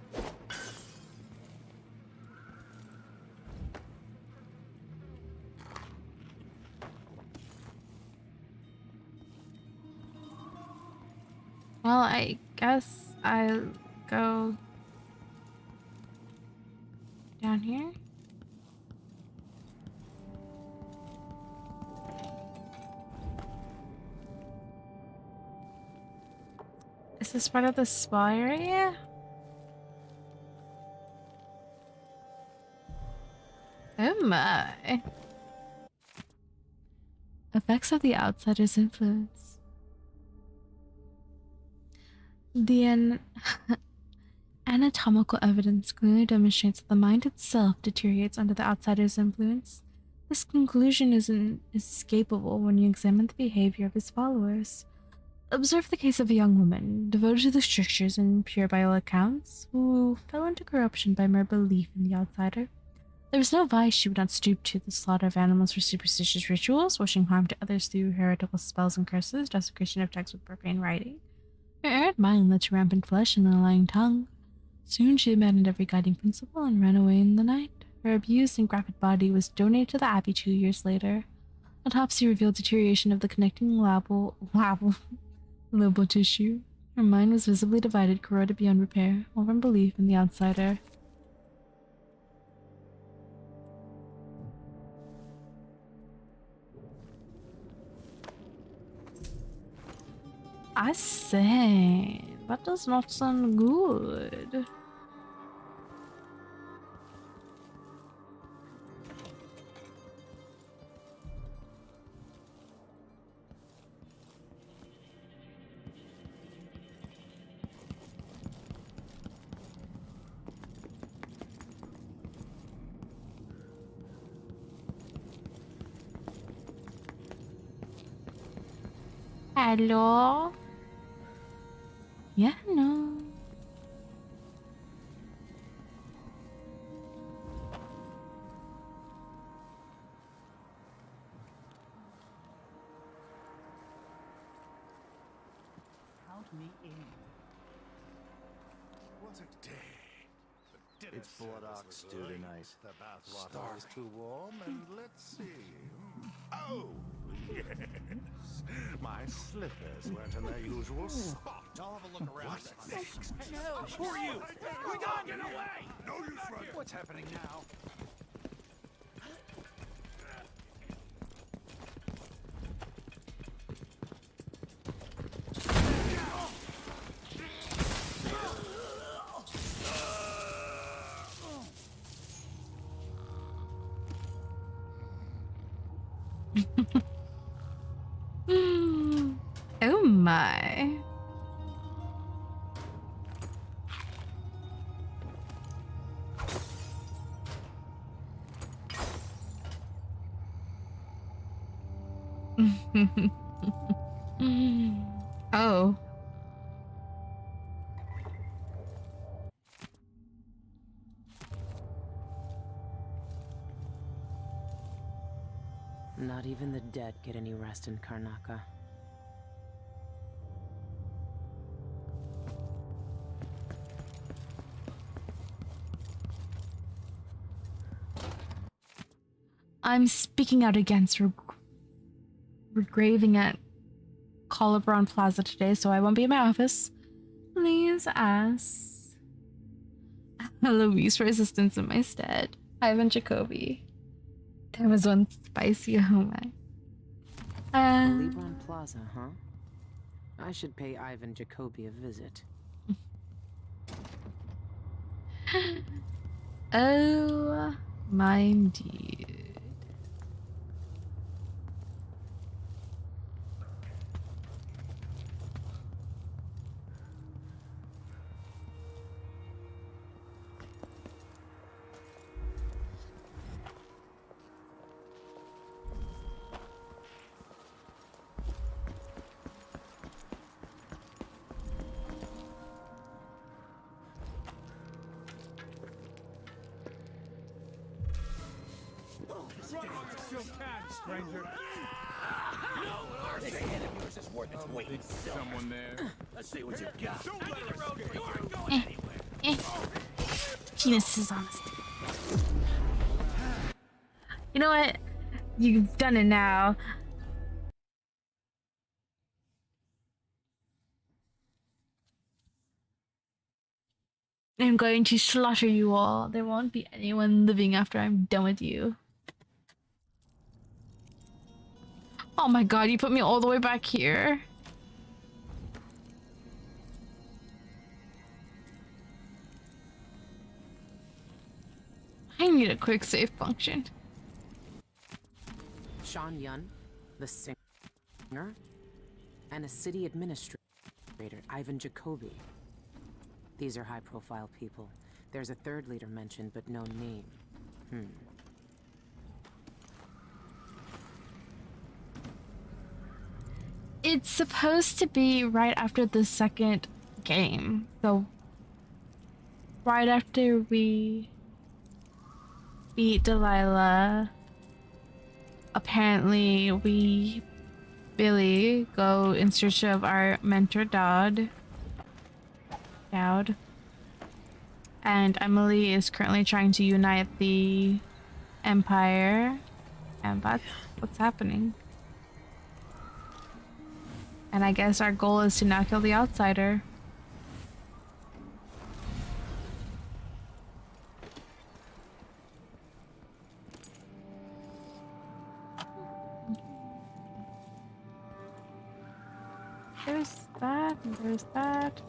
Well, I guess I'll go down here. Is this part of the spa area? Oh my. Effects of the outsider's influence. The anatomical evidence clearly demonstrates that the mind itself deteriorates under the outsider's influence. This conclusion is inescapable when you examine the behavior of his followers. Observe the case of a young woman, devoted to the strictures and pure by all accounts, who fell into corruption by mere belief in the outsider. There was no vice she would not stoop to: the slaughter of animals for superstitious rituals, wishing harm to others through heretical spells and curses, desecration of texts with profane writing. Her errant mind led to rampant flesh and a lying tongue. Soon she abandoned every guiding principle and ran away in the night. Her abused and grappled body was donated to the Abbey 2 years later. Autopsy revealed deterioration of the connecting labral tissue. Her mind was visibly divided, corroded beyond repair, all from belief in the outsider. I say, that does not sound good. Hello? Yeah, no. Count me in. What a day. The dinner It's Blood service Ox was stew late. tonight. The bathwater was too warm, and let's see. Oh, yes. My slippers weren't in their usual spot. I'll have a look around. What next? No, who are you? Quick on, get away! No use running. What's happening now? Oh my. Oh. Not even the dead get any rest in Karnaca. I'm speaking out against regraving at Collarbron Plaza today, so I won't be in my office. Please ask Louise for assistance in my stead. Ivan Jacoby. There was one spicy, oh my. Libron Plaza, huh? I should pay Ivan Jacoby a visit. Oh my indeed. Run while you still can, stranger. This hand of yours is worth its weight in silver. Someone there. Let's see what you got. Don't let her road. escape. You aren't going anywhere. Penis is honest. You know what? You've done it now. I'm going to slaughter you all. There won't be anyone living after I'm done with you. Oh my god, you put me all the way back here. I need a quick save function. Sean Yun, the singer, and a city administrator, Ivan Jacoby. These are high-profile people. There's a third leader mentioned, but no name. It's supposed to be right after the second game. So, right after we beat Delilah, apparently Billy, go in search of our mentor Dowd. And Emily is currently trying to unite the Empire. And that's what's happening. And I guess our goal is to not kill the outsider. There's that, and there's that.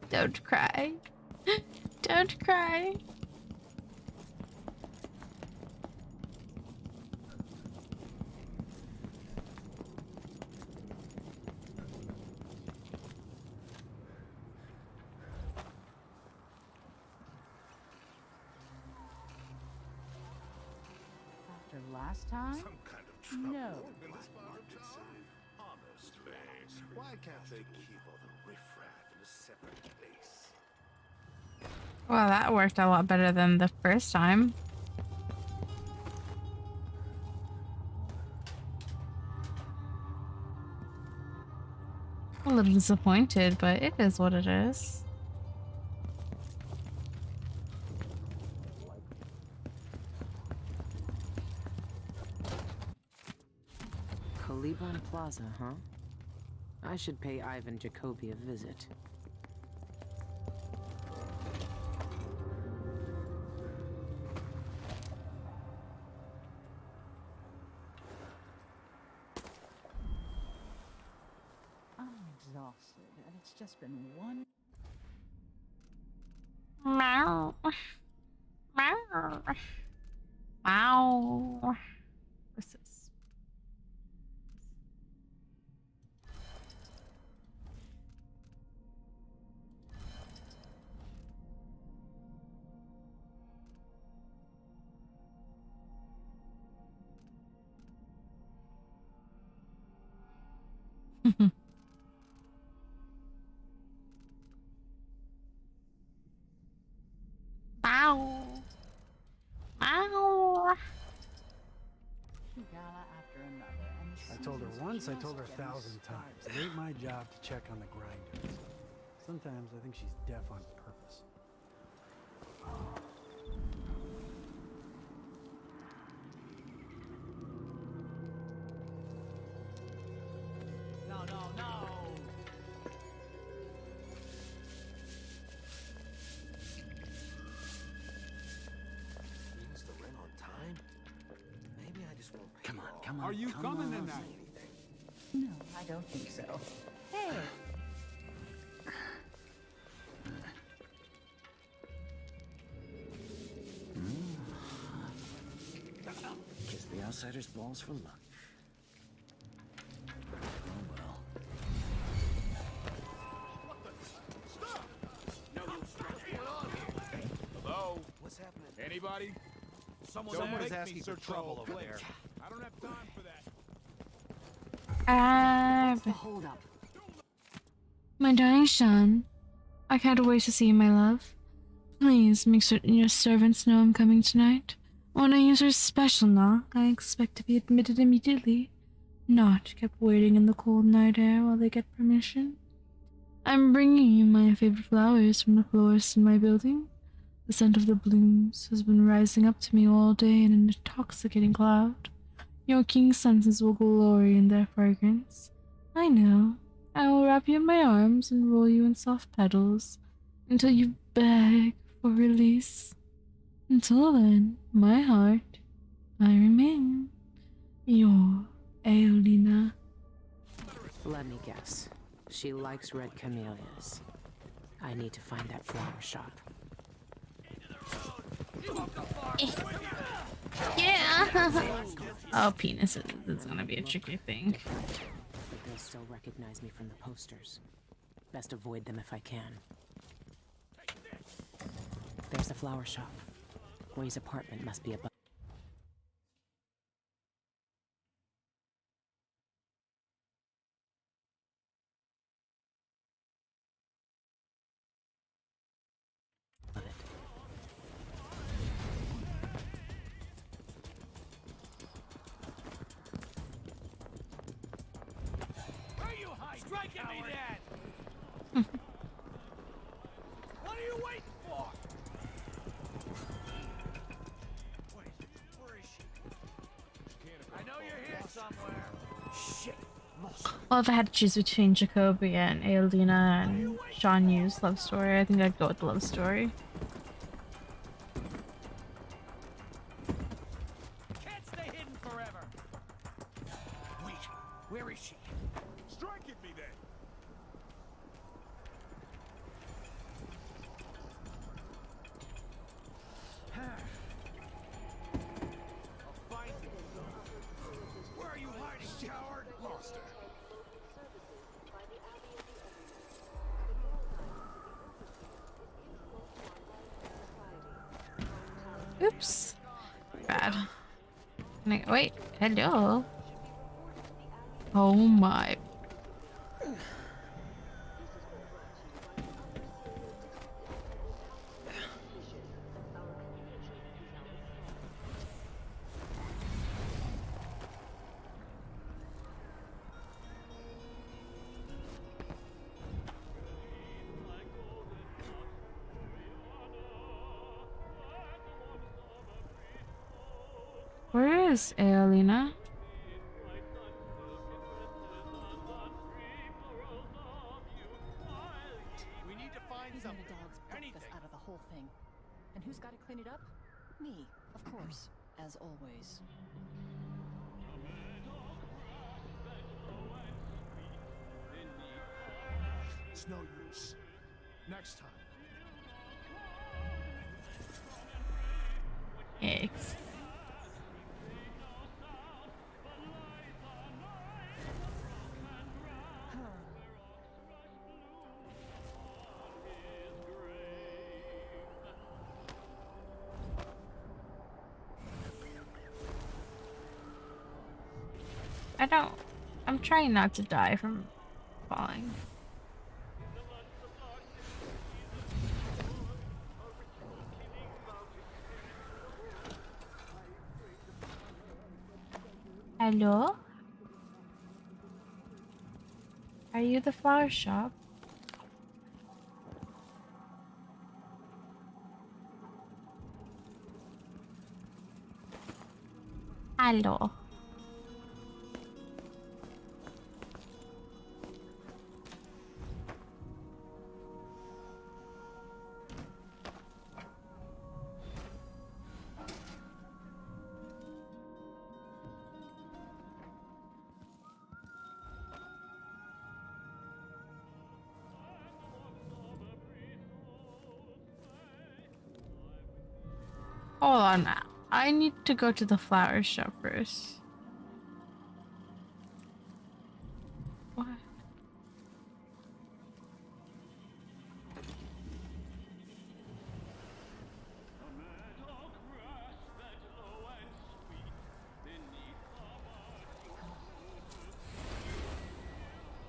Don't cry. Don't cry. After last time? Some kind of trouble No. in this part of town? Honestly, why can't they keep all the riffraff in a separate place? Well, that worked a lot better than the first time. I'm a little disappointed, but it is what it is. Caliban Plaza, huh? I should pay Ivan Jacoby a visit. I'm exhausted, and it's just been one. Meow. Meow. Meow. What's this? Ow. Ow. Gala after another, and I told her once, I told her 1,000 times. It ain't my job to check on the grinders. Sometimes I think she's deaf on purpose. No, no, no! Is the rent on time? Maybe I just won't pay. Come on. Are you coming tonight? No, I don't think so. Hey! Kiss the outsider's balls for luck. Oh well. Hello? What's happening? Anybody? Someone Don't is make asking me for search trouble all over place. there. I don't have time for that. Hold up. My darling Sean, I can't wait to see you, my love. Please make certain your servants know I'm coming tonight. When I use her special knock, I expect to be admitted immediately, not kept waiting in the cold night air while they get permission. I'm bringing you my favorite flowers from the florist in my building. The scent of the blooms has been rising up to me all day in an intoxicating cloud. Your king's senses will glory in their fragrance. I know. I will wrap you in my arms and roll you in soft petals until you beg for release. Until then, my heart, I remain your Aelina. Let me guess. She likes red camellias. I need to find that flower shop. Yeah. Oh, penises. It's gonna be a tricky thing. But they'll still recognize me from the posters. Best avoid them if I can. There's the flower shop. Way's apartment must be above. Where are you hiding? Striking me then! What are you waiting for? Where is she? I know you're here somewhere. Shit. Well, if I had to choose between Jacoby and Aelina and Sean Yu's love story, I think I'd go with the love story. Can't stay hidden forever. Wait, where is she? Strike at me then. I'll find you. Where are you hiding, coward? Lost her. Oops. Bad. Wait, hello. Oh my. Where is Aelina? We need to find Who's something. gonna dog's breakfast out of the whole thing? And who's got to clean it up? Me, of course, as always. It's no use. Next time. Yikes. I'm trying not to die from falling. Hello? Are you the flower shop? Hello. Hold on, I need to go to the flower shop first. What?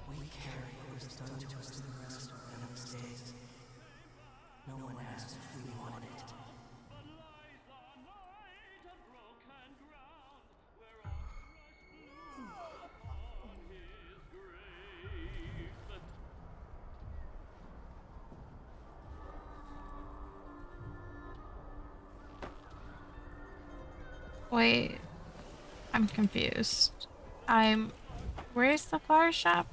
We carry what was done to us in the rest of Venom's days. No one asked if we wanted it. Wait, I'm confused. Where's the flower shop?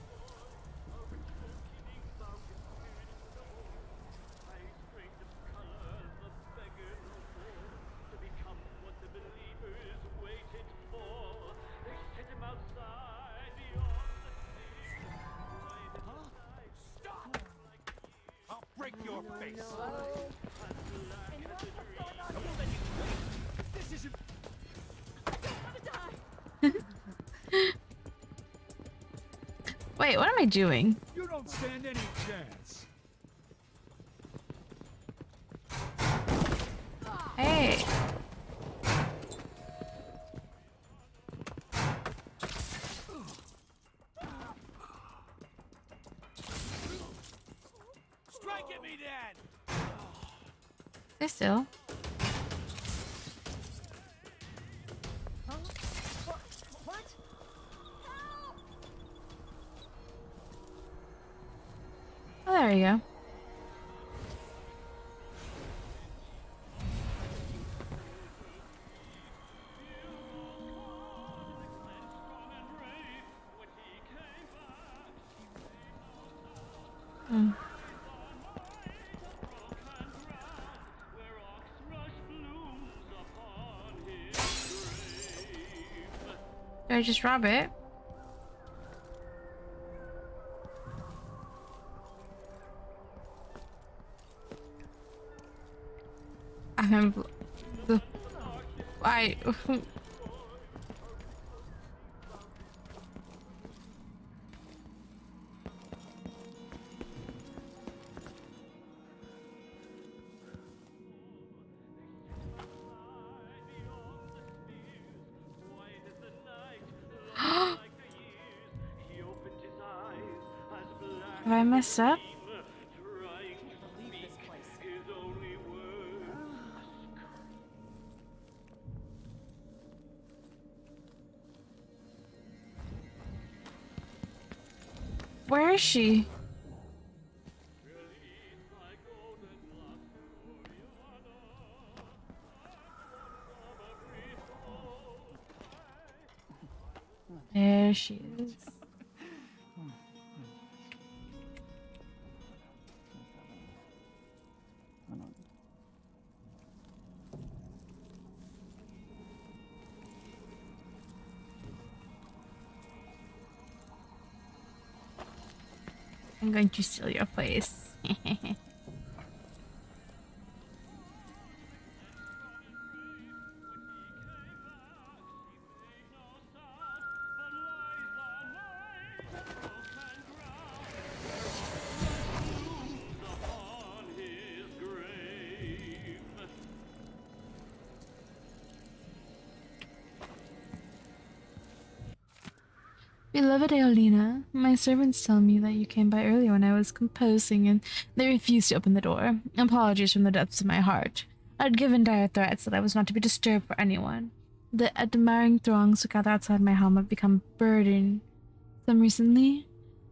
This isn't. Wait, what am I doing? You don't stand any chance. Hey. Strike at me then. Stay still. Huh? What? Oh, there you go. Hmm. Did I just rob it? I Have I messed up? Where is she? There she is. I'm going to steal your place. Beloved Aelina, my servants tell me that you came by earlier when I was composing and they refused to open the door. Apologies from the depths of my heart. I'd given dire threats that I was not to be disturbed for anyone. The admiring throngs who gather outside my home have become a burden. Some recently,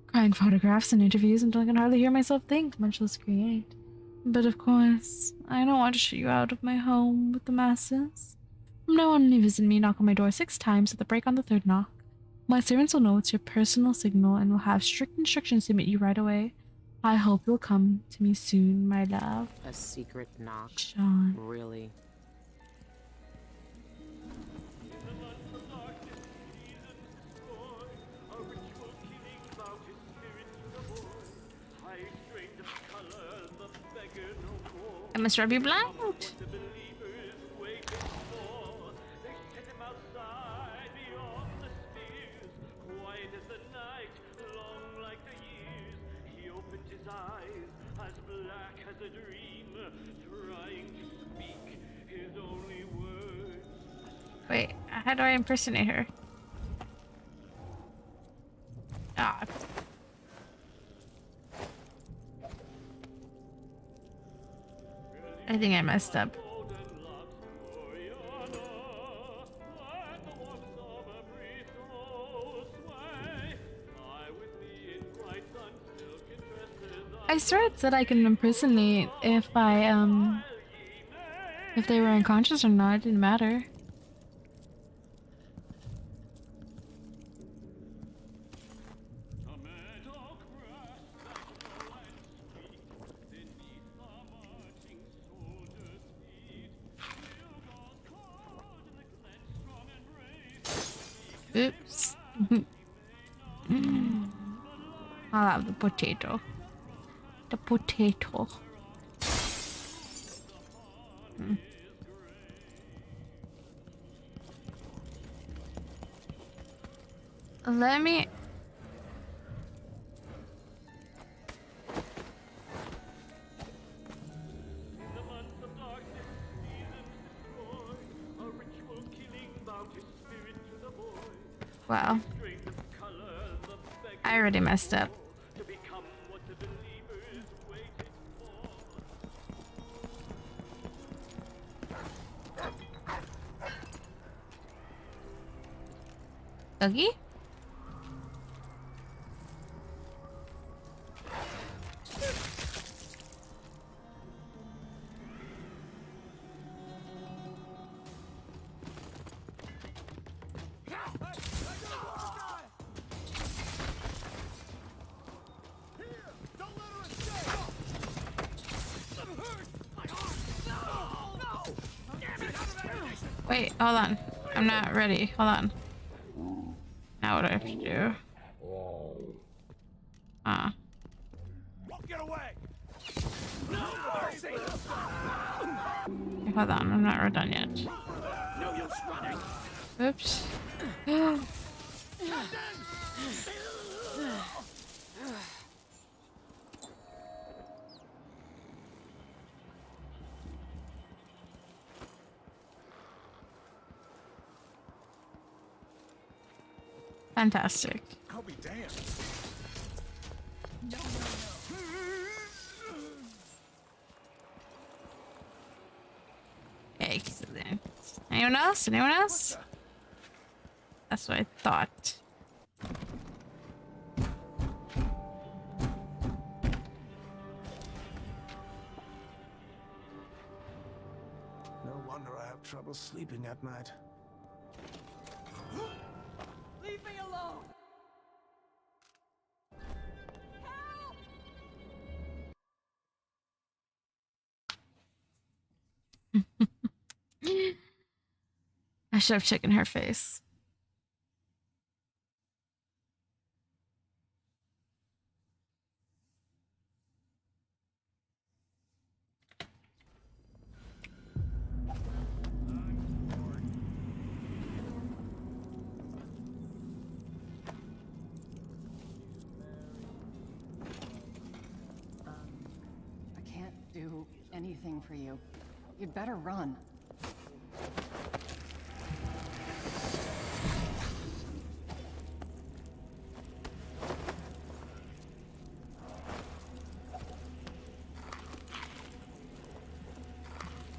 crying photographs and interviews until I can hardly hear myself think, much less create. But of course, I don't want to shut you out of my home with the masses. From now on, when you visit me, knock on my door 6 times at the break on the 3rd knock. My servants will know it's your personal signal and will have strict instructions to meet you right away. I hope you'll come to me soon, my love. A secret knock? Sean. Really? I must rub you blind. Wait, how do I impersonate her? Ah. I think I messed up. I swear it said I can impersonate if if they were unconscious or not, it didn't matter. Oops. I'll have the potato. The potato. Let me... Wow. I already messed up. Doggy? Wait, hold on. I'm not ready. Hold on. Now what do I have to do? Get away! Hold on, I'm not done yet. No use running. Oops. Fantastic. I'll be damned. No. Excellent. Anyone else? Anyone else? That's what I thought. No wonder I have trouble sleeping at night. Leave me alone! I should have taken her face. I can't do anything for you. You'd better run.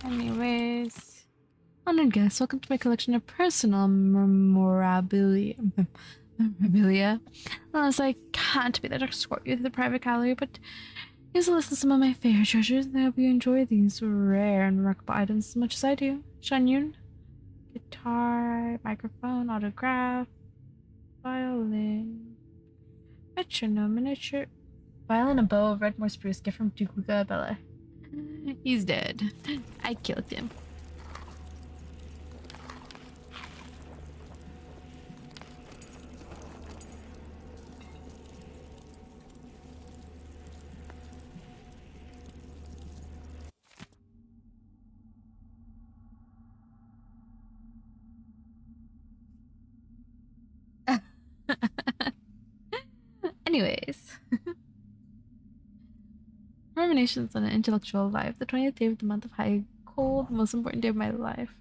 Anyways, honored guests, welcome to my collection of personal memorabilia. Unless I can't be there to escort you to the private gallery, but here's a list of some of my favorite treasures, and I hope you enjoy these rare and remarkable items as much as I do. Shanyun, guitar, microphone, autograph, violin, metronome, miniature, violin, a bow of Redmore spruce, gift from Duke Bella. He's dead. I killed him. Anyways. Ruminations on an intellectual life. The 20th day of the month of high cold, the most important day of my life.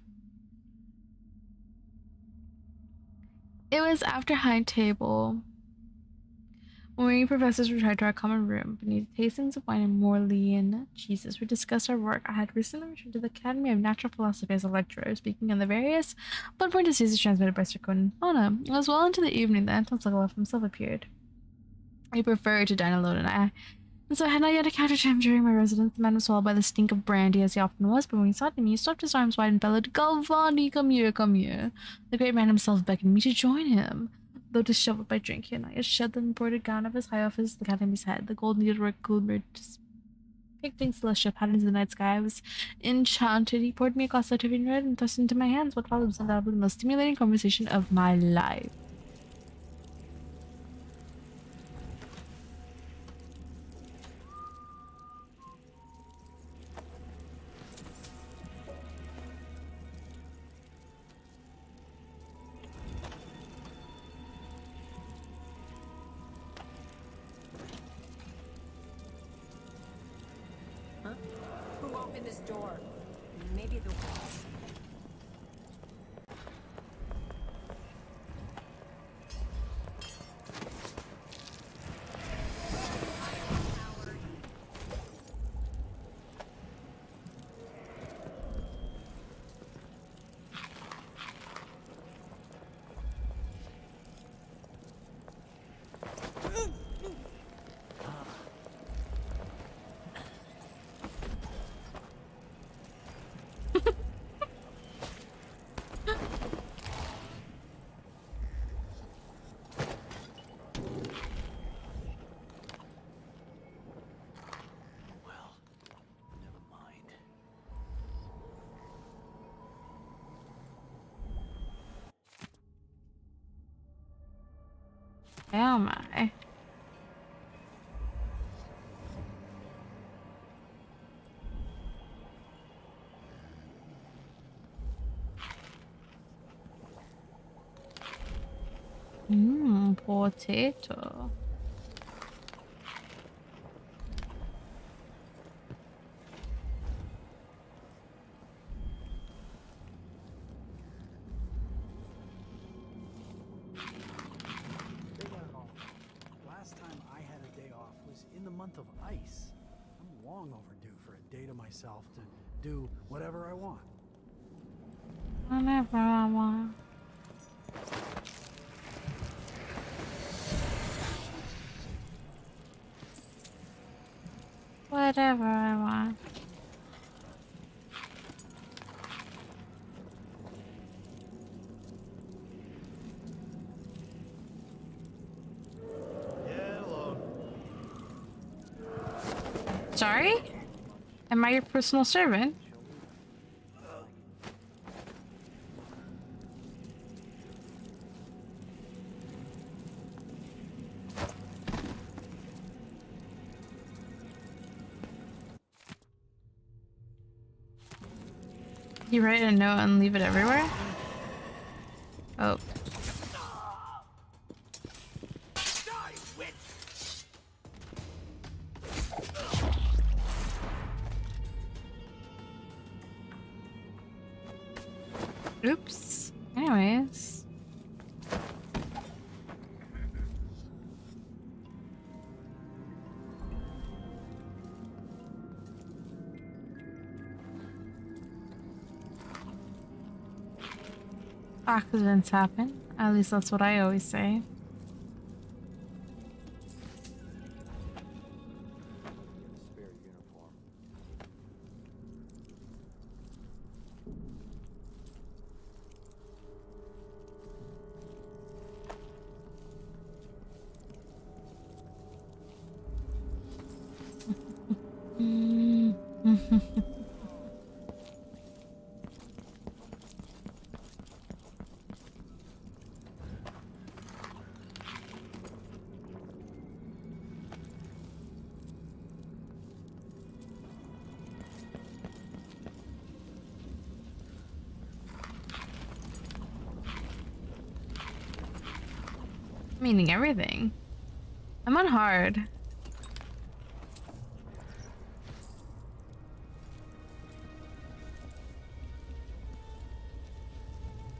It was after high table. When we professors retired to our common room, beneath tastings of wine and Morlean cheeses, we discussed our work. I had recently returned to the Academy of Natural Philosophy as a lecturer, speaking on the various bloodborne diseases transmitted by circone and fauna. It was well into the evening that Anton Sokolov himself appeared. He preferred to dine alone, and so I had not yet encountered him during my residence. The man was swallowed by the stink of brandy, as he often was, but when he saw him, he swept his arms wide and bellowed, "Galvani, come here, come here." The great man himself beckoned me to join him. Though disheveled by drink, he had not yet shed the embroidered gown of his high office, the Academy's head. The gold needlework glimmered, depicting celestial patterns in the night sky. I was enchanted. He poured me a glass of Tiffany red and thrust it into my hands. What followed was undoubtedly the most stimulating conversation of my life. open this door. Maybe the walls. Oh my. Potato. Last time I had a day off was in the month of ice. I'm long overdue for a day to myself to do whatever I want. Whatever I want. Whatever I want. Sorry? Am I your personal servant? You write a note and leave it everywhere? Oh. Oops. Anyways. Accidents happen. At least that's what I always say. Meaning everything. I'm on hard.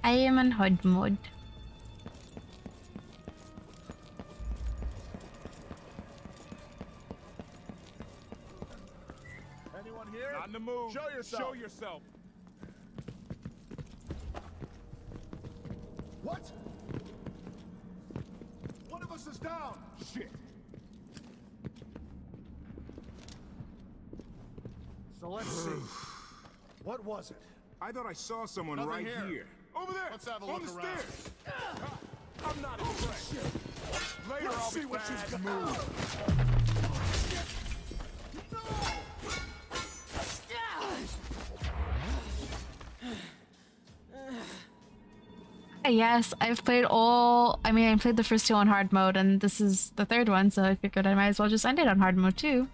I am on hard mode. Anyone here? Not in the mood. Show yourself. Show yourself. What? One of us is down. Shit. So let's see. What was it? I thought I saw someone Nothing right here. here. Over there. Let's have a look around. Stairs. I'm not impressed. Later, Let's I'll see be what bad you've mood. Yes, I've played all. I mean, I played the first two on hard mode, and this is the third one, so I figured I might as well just end it on hard mode too.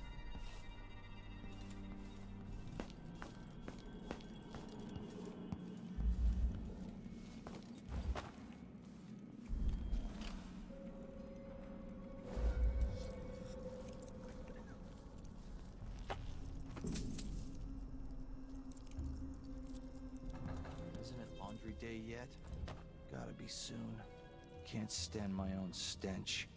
day yet? Gotta be soon. Can't stand my own stench.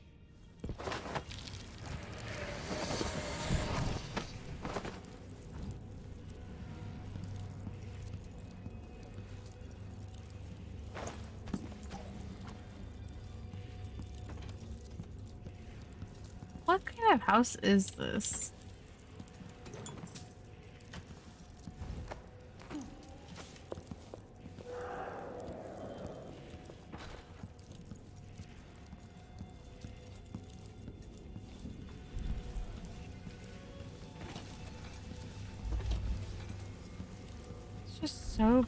What kind of house is this? It's just so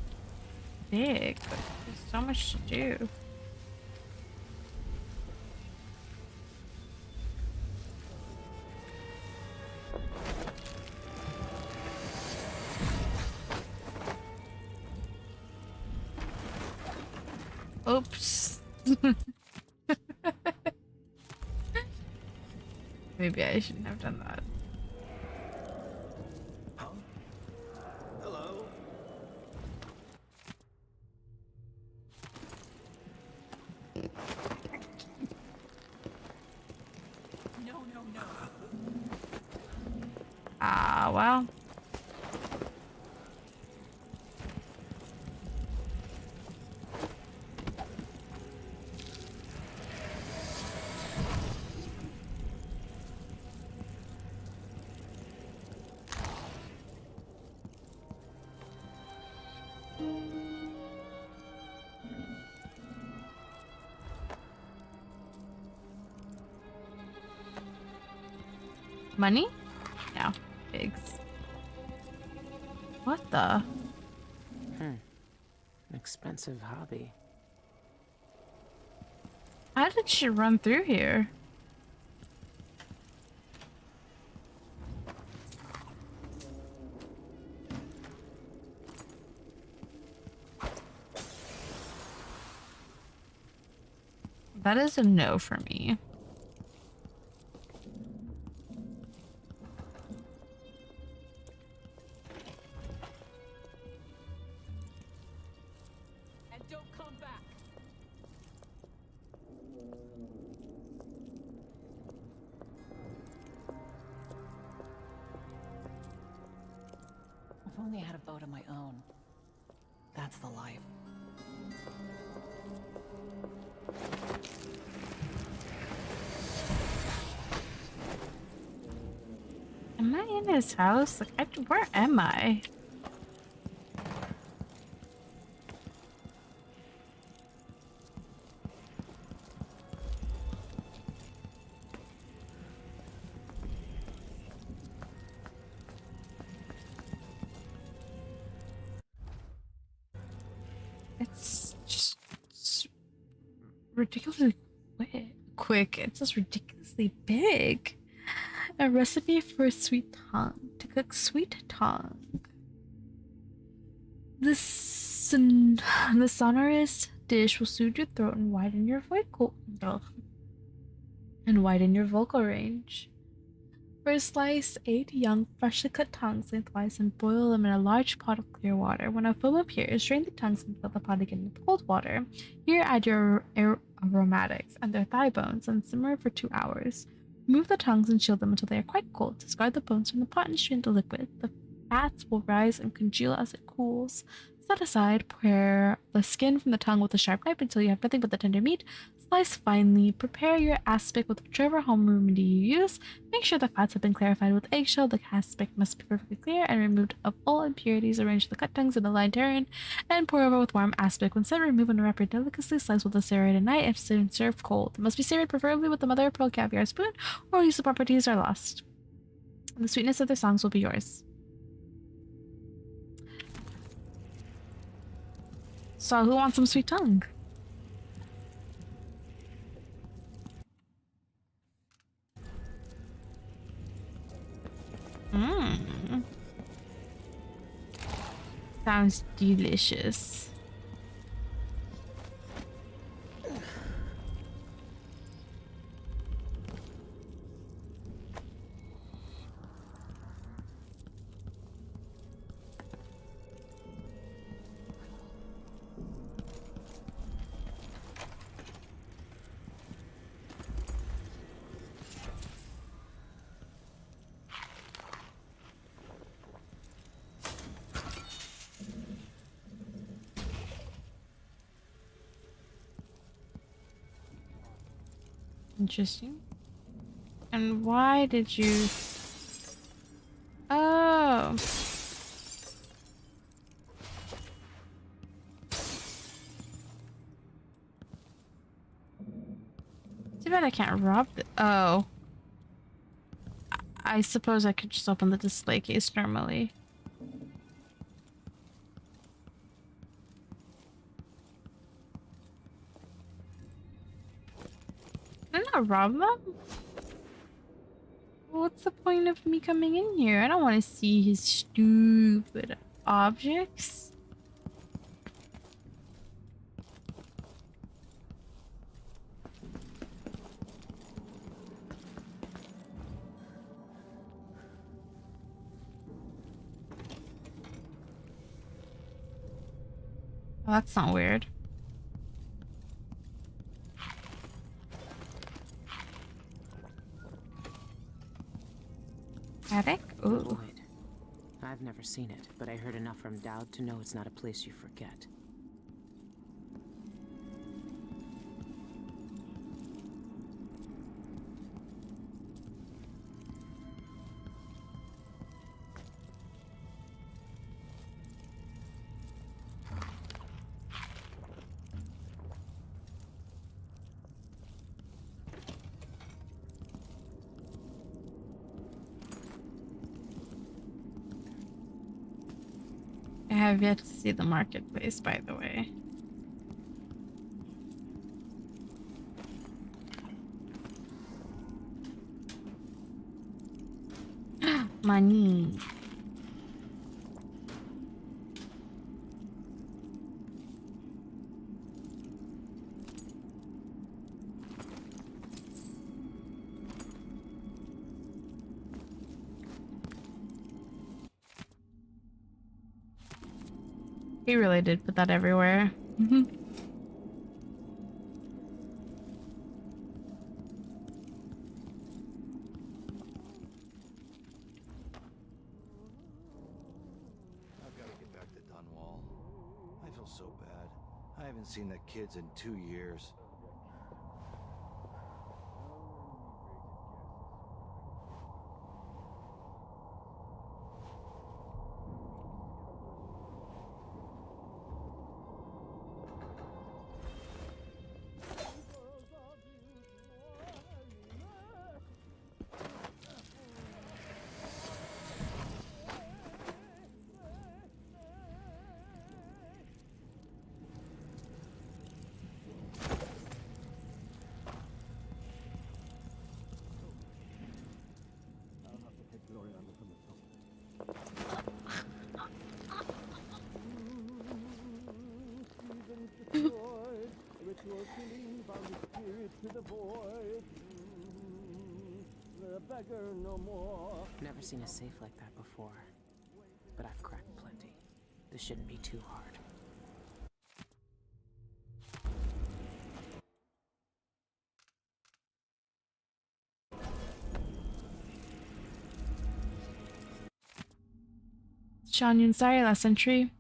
big. There's so much to do. Oops. Maybe I shouldn't have done that. Huh? Hello? No. Ah, well. Money? No. Pigs. What the? Expensive hobby. How did she run through here? That is a no for me. And don't come back. If only I had a boat of my own. That's the life. Am I in his house? Like, where am I? It's just ridiculously quick. It's just ridiculously big. A recipe for sweet tongue. To cook sweet tongue. The sonorous dish will soothe your throat and widen your vocal range. First slice 8 young, freshly cut tongues lengthwise and boil them in a large pot of clear water. When a foam appears, drain the tongues and fill the pot again with cold water. Here add your aromatics and their thigh bones and simmer for 2 hours. Remove the tongues and chill them until they are quite cold. Discard the bones from the pot and strain the liquid. The fats will rise and congeal as it cools. Set aside, pare the skin from the tongue with a sharp knife until you have nothing but the tender meat. Slice finely. Prepare your aspic with whichever home remedy you use. Make sure the fats have been clarified with eggshell. The aspic must be perfectly clear and removed of all impurities. Arrange the cut tongues in the lined tureen and pour over with warm aspic. When set, remove and wrap your delicately sliced with a serrated knife and serve cold. It must be savored preferably with the mother of pearl caviar spoon, or use the properties are lost. The sweetness of their songs will be yours. So who wants some sweet tongue? Sounds delicious. interesting. And why did you... Oh. Too bad I can't rob the... Oh. I suppose I could just open the display case normally. Can I not rob them? What's the point of me coming in here? I don't want to see his stupid objects. Oh, that's not weird. Attic? Ooh. Void. I've never seen it, but I heard enough from Dowd to know it's not a place you forget. I have yet to see the marketplace, by the way. Money. He really did put that everywhere. I've got to get back to Dunwall. I feel so bad. I haven't seen the kids in 2 years. Never seen a safe like that before, but I've cracked plenty. This shouldn't be too hard. Sean Yun's diary last entry.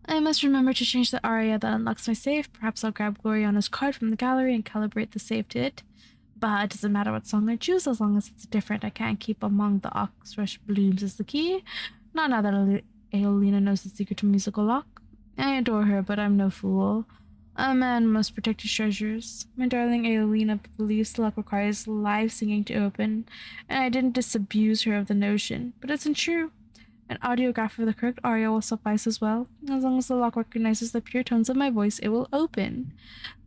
I must remember to change the aria that unlocks my safe. Perhaps I'll grab Gloriana's card from the gallery and calibrate the save to it. But it doesn't matter what song I choose as long as it's different. I can't keep among the oxrush blooms as the key. Not now that Aelina knows the secret to musical lock. I adore her, but I'm no fool. A man must protect his treasures. My darling Aelina believes the lock requires live singing to open, and I didn't disabuse her of the notion. But it's untrue. An audiograph of the correct aria will suffice as well. As long as the lock recognizes the pure tones of my voice, it will open.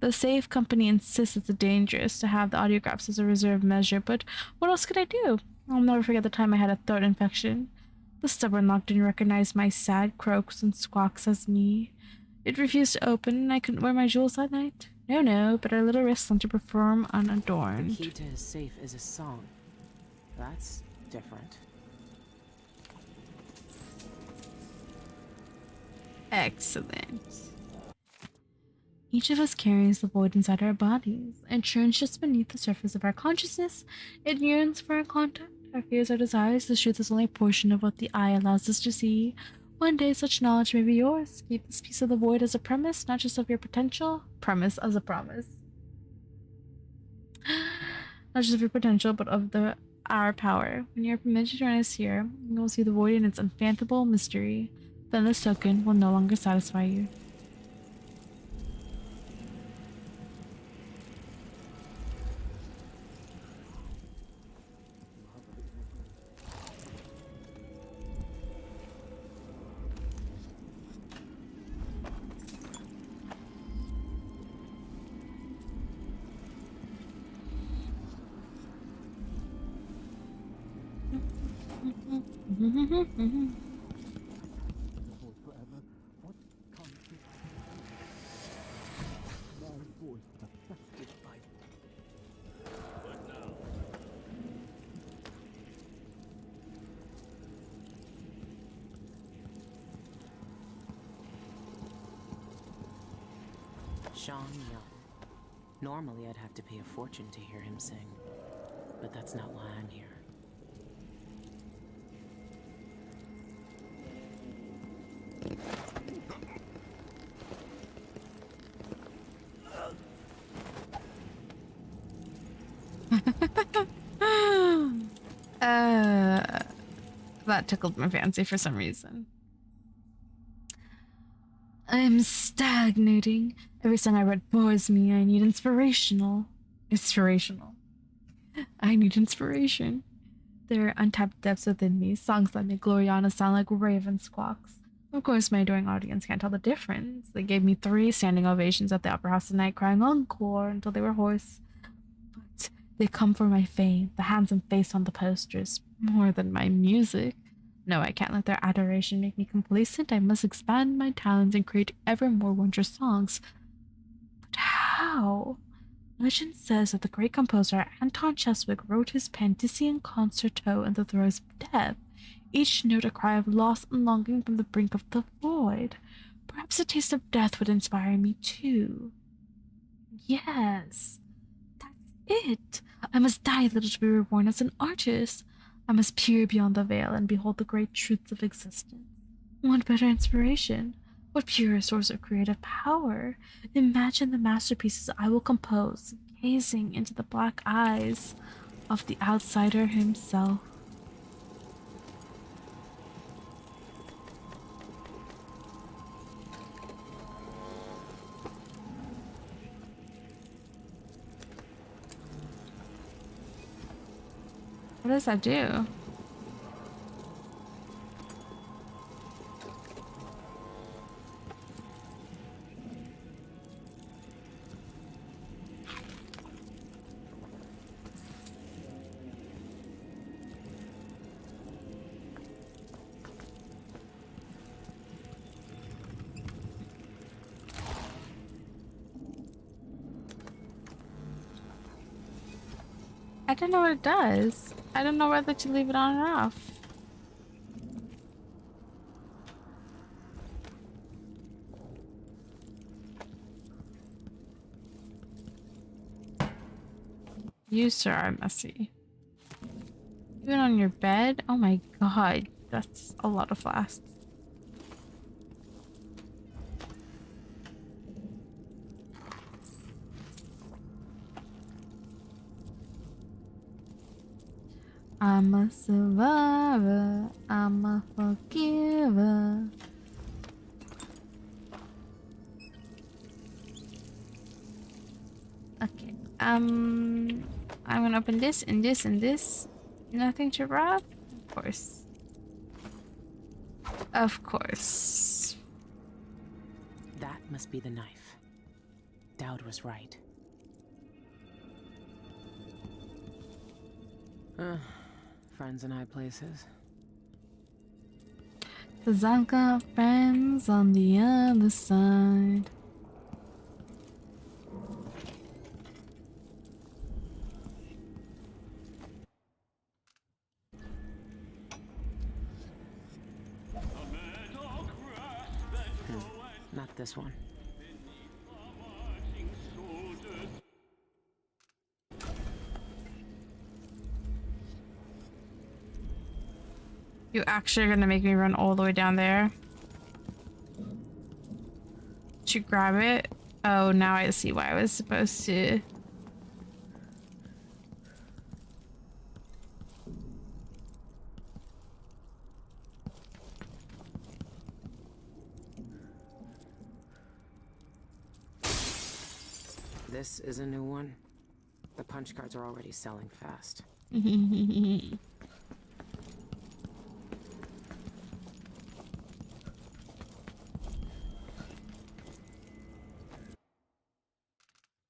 The safe company insists it's dangerous to have the audiographs as a reserve measure, but what else could I do? I'll never forget the time I had a throat infection. The stubborn lock didn't recognize my sad croaks and squawks as me. It refused to open, and I couldn't wear my jewels that night. No, but our little wrists want to perform unadorned. The key to his safe is a song. That's different. Excellent. Each of us carries the void inside our bodies. It churns just beneath the surface of our consciousness. It yearns for our contact. Our fears, our desires. The truth is only a portion of what the eye allows us to see. One day such knowledge may be yours. Keep this piece of the void as a premise, not just of your potential. Premise as a promise. not just of your potential, but of our power. When you are permitted to join us here, you will see the void in its unfathomable mystery. Then this token will no longer satisfy you. Sean Young. Normally I'd have to pay a fortune to hear him sing, but that's not why I'm here. That tickled my fancy for some reason. I'm stagnating. Every song I write bores me. I need inspirational. I need inspiration. There are untapped depths within me, songs that make Gloriana sound like raven squawks. Of course, my adoring audience can't tell the difference. They gave me 3 standing ovations at the Opera House tonight, crying encore until they were hoarse. But they come for my fame, the handsome face on the posters, more than my music. No, I can't let their adoration make me complacent. I must expand my talents and create ever more wondrous songs. But how? Legend says that the great composer Anton Cheswick wrote his Pandyssian concerto in the throes of death, each note a cry of loss and longing from the brink of the void. Perhaps a taste of death would inspire me too. Yes, that's it. I must die a little to be reborn as an artist. I must peer beyond the veil and behold the great truths of existence. What better inspiration? What purer source of creative power? Imagine the masterpieces I will compose, gazing into the black eyes of the outsider himself. What does that do? I don't know what it does. I don't know whether to leave it on or off. You, sir, are messy. Even on your bed? Oh my god, that's a lot of flasks. I'm a survivor, I'm a forgiver. Okay, I'm gonna open this and this and this. Nothing to rob? Of course. Of course. That must be the knife. Dowd was right. Friends in high places. 'Cause I've got friends on the other side. Not this one. You actually are gonna make me run all the way down there to grab it? Oh, now I see why I was supposed to. This is a new one. The punch cards are already selling fast.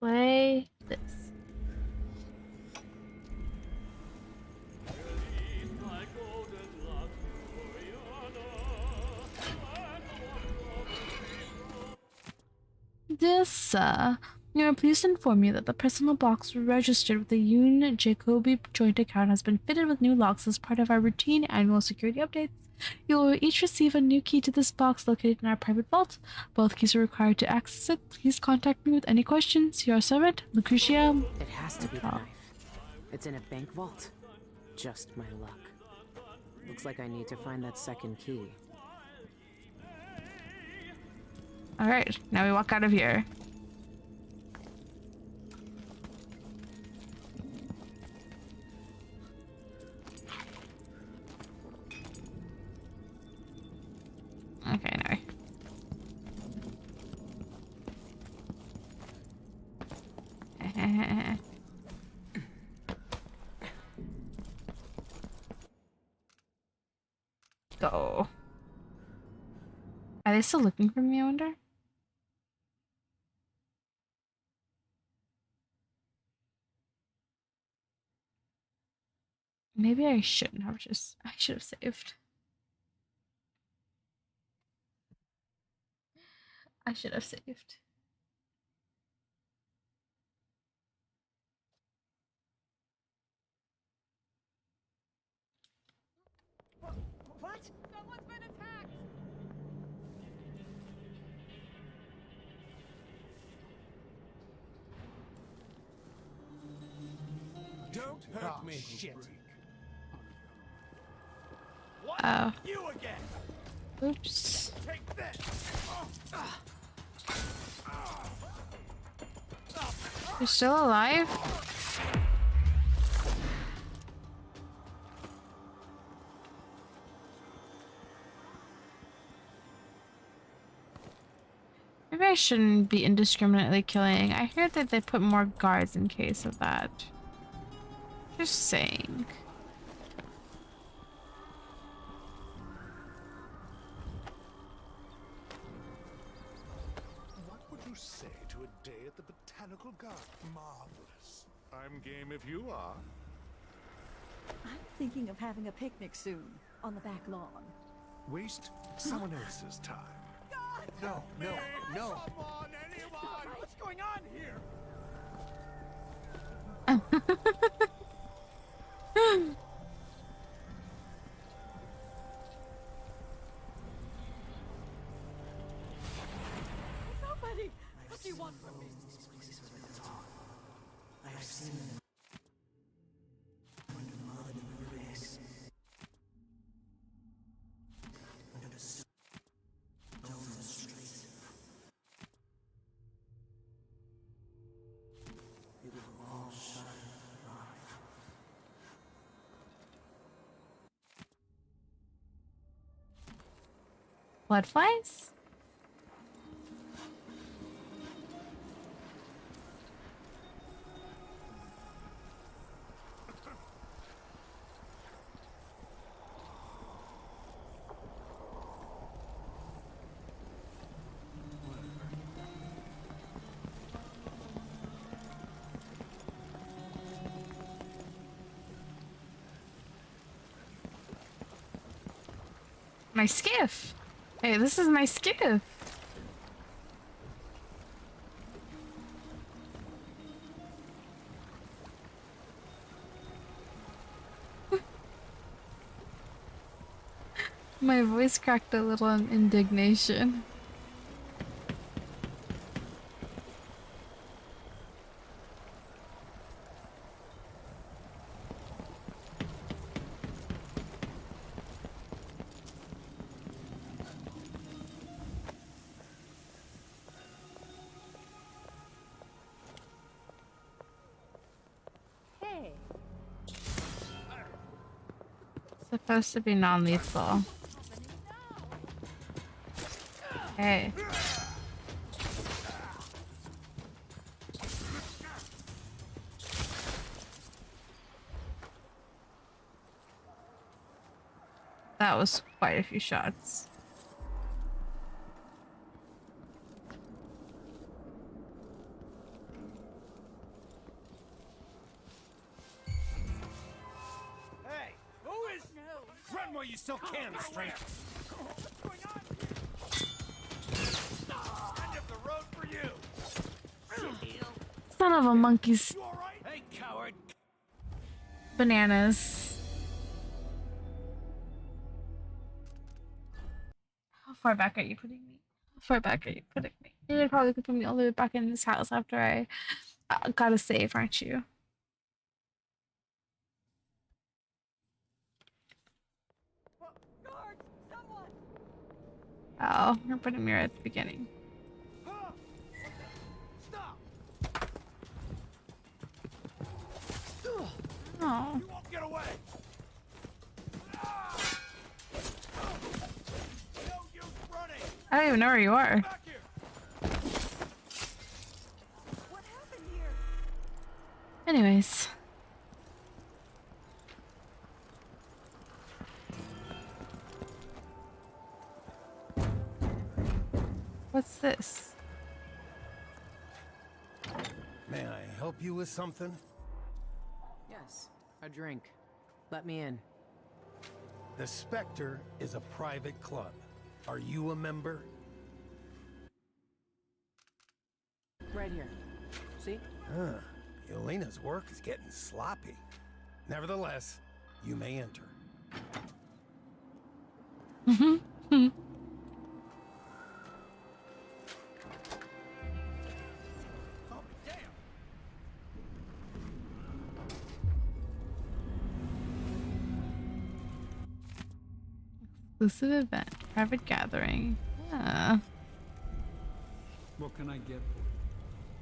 Play this. We are pleased to inform you that the personal box registered with the Yoon Jacoby joint account has been fitted with new locks as part of our routine annual security updates. You will each receive a new key to this box located in our private vault. Both keys are required to access it. Please contact me with any questions. Your servant, Lucretia. It has to be the knife. It's in a bank vault. Just my luck. Looks like I need to find that second key. Alright, now we walk out of here. Okay, no. Go. Are they still looking for me, I wonder? Maybe I shouldn't have I should have saved. I should have saved. What? Someone's been attacked! Don't hurt me. Shit. What? Oh. You again. Oops. Take this. You're still alive? Maybe I shouldn't be indiscriminately killing. I heard that they put more guards in case of that. Just saying. What would you say to a day at the Botanical Garden? Marvelous. I'm game if you are. I'm thinking of having a picnic soon, on the back lawn. Waste someone else's time. No, no, no. Come on, anyone! What's going on here? Nobody! What do you want from me? I have seen them under mud and bricks. Under the stones in the streets. They were all shut off. Blood flies? My skiff. Hey, this is my skiff. My voice cracked a little in indignation. Hey, Supposed to be non-lethal. Hey. That was quite a few shots. Hey, who is? No. Run while you still can, stranger. What's going on? End of the road for you. Son of a monkey's You all right? Hey, coward. bananas. How far back are you putting me? How far back are you putting me? You're probably gonna put me all the way back in this house after I gotta save, aren't you? Guards, someone! Oh, you're putting me right at the beginning. Stop! Oh. You won't get away. No use running. I don't even know where you are. Back here. What happened here? Anyways. What's this? May I help you with something? Yes, a drink. Let me in. The Spectre is a private club. Are you a member? Right here. See? Huh. Yelena's work is getting sloppy. Nevertheless, you may enter. Exclusive event, private gathering. Yeah. What can I get?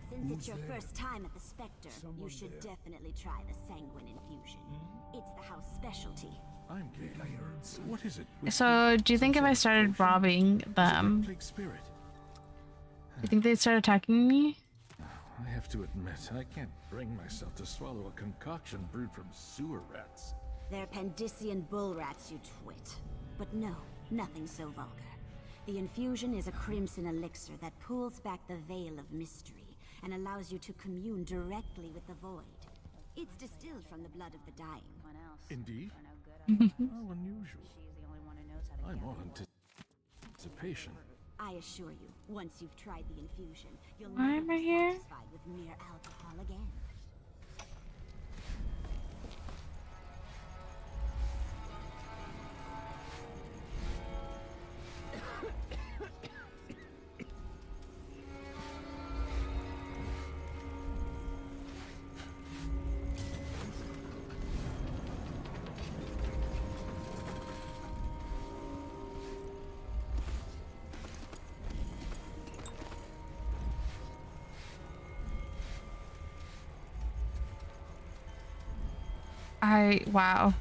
Since it's your first time at the Spectre, you should definitely try the Sanguine Infusion. It's the house specialty. I'm getting what is it? So, do you think if I started robbing them, do you think they'd start attacking me? I have to admit, I can't bring myself to swallow a concoction brewed from sewer rats. They're Pandician bull rats, you twit. But no, nothing so vulgar. The infusion is a crimson elixir that pulls back the veil of mystery and allows you to commune directly with the void. It's distilled from the blood of the dying. Indeed? How unusual. I'm all anticipation. I assure you, once you've tried the infusion, you'll Why never am I be here? satisfied with mere alcohol again. Wow.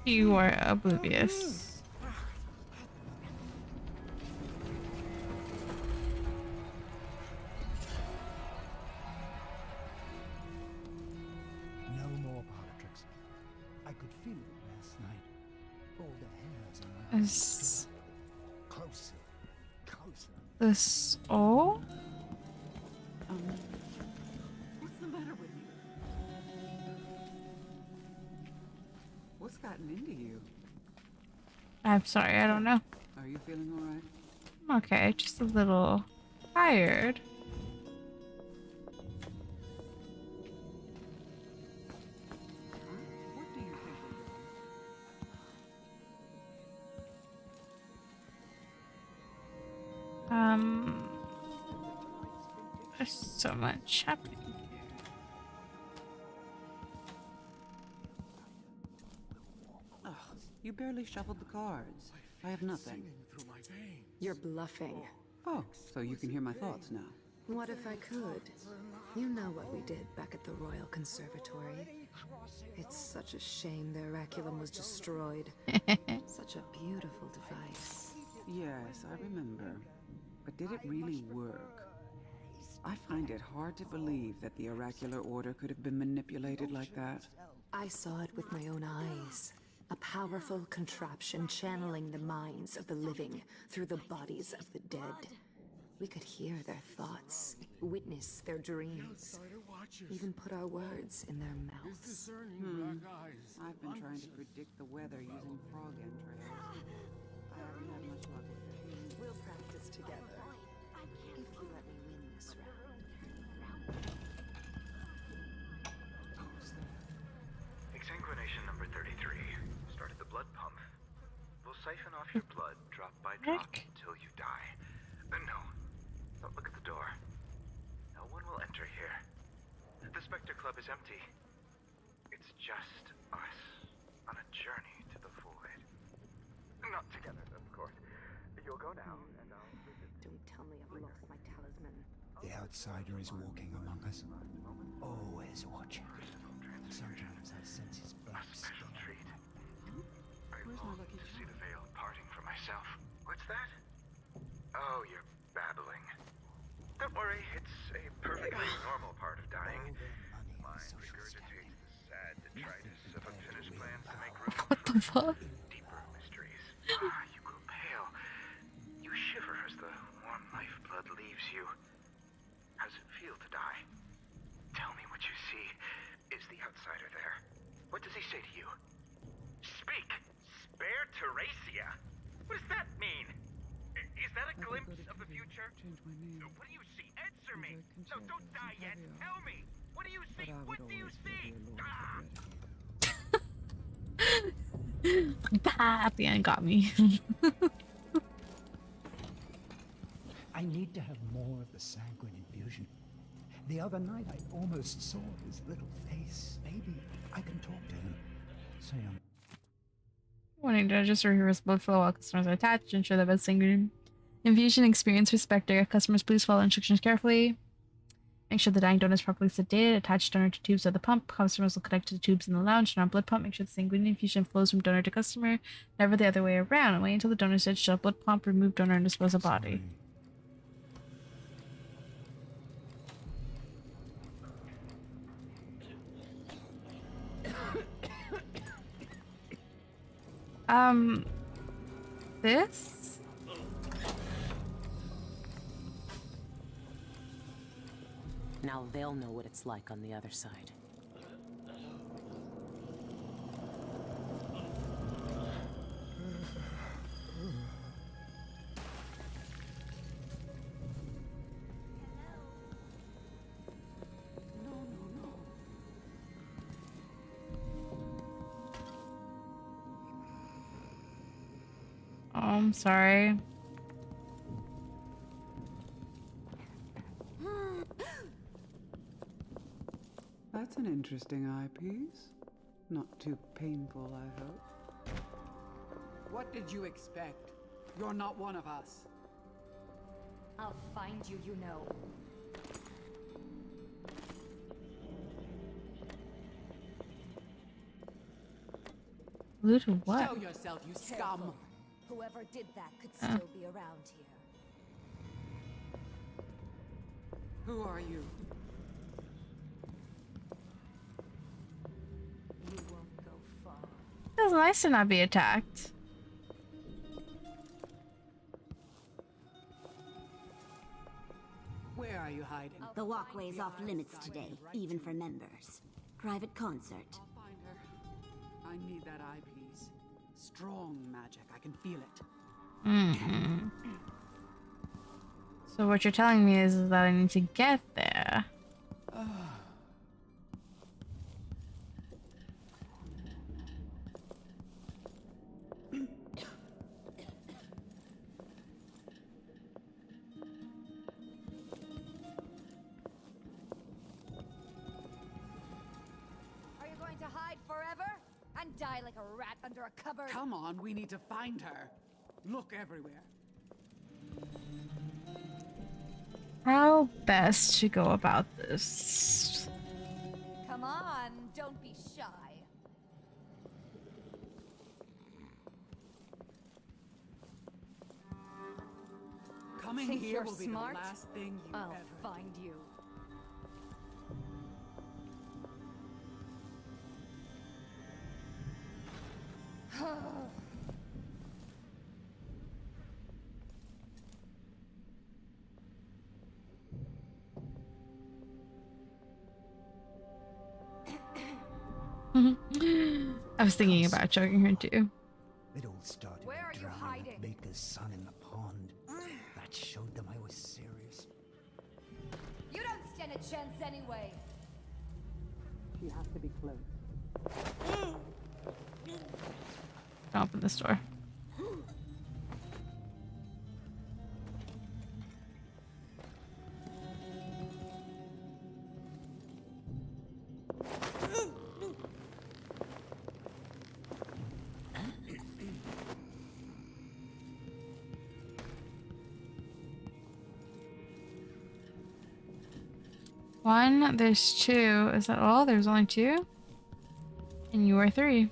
You are oblivious. No more politics. I could feel it last night. All the hairs on my head stood up. Closer. Closer. This all? What's the matter with you? What's gotten into you? I'm sorry, I don't know. Are you feeling all right? I'm okay, just a little tired. What do you think we're doing? There's so much happening. Ugh, you barely shuffled the cards. I have nothing. You're bluffing. Oh, so you can hear my thoughts now. What if I could? You know what we did back at the Royal Conservatory. It's such a shame the oraculum was destroyed. Such a beautiful device. Yes, I remember. But did it really work? I find it hard to believe that the oracular order could have been manipulated like that. I saw it with my own eyes. A powerful contraption channeling the minds of the living through the bodies of the dead. We could hear their thoughts, witness their dreams, even put our words in their mouths. I've been trying to predict the weather using frog entrails. I haven't had much luck with it. We'll practice together, if you let me win this round. Exsanguination number 33. Started the blood pump. We'll siphon off your blood drop by drop until you die. No. Don't look at the door. No one will enter here. The Spectre Club is empty. It's just us on a journey to the void. Not together, of course. You'll go now, and I'll visit. Don't tell me I've lost my talisman. The outsider is walking among us, always watching. Sometimes I sense his black Special treat. I long to see the veil parting for myself. What's that? Oh, you're babbling. Don't worry, it's a perfectly normal part of dying. Mind regurgitates the sad detritus of unfinished plans to make room for deeper mysteries. You grow pale. You shiver as the warm lifeblood leaves you. How's it feel to die? Tell me what you see. Is the outsider there? What does he say to you? Speak! Spare Teresia! What does that mean? Is that a glimpse of the future? What do you see? Answer me! No, don't die yet! Tell me! What do you see? What do you see? That at the end got me. I need to have more of the sanguine infusion. The other night I almost saw his little face. Maybe I can talk to him. Say Wanting to register hero's blood flow while customers are attached, ensure that best sanguine infusion experience for Spectre. Customers, please follow instructions carefully. Make sure the dying donor is properly sedated. Attach donor to tubes of the pump. Customers will connect to the tubes in the lounge. Turn on blood pump. Make sure the sanguine infusion flows from donor to customer, never the other way around. Wait until the donor said shut blood pump, remove donor, and dispose of body. This? Now they'll know what it's like on the other side. Oh, I'm sorry. That's an interesting eyepiece. Not too painful, I hope. What did you expect? You're not one of us. I'll find you, you know. Loot what? Show yourself, you scum! Whoever did that could still be around here. Who are you? You won't go far. It's nice to not be attacked. Where are you hiding? The walkway's off limits today, even for members. Private concert. I'll find her. I need that eyepiece. Strong magic, I can feel it. Mm-hmm. So what you're telling me is that I need to get there. Are you going to hide forever? And die like a rat under a cupboard? Come on, we need to find her. Look everywhere. How best to go about this? Come on, don't be shy. Coming Think here you're will be smart? the last thing you I'll ever find you. I was thinking about choking her too. It all started Where are with you drowning hiding? that Baker's son in the pond. That showed them I was serious. You don't stand a chance anyway. She has to be close. Don't open this door. One, there's two. Is that all? There's only two? And you are three.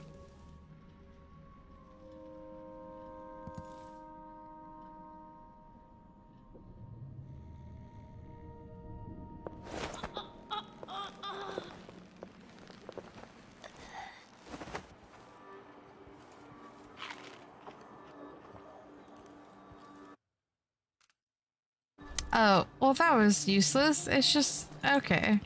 Oh, well that was useless. It's just, okay.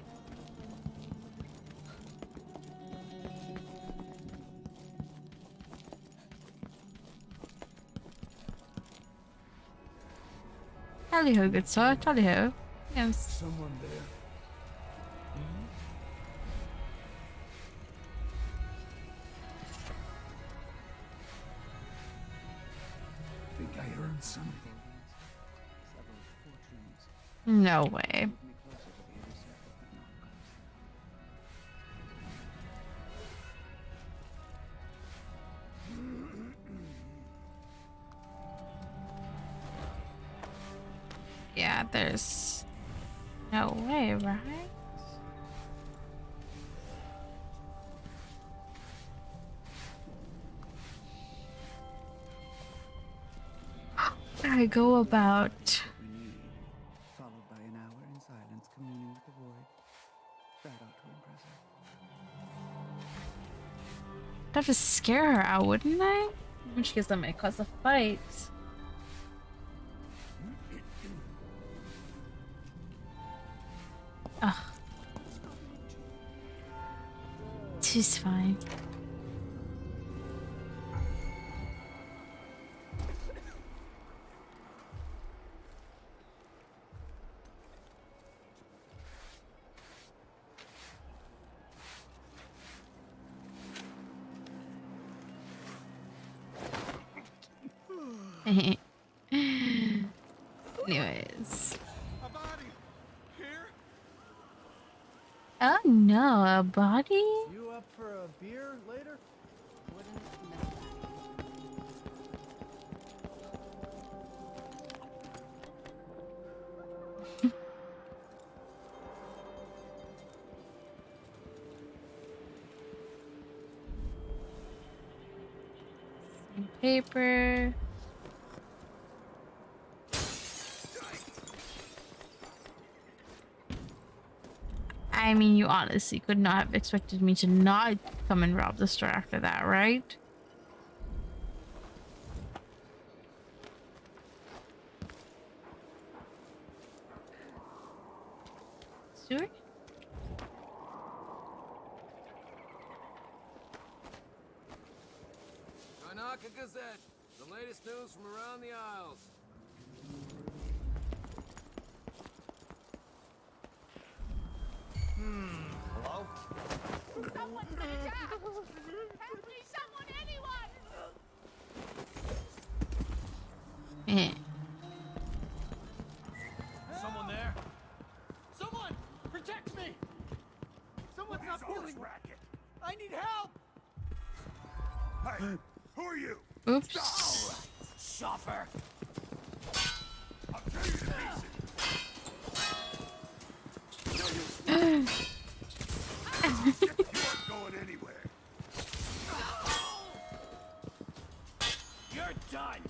Tally ho, good sir. Tally ho. Yes. Someone there. Think I heard something. No way. Yeah, there's no way, right? I go about Followed by an hour in silence, communing with the void. That ought to impress her. I'd have to scare her out, wouldn't I? When she gets that might cause a fight. Ugh. She's fine. Anyways. Oh no, a body? You up for a beer later? Some paper. I mean, you honestly could not have expected me to not come and rob the store after that, right? Stuart? Kanaka Gazette, the latest news from around the Isles. Hello? Someone's been attacked! Help me, someone, anyone! Eh. Someone there? Someone! Protect me! Someone's not What is all feeling this racket? I need help! Hey, who are you? Oops. Shopper! I'll tear you to pieces. You aren't going anywhere. You're done!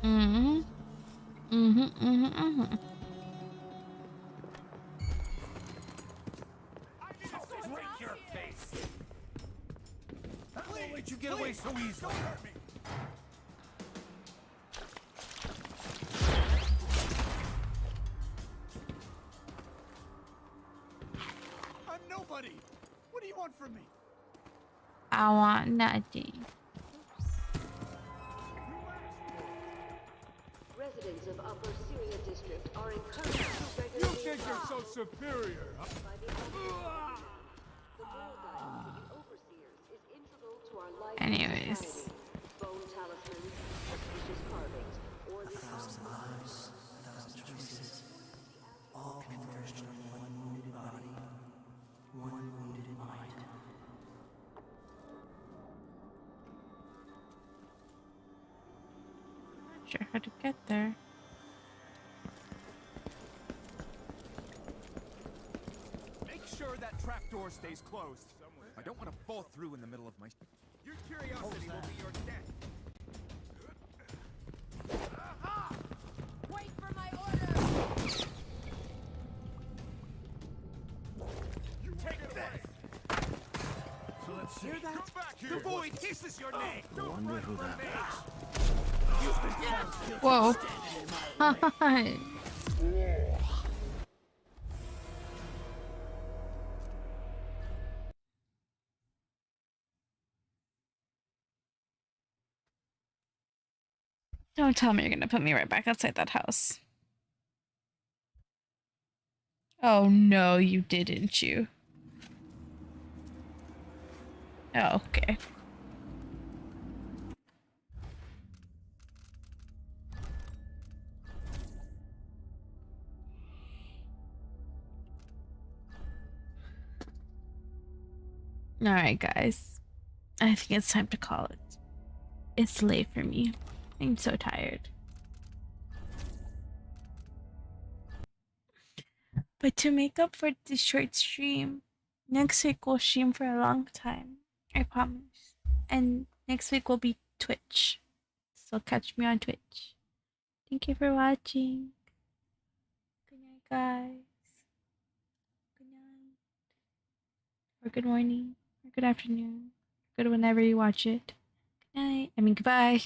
Mm-hmm. Break your face! I won't let you get away so easily. I'm nobody. What do you want from me? I want nothing. Residents of Upper Syria District are encouraged to regularly... You think you're so superior, huh? Anyways. Bone talismans, suspicious carvings, or the... 1,000 lives, 1,000 choices, all converged on one wounded body, one wounded mind. Not sure how to get there. Make sure that trapdoor stays closed. I don't want to fall through in the middle of my... Your curiosity will be your death. Wait for my orders! You take this! So let's see. Hear that? Come back here! The boy kisses your name! I wonder who that was. Whoa. Hi. Don't tell me you're gonna put me right back outside that house. Oh no, you didn't, you. Oh, okay. Alright, guys. I think it's time to call it. It's late for me. I'm so tired. But to make up for this short stream, next week we'll stream for a long time. I promise. And next week will be Twitch. So catch me on Twitch. Thank you for watching. Good night, guys. Good night. Or good morning. Or good afternoon. Good whenever you watch it. Good night. I mean, goodbye.